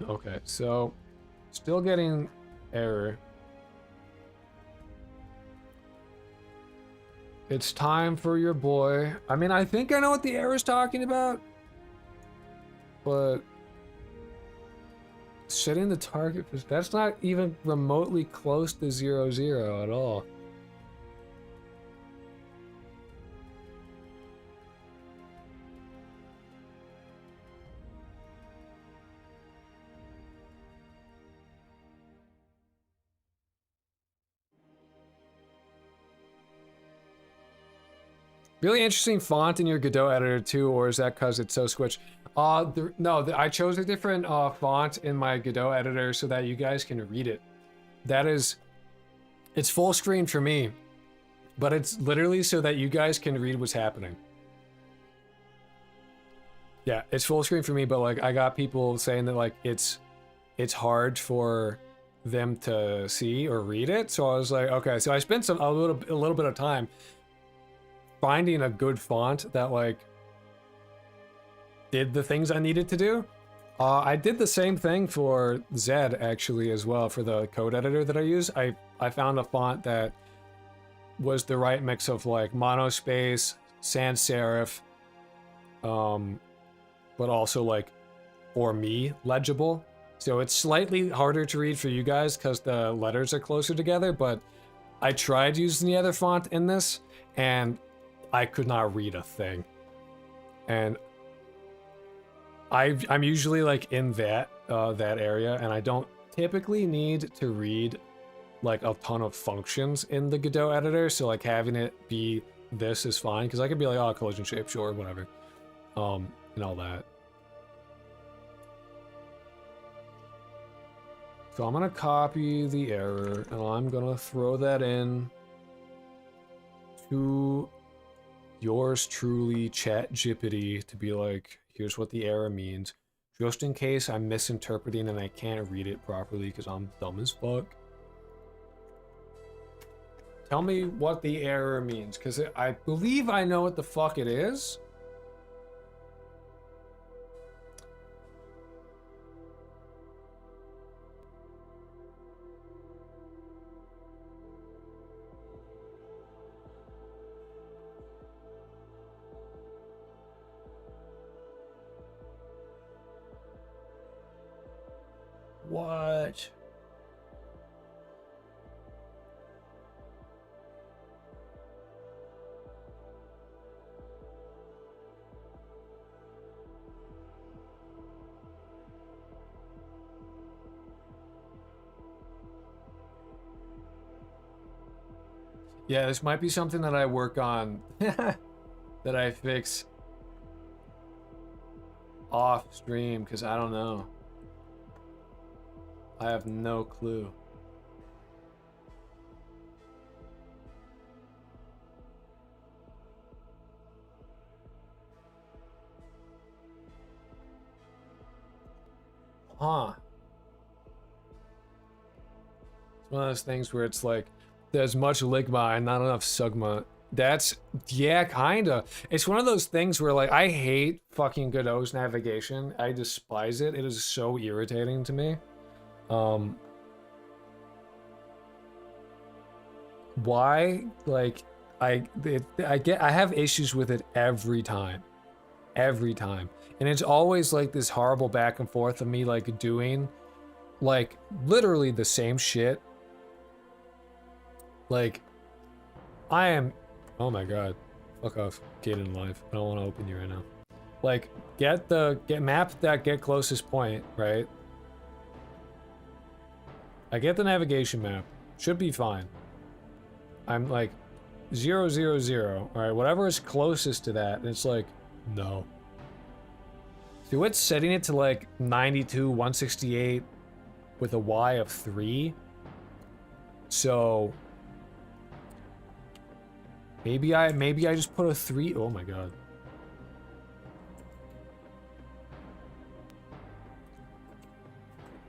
Okay, so still getting error. It's time for your boy. I mean, I think I know what the error is talking about, but setting the target, that's not even remotely close to 0-0 at all. Really interesting font in your Godot editor too, or is that because it's so squished? No, I chose a different font in my Godot editor so that you guys can read it. That is, it's full screen for me, but it's literally so that you guys can read what's happening. Yeah, it's full screen for me, but like I got people saying that like it's hard for them to see or read it, so I was like, okay, so I spent a little bit of time finding a good font that like did the things I needed to do. I did the same thing for Zed actually as well for the code editor that I use. I found a font that was the right mix of like monospace, sans serif, but also like for me legible. So it's slightly harder to read for you guys because the letters are closer together, but I tried using the other font in this and I could not read a thing. And I'm usually like in that area, and I don't typically need to read like a ton of functions in the Godot editor, so like having it be this is fine, because I could be like, oh, collision shape, sure, whatever, and all that. So I'm gonna copy the error, and I'm gonna throw that in to yours truly, ChatGPT, to be like, here's what the error means, just in case I'm misinterpreting and I can't read it properly because I'm dumb as fuck. Tell me what the error means, because I believe I know what the fuck it is. What? Yeah, this might be something that I work on, that I fix off stream, because I don't know. I have no clue. Huh. It's one of those things where it's like, there's much ligma and not enough sugma. That's, yeah, kinda. It's one of those things where, like, I hate fucking Godot's navigation. I despise it. It is so irritating to me. Why? Like, I have issues with it every time. Every time. And it's always like this horrible back and forth of me, like, doing, like, literally the same shit. Like, I am... Oh my god. Fuck off. Get in life. I don't want to open you right now. Like, map that get closest point, right? I get the navigation map. Should be fine. I'm like, 0, 0, 0. Alright, whatever is closest to that, and it's like, no. So it's setting it to like 92, 168 with a Y of 3. So maybe I just put a 3. Oh my god.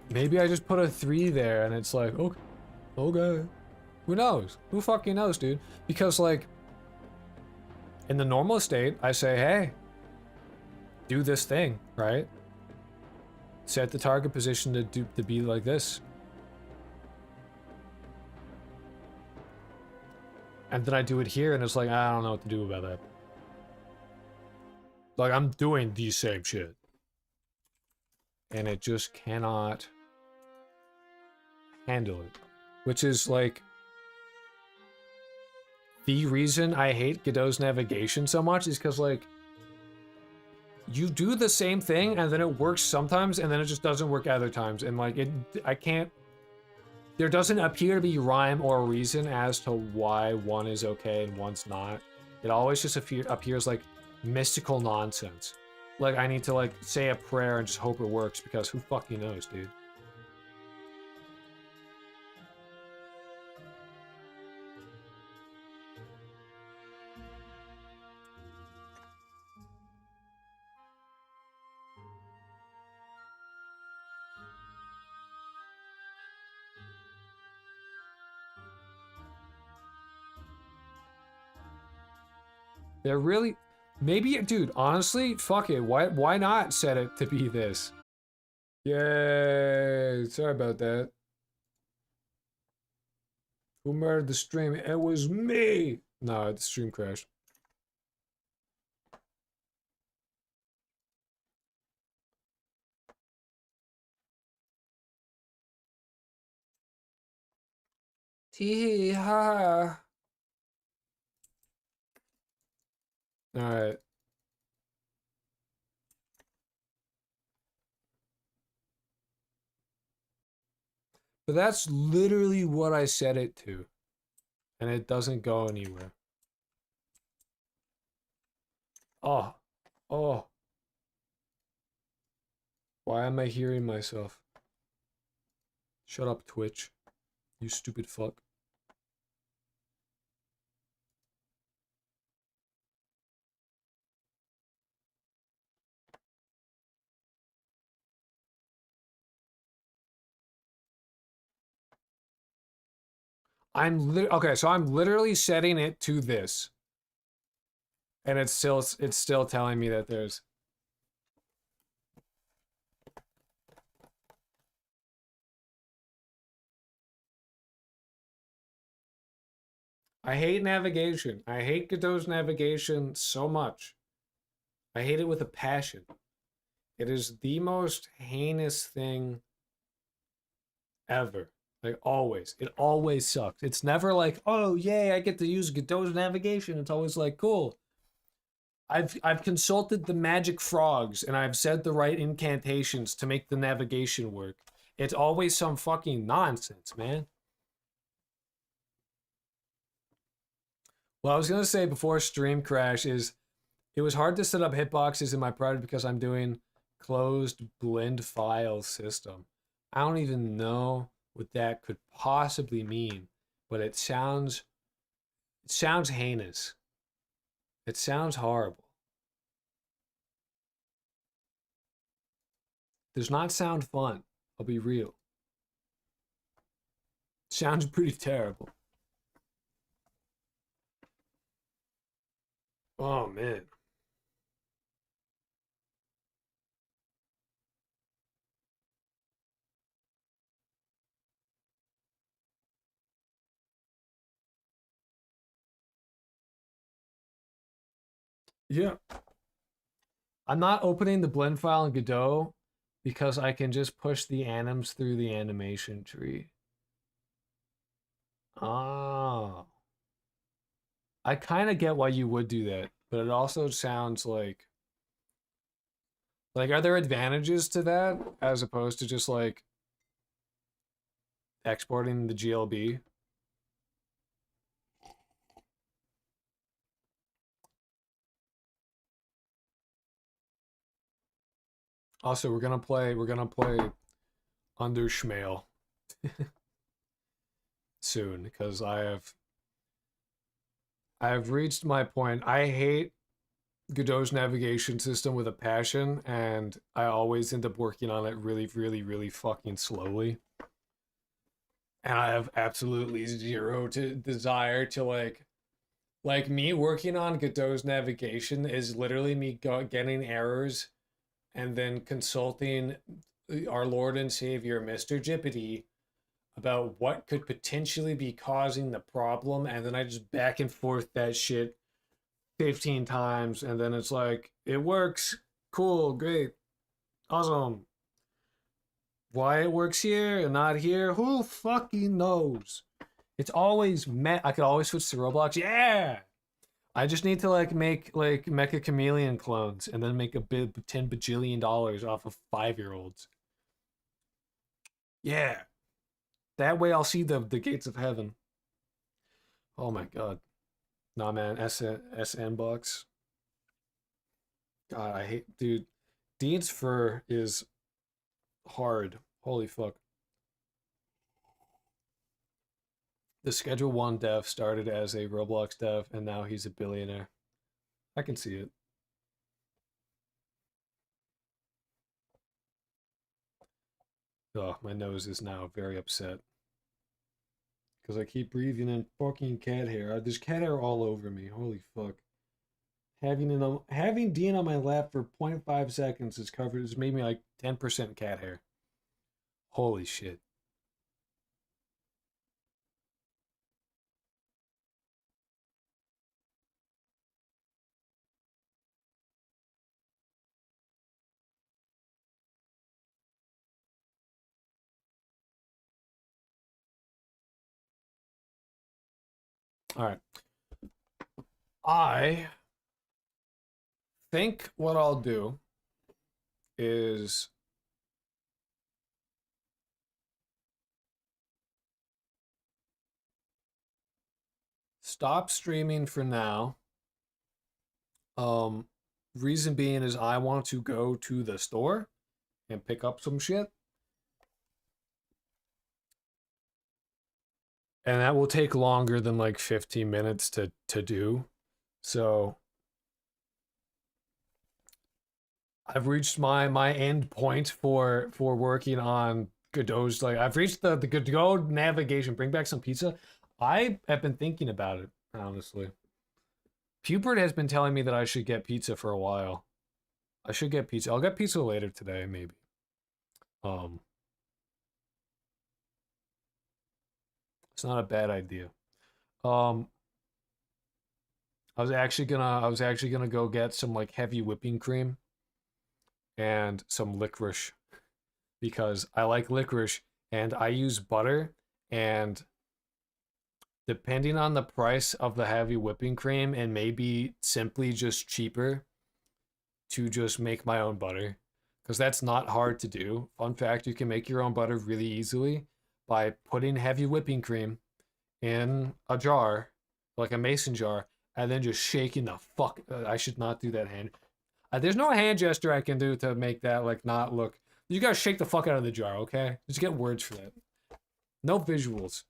Maybe I just put a 3 there and it's like, okay. Okay. Who knows? Who fucking knows, dude? Because like in the normal state, I say, hey, do this thing, right? Set the target position to be like this. And then I do it here and it's like, I don't know what to do about that. Like, I'm doing the same shit. And it just cannot handle it. Which is like the reason I hate Godot's navigation so much is because like you do the same thing and then it works sometimes and then it just doesn't work other times. And like there doesn't appear to be rhyme or reason as to why one is okay and one's not. It always just appears like mystical nonsense. Like I need to like say a prayer and just hope it works because who fucking knows, dude? They're really... Maybe, dude, honestly, fuck it. Why not set it to be this? Yay! Sorry about that. Who murdered the stream? It was me! No, the stream crashed. Tee ha. Alright. But that's literally what I set it to. And it doesn't go anywhere. Oh. Oh. Why am I hearing myself? Shut up, Twitch. You stupid fuck. Okay, so I'm literally setting it to this. And it's still telling me that there's... I hate navigation. I hate Godot's navigation so much. I hate it with a passion. It is the most heinous thing ever. Like, always. It always sucks. It's never like, oh, yay, I get to use Godot's navigation. It's always like, cool. I've consulted the magic frogs, and I've said the right incantations to make the navigation work. It's always some fucking nonsense, man. Well, I was gonna say before stream crash is it was hard to set up hitboxes in my project because I'm doing closed blend file system. I don't even know what that could possibly mean, but it sounds heinous. It sounds horrible. Does not sound fun. I'll be real. Sounds pretty terrible. Oh man. Yeah. I'm not opening the blend file in Godot because I can just push the anims through the animation tree. Ah. I kind of get why you would do that, but it also sounds like are there advantages to that as opposed to just like exporting the GLB? Also, we're gonna play Underschmale soon because I have reached my point. I hate Godot's navigation system with a passion, and I always end up working on it really, really, really fucking slowly. And I have absolutely zero to desire to like me working on Godot's navigation is literally me getting errors and then consulting our Lord and Savior, Mr. Jippity, about what could potentially be causing the problem, and then I just back and forth that shit 15 times, and then it's like, it works. Cool, great, awesome. Why it works here and not here, who fucking knows? It's always met. I could always switch to Roblox. Yeah! I just need to like make like Mecha Chameleon clones and then make a bid $10 bajillion off of 5-year-olds. Yeah. That way I'll see the gates of heaven. Oh my god. Nah man, SN bucks. God, I hate dude. Dean's fur is hard. Holy fuck. The Schedule 1 dev started as a Roblox dev and now he's a billionaire. I can see it. Oh, my nose is now very upset. Because I keep breathing in fucking cat hair. There's cat hair all over me. Holy fuck. Having Dean on my lap for 0.5 seconds is covered. It's made me like 10% cat hair. Holy shit. All right. I think what I'll do is stop streaming for now. Um, Reason being is I want to go to the store and pick up some shit. And that will take longer than like 15 minutes to do. So I've reached my end point for working on Godot's, like I've reached the Godot navigation. Bring back some pizza. I have been thinking about it, honestly. Pupert has been telling me that I should get pizza for a while. I should get pizza. I'll get pizza later today, maybe. Um, it's not a bad idea. Um, I was actually gonna go get some like heavy whipping cream and some licorice because I like licorice and I use butter, and depending on the price of the heavy whipping cream, and maybe simply just cheaper to just make my own butter because that's not hard to do. Fun fact, you can make your own butter really easily by putting heavy whipping cream in a jar, like a mason jar, and then just shaking the fuck. I should not do that hand. There's no hand gesture I can do to make that like not look. You gotta shake the fuck out of the jar, okay? Just get words for that. No visuals.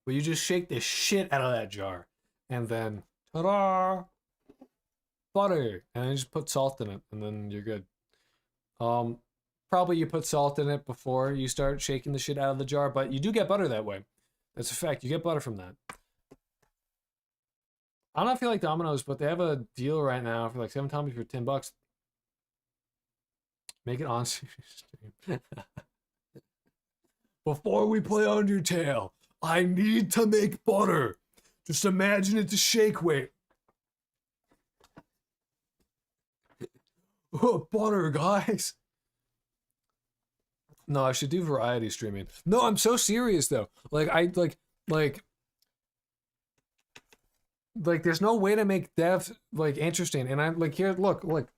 But you just shake the shit out of that jar, and then ta-da, butter, and then just put salt in it, and then you're good. Probably you put salt in it before you start shaking the shit out of the jar, but you do get butter that way. That's a fact. You get butter from that. I don't know if you like Domino's, but they have a deal right now for like 7 Tommies for $10. Make it on stream. Before we play Undertale, I need to make butter. Just imagine it's a shake weight. Butter, guys. No, I should do variety streaming. No, I'm so serious though. Like there's no way to make dev like interesting. And I'm like, here, look.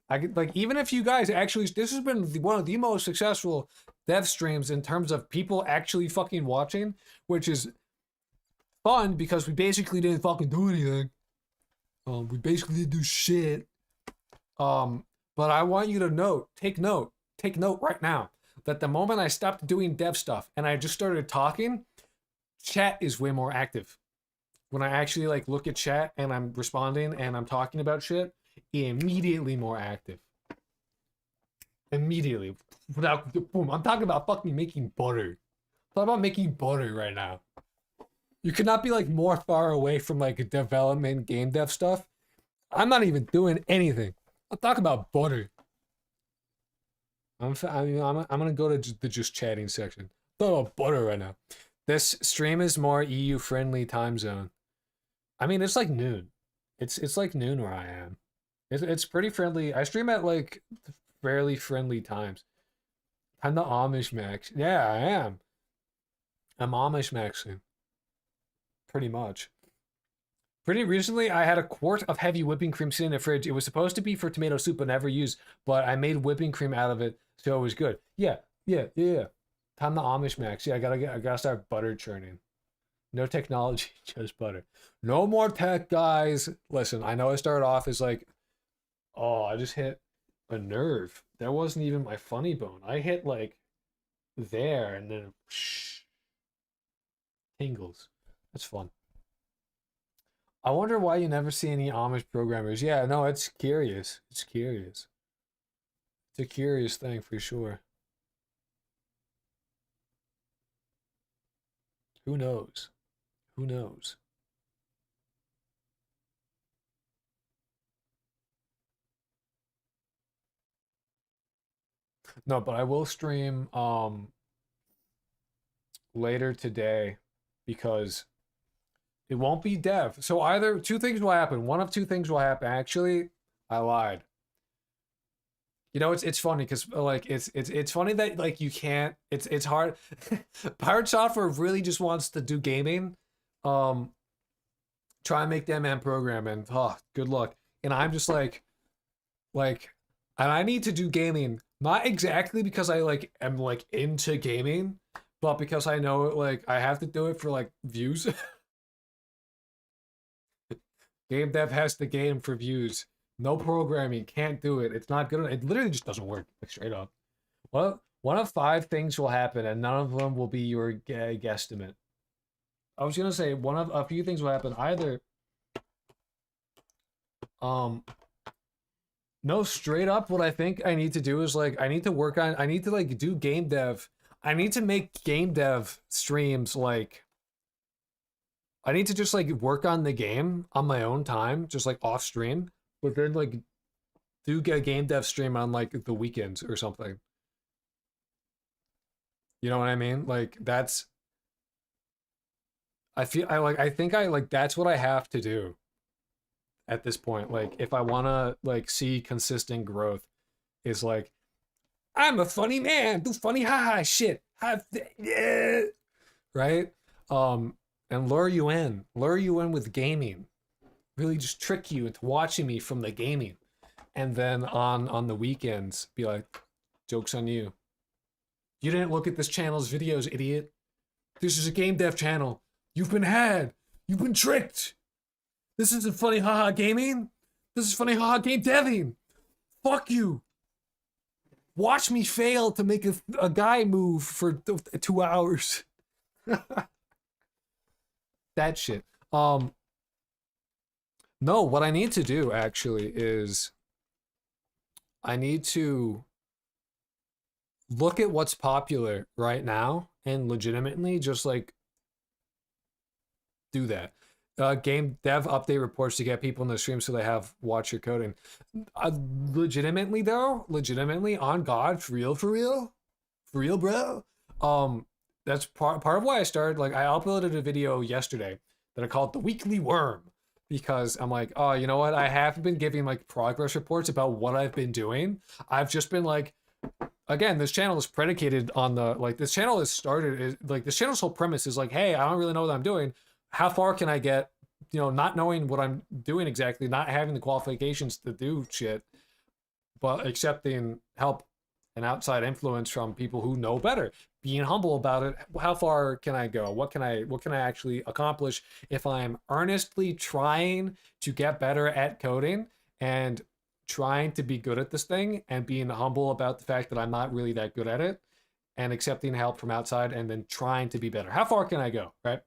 I could, like, even if you guys actually, this has been one of the most successful dev streams in terms of people actually fucking watching, which is fun because we basically didn't fucking do anything. We basically didn't do shit. But I want you to take note right now that the moment I stopped doing dev stuff and I just started talking, chat is way more active. When I actually like look at chat and I'm responding and I'm talking about shit, immediately more active. Immediately. Without, boom, I'm talking about fucking making butter. I'm talking about making butter right now. You could not be like more far away from like development, game dev stuff. I'm not even doing anything. I'm talking about butter. I'm gonna go to the just chatting section. I'm talking about butter right now. This stream is more EU friendly time zone. I mean, it's like noon. It's like noon where I am. It's pretty friendly. I stream at like fairly friendly times. I'm the Amish max. Yeah, I am. I'm Amish maxing. Pretty much. Pretty recently, I had a quart of heavy whipping cream sitting in the fridge. It was supposed to be for tomato soup, but never used. But I made whipping cream out of it, so it was good. Yeah. Time the Amish max. Yeah, I gotta start butter churning. No technology, just butter. No more tech, guys. Listen, I know I started off as like, oh, I just hit a nerve. That wasn't even my funny bone. I hit like there, and then tingles. That's fun. I wonder why you never see any Amish programmers. Yeah, no, it's curious. It's curious. It's a curious thing for sure. Who knows? Who knows? No, but I will stream later today because it won't be dev. So either two things will happen. One of two things will happen. Actually, I lied. You know, it's funny because like it's funny that like you can't. It's hard. Pirate Software really just wants to do gaming. Try and make them and program, and oh, good luck. And I'm just like, and I need to do gaming, not exactly because I like am like into gaming, but because I know like I have to do it for like views. Game dev has the game for views. No programming, can't do it. It's not good. It literally just doesn't work, like straight up. Well, one of 5 things will happen, and none of them will be your guesstimate. I was gonna say one of a few things will happen. Either, no, straight up, what I think I need to do is like I need to work on. I need to like do game dev. I need to make game dev streams like. I need to just like work on the game on my own time, just like off stream, but then like do get a game dev stream on like the weekends or something. You know what I mean? Like that's I think I like that's what I have to do at this point. Like if I want to like see consistent growth is like I'm a funny man, do funny haha shit. Yeah. Right? And lure you in with gaming. Really just trick you into watching me from the gaming. And then on the weekends be like, joke's on you. You didn't look at this channel's videos, idiot. This is a game dev channel. You've been had. You've been tricked. This isn't funny, haha gaming. This is funny, haha game deving. Fuck you. Watch me fail to make a guy move for 2 hours. That shit. No, what I need to do actually is I need to look at what's popular right now and legitimately just like do that. Game dev update reports to get people in the stream so they have watch your coding. Legitimately though, legitimately on God, for real, bro. That's part of why I started. Like I uploaded a video yesterday that I called the Weekly Worm because I'm like, oh, you know what? I haven't been giving like progress reports about what I've been doing. I've just been like, again, this channel is predicated on the like this channel is started is like this channel's whole premise is like, hey, I don't really know what I'm doing. How far can I get? You know, not knowing what I'm doing exactly, not having the qualifications to do shit, but accepting help and outside influence from people who know better, being humble about it. How far can I go? What can I actually accomplish if I'm earnestly trying to get better at coding and trying to be good at this thing and being humble about the fact that I'm not really that good at it and accepting help from outside and then trying to be better. How far can I go, right?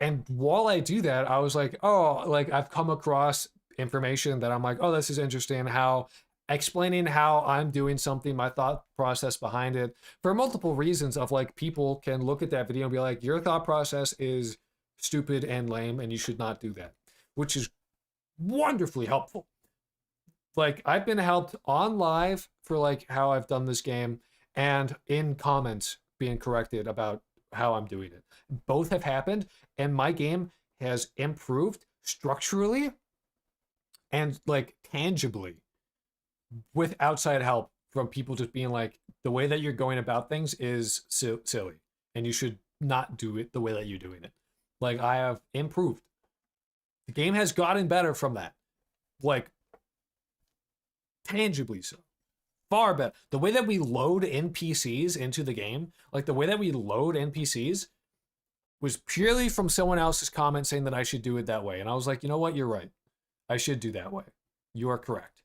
And while I do that, I was like, oh, like I've come across information that I'm like, oh, this is interesting. How explaining how I'm doing something, my thought process behind it, for multiple reasons of like people can look at that video and be like, your thought process is stupid and lame and you should not do that, which is wonderfully helpful. Like I've been helped on live for like how I've done this game and in comments being corrected about how I'm doing it. Both have happened and my game has improved structurally and like tangibly with outside help from people just being like, the way that you're going about things is silly and you should not do it the way that you're doing it. Like I have improved. The game has gotten better from that. Like tangibly so. Far better. The way that we load NPCs into the game, like the way that we load NPCs was purely from someone else's comment saying that I should do it that way. And I was like, you know what? You're right. I should do that way. You are correct.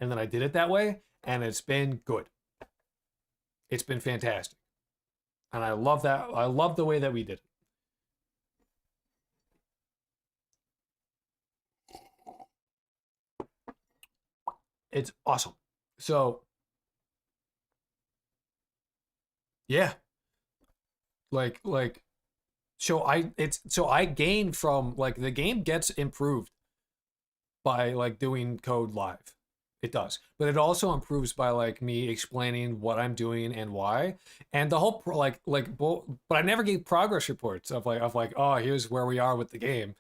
And then I did it that way, and it's been good. It's been fantastic. And I love that. I love the way that we did it. It's awesome. So, yeah. So I gain from like the game gets improved by like doing code live. It does, but it also improves by like me explaining what I'm doing and why, and the whole but I never gave progress reports of like oh, here's where we are with the game.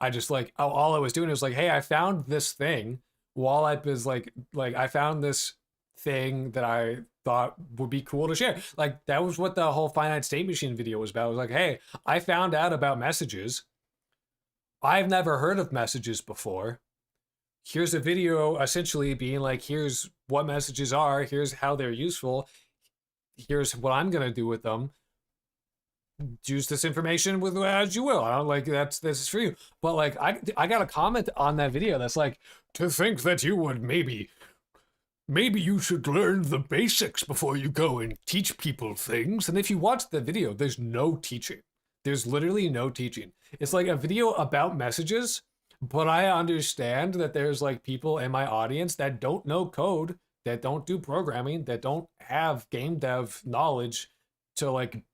I just like all I was doing was like, hey, I found this thing while I was like I found this thing that I thought would be cool to share. Like that was what the whole finite state machine video was about. It was like, hey, I found out about messages. I've never heard of messages before. Here's a video essentially being like, here's what messages are, here's how they're useful, here's what I'm gonna do with them. Use this information with as you will. I don't like this is for you. But like I got a comment on that video that's like, to think that you would maybe you should learn the basics before you go and teach people things. And if you watch the video, there's no teaching. There's literally no teaching. It's like a video about messages, but I understand that there's like people in my audience that don't know code, that don't do programming, that don't have game dev knowledge to like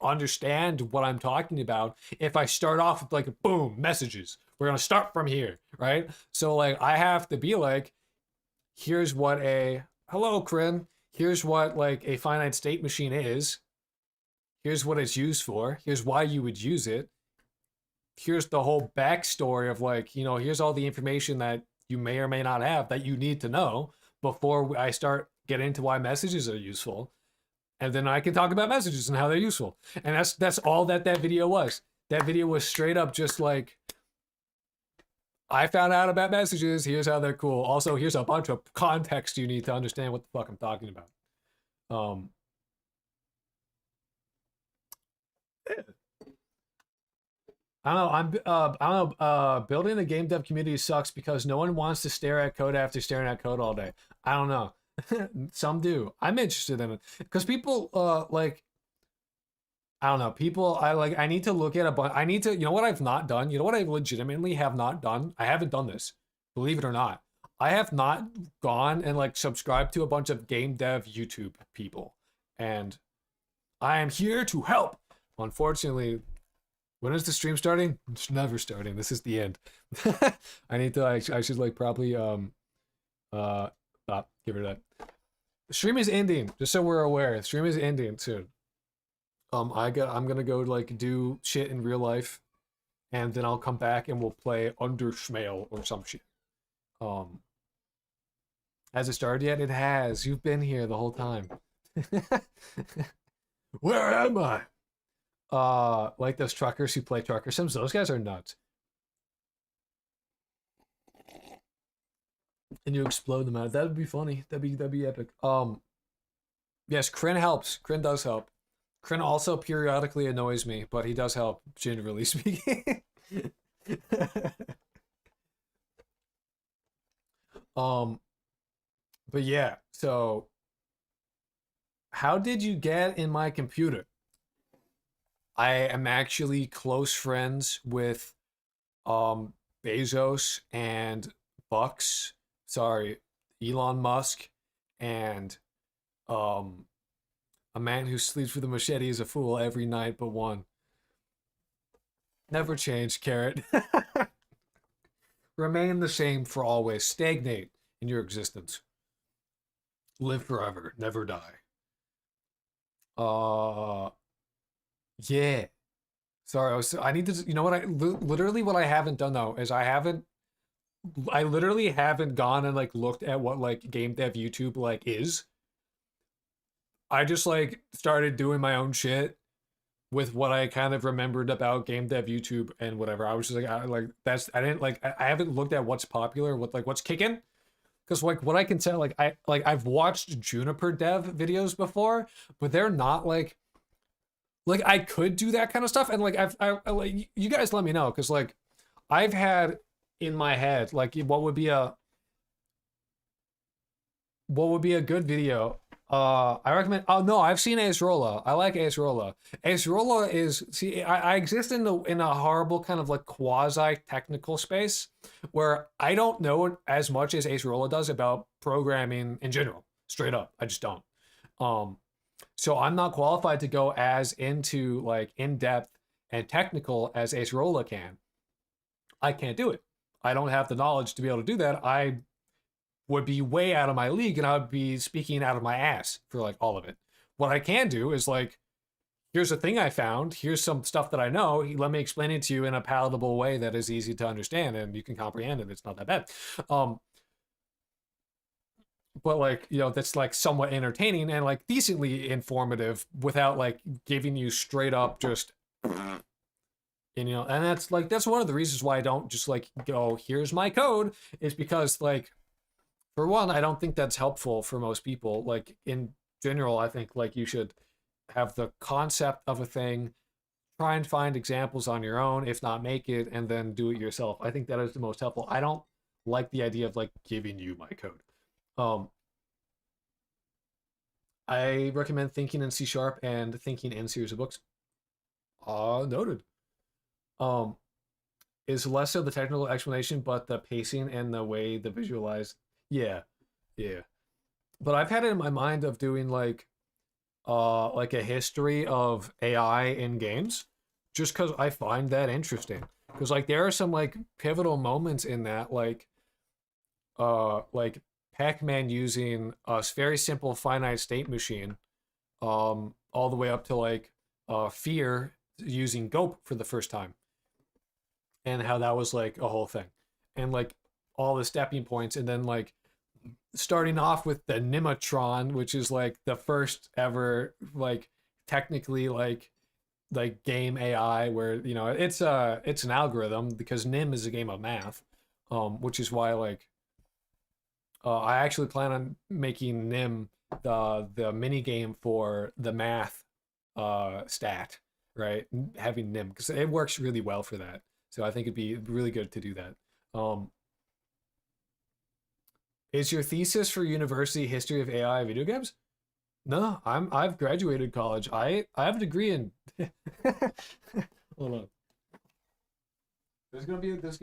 understand what I'm talking about. If I start off with like, boom, messages, we're gonna start from here, right? So like I have to be like, here's what hello, Kryn. Here's what like a finite state machine is. Here's what it's used for. Here's why you would use it. Here's the whole backstory of like, you know, here's all the information that you may or may not have that you need to know before I start getting into why messages are useful. And then I can talk about messages and how they're useful. And that's all that video was. That video was straight up just like, I found out about messages. Here's how they're cool. Also, here's a bunch of context you need to understand what the fuck I'm talking about. I don't know. I don't know. Building a game dev community sucks because no one wants to stare at code after staring at code all day. I don't know. Some do. I'm interested in it because people like I don't know. People I like. I need to look at a bunch. I need to. You know what I've not done. You know what I legitimately have not done. I haven't done this. Believe it or not. I have not gone and like subscribed to a bunch of game dev YouTube people, and I am here to help. Unfortunately, when is the stream starting? It's never starting. This is the end. I need to. I should like probably get rid of that. The stream is ending. Just so we're aware, the stream is ending soon. I'm gonna go like do shit in real life, and then I'll come back and we'll play Underschmale or some shit. Um, has it started yet? It has. You've been here the whole time. Where am I? Like those truckers who play trucker sims. Those guys are nuts. And you explode them out. That would be funny. That'd be epic. Yes, Kryn helps. Kryn does help. Kryn also periodically annoys me, but he does help, generally speaking. um, but yeah. So, how did you get in my computer? I am actually close friends with Bezos and Bucks. Sorry, Elon Musk and um a man who sleeps with a machete is a fool every night but one. Never change, Carrot. Remain the same for always. Stagnate in your existence. Live forever, never die. Uh yeah. Sorry, I need to. You know what? Literally what I haven't done though is I literally haven't gone and like looked at what like game dev YouTube like is. I just like started doing my own shit with what I kind of remembered about game dev YouTube and whatever. I was just like, I didn't like I haven't looked at what's popular, what's kicking. Because like what I can tell, I've watched Juniper dev videos before, but they're not like I could do that kind of stuff, and like I like you guys let me know because like I've had in my head like what would be a good video. I recommend. Oh no, I've seen Ace Rolla. I like Ace Rolla. Ace Rolla is see. I exist in a horrible kind of like quasi technical space where I don't know as much as Ace Rolla does about programming in general. Straight up, I just don't. Um, so I'm not qualified to go as into like in depth and technical as Ace Rolla can. I can't do it. I don't have the knowledge to be able to do that. I would be way out of my league and I would be speaking out of my ass for like all of it. What I can do is like, here's a thing I found, here's some stuff that I know, let me explain it to you in a palatable way that is easy to understand and you can comprehend it. It's not that bad. But like, you know, that's like somewhat entertaining and like decently informative without like giving you straight up just and you know, and that's one of the reasons why I don't just like go, here's my code, is because like for one, I don't think that's helpful for most people. Like in general, I think like you should have the concept of a thing, try and find examples on your own, if not make it, and then do it yourself. I think that is the most helpful. I don't like the idea of like giving you my code. Um, I recommend thinking in C sharp and thinking in series of books. Noted. Um, is less of the technical explanation, but the pacing and the way the visualize. Yeah, yeah. But I've had it in my mind of doing like a history of AI in games, just because I find that interesting. Because like there are some like pivotal moments in that, like Pac-Man using a very simple finite state machine, all the way up to like Fear using Gope for the first time, and how that was like a whole thing, and like all the stepping points, and then like starting off with the Nimatron, which is like the first ever like technically like game AI where you know it's an algorithm because Nim is a game of math, which is why like I actually plan on making Nim the mini game for the math stat right? Having nim, because it works really well for that. So I think it'd be really good to do that. Um, is your thesis for university history of AI video games? No, I've graduated college. I have a degree in. Hold on. There's gonna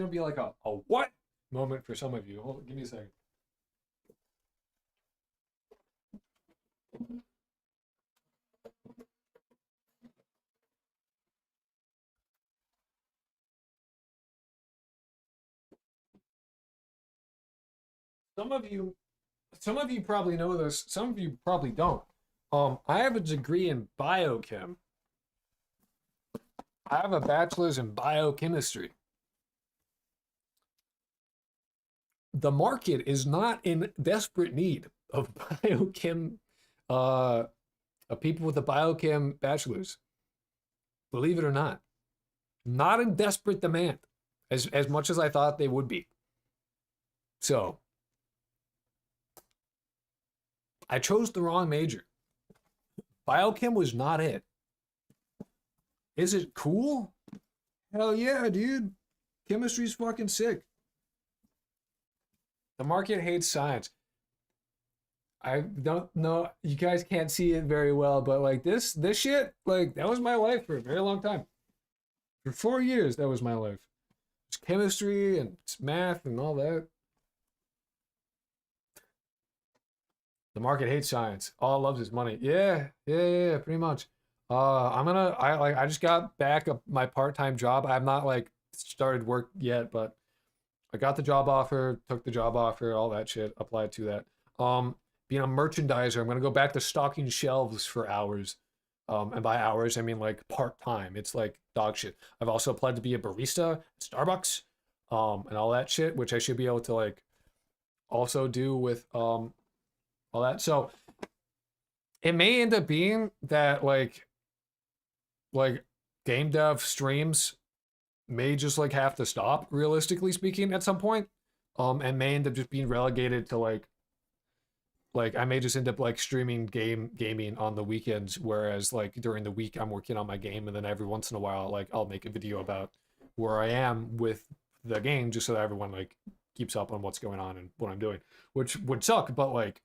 be like a what moment for some of you. Hold, give me a second. Some of you, some of you probably know this. Some of you probably don't. I have a degree in biochem. I have a bachelor's in biochemistry. The market is not in desperate need of biochem, uh, of people with a biochem bachelor's. Believe it or not, not in desperate demand, as much as I thought they would be. So I chose the wrong major. Biochem was not it. Is it cool? Hell yeah, dude. Chemistry's fucking sick. The market hates science. I don't know. You guys can't see it very well, but like this shit, like that was my life for a very long time. For 4 years, that was my life. It's chemistry and it's math and all that. The market hates science. All it loves is money. Yeah, pretty much. I just got back my part-time job. I'm not like started work yet, but I got the job offer, took the job offer, all that shit, applied to that. Being a merchandiser, I'm gonna go back to stocking shelves for hours. And by hours, I mean like part-time. It's like dog shit. I've also applied to be a barista at Starbucks, and all that shit, which I should be able to like also do with all that. So it may end up being that like game dev streams may just like have to stop, realistically speaking, at some point. And may end up just being relegated to like I may just end up like streaming gaming on the weekends, whereas like during the week I'm working on my game, and then every once in a while like I'll make a video about where I am with the game, just so that everyone like keeps up on what's going on and what I'm doing, which would suck, but like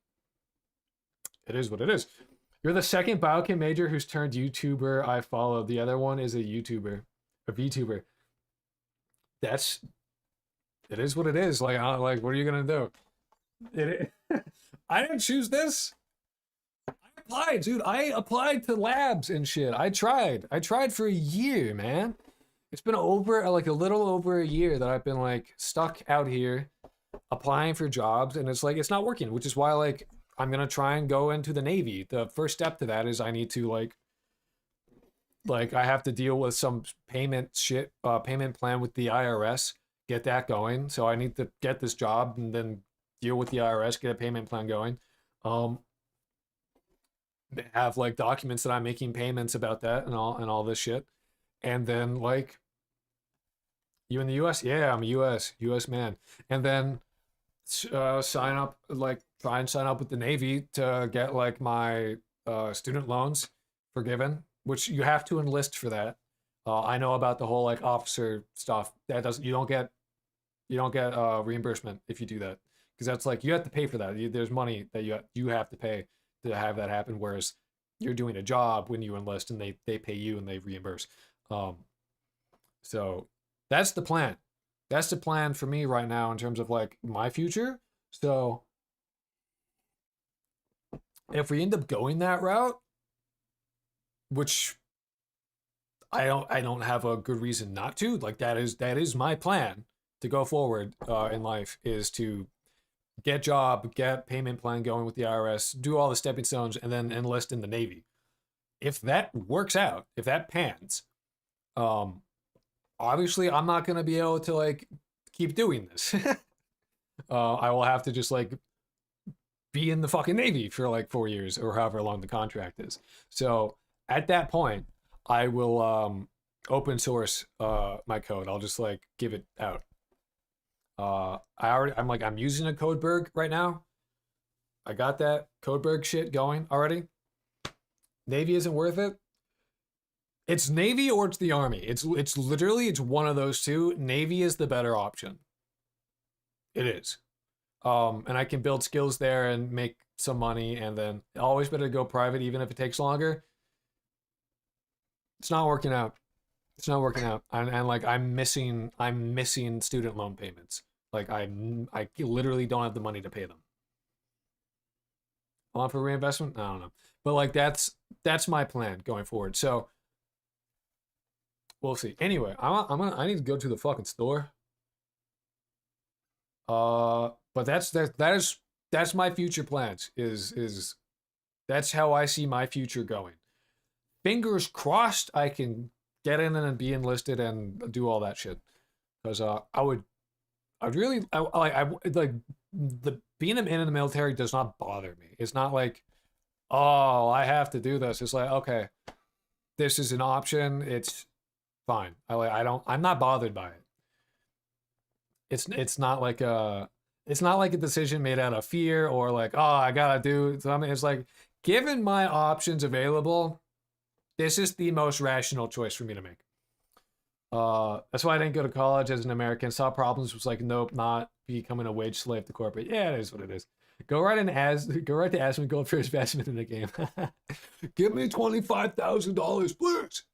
it is what it is. You're the second biochem major who's turned YouTuber I follow. The other one is a YouTuber, a VTuber. That's it is what it is. Like what are you gonna do? It I didn't choose this. I applied, dude. I applied to labs and shit. I tried for a year, man. It's been over like a little over a year that I've been like stuck out here applying for jobs, and it's like it's not working, which is why like I'm gonna try and go into the Navy. The first step to that is I need to like I have to deal with some payment shit, payment plan with the IRS, get that going. So I need to get this job and then deal with the IRS, get a payment plan going. Have like documents that I'm making payments about that and all this shit. And then like you in the US? Yeah, I'm a US man. And then sign up, like try and sign up with the Navy to get like my student loans forgiven, which you have to enlist for that. I know about the whole like officer stuff. That doesn't you don't get reimbursement if you do that, because that's like you have to pay for that. There's money that you have to pay to have that happen. Whereas you're doing a job when you enlist, and they pay you and they reimburse. So that's the plan. That's the plan for me right now in terms of like my future. So if we end up going that route, which I don't have a good reason not to, like that is my plan to go forward in life, is to get job, get payment plan going with the IRS, do all the stepping stones, and then enlist in the Navy. If that works out, if that pans, obviously I'm not gonna be able to like keep doing this. I will have to just like be in the fucking Navy for like 4 years or however long the contract is. So at that point, I will open source my code. I'll just like give it out. I'm using a Codeberg right now. I got that Codeberg shit going already. Navy isn't worth it. It's Navy or it's the Army. It's literally it's one of those two. Navy is the better option. It is. And I can build skills there and make some money, and then always better to go private even if it takes longer. It's not working out. It's not working out. And like I'm missing student loan payments. Like I literally don't have the money to pay them. On for reinvestment? I don't know. But like that's my plan going forward. So we'll see. Anyway, I need to go to the fucking store. But that's my future plans. Is that's how I see my future going. Fingers crossed I can get in and be enlisted and do all that shit. Because I'd really like the being in the military does not bother me. It's not like, oh, I have to do this. It's like, okay, this is an option. It's fine. I'm not bothered by it. It's not like a decision made out of fear or like, oh, I gotta do something. It's like, given my options available, this is the most rational choice for me to make. That's why I didn't go to college as an American. Saw problems, was like, nope, not becoming a wage slave to corporate. Yeah, it is what it is. Go right to Asmongold for investment in the game. Give me $25,000, please.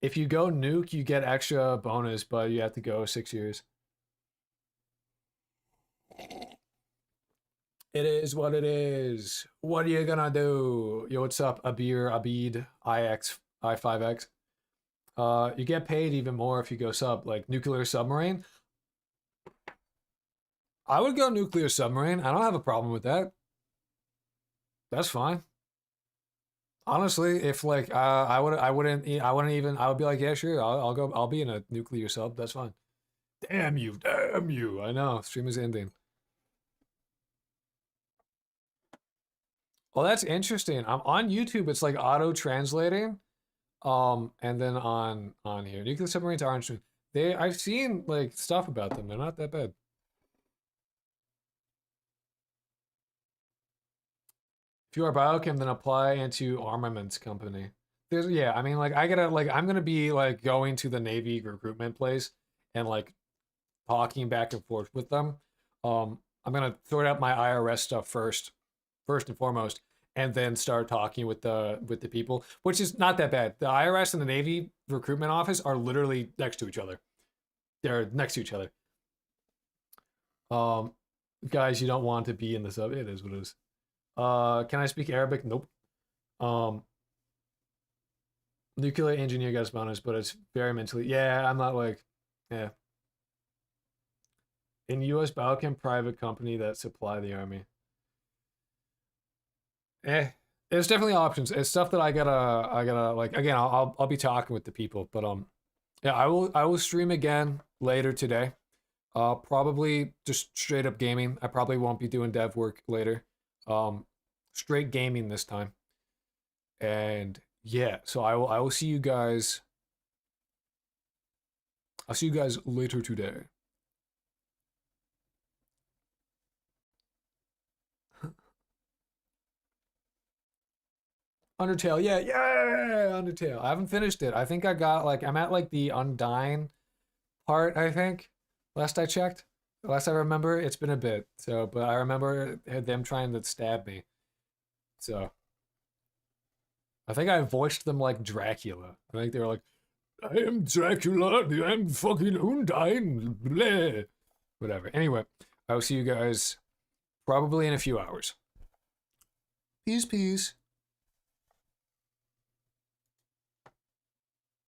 If you go nuke, you get extra bonus, but you have to go 6 years. It is what it is. What are you gonna do? Yo, what's up, Abid, I5X? You get paid even more if you go sub, like nuclear submarine. I would go nuclear submarine. I don't have a problem with that. That's fine. Honestly, if like I wouldn't even, I would be like, yeah, sure, I'll go, I'll be in a nuclear sub. That's fine. Damn you, damn you. I know, stream is ending. Well, that's interesting. I'm on YouTube. It's like auto translating. And then on here, nuclear submarines are interesting. I've seen like stuff about them. They're not that bad. If you are biochem, then apply into armaments company. Yeah, I mean, like I'm gonna be like going to the Navy recruitment place and like talking back and forth with them. I'm gonna sort out my IRS stuff first and foremost, and then start talking with the people, which is not that bad. The IRS and the Navy recruitment office are literally next to each other. They're next to each other. Guys, you don't want to be in the sub. It is what it is. Can I speak Arabic? Nope. Nuclear engineer gets bonus, but it's very mentally. Yeah, I'm not like, yeah. In U.S. biochem private company that supply the army. There's definitely options. It's stuff that I gotta like, again, I'll be talking with the people, but yeah, I will stream again later today. Probably just straight up gaming. I probably won't be doing dev work later. Straight gaming this time. And yeah, so I will see you guys. I'll see you guys later today. Undertale, yeah, Undertale. I haven't finished it. I think I got like, I'm at like the Undying part, I think. Last I checked. Last I remember, it's been a bit. So, but I remember them trying to stab me. So, I think I voiced them like Dracula. I think they were like, I am Dracula, I'm fucking Undying, bleh. Whatever. Anyway, I will see you guys probably in a few hours. Peace, peace.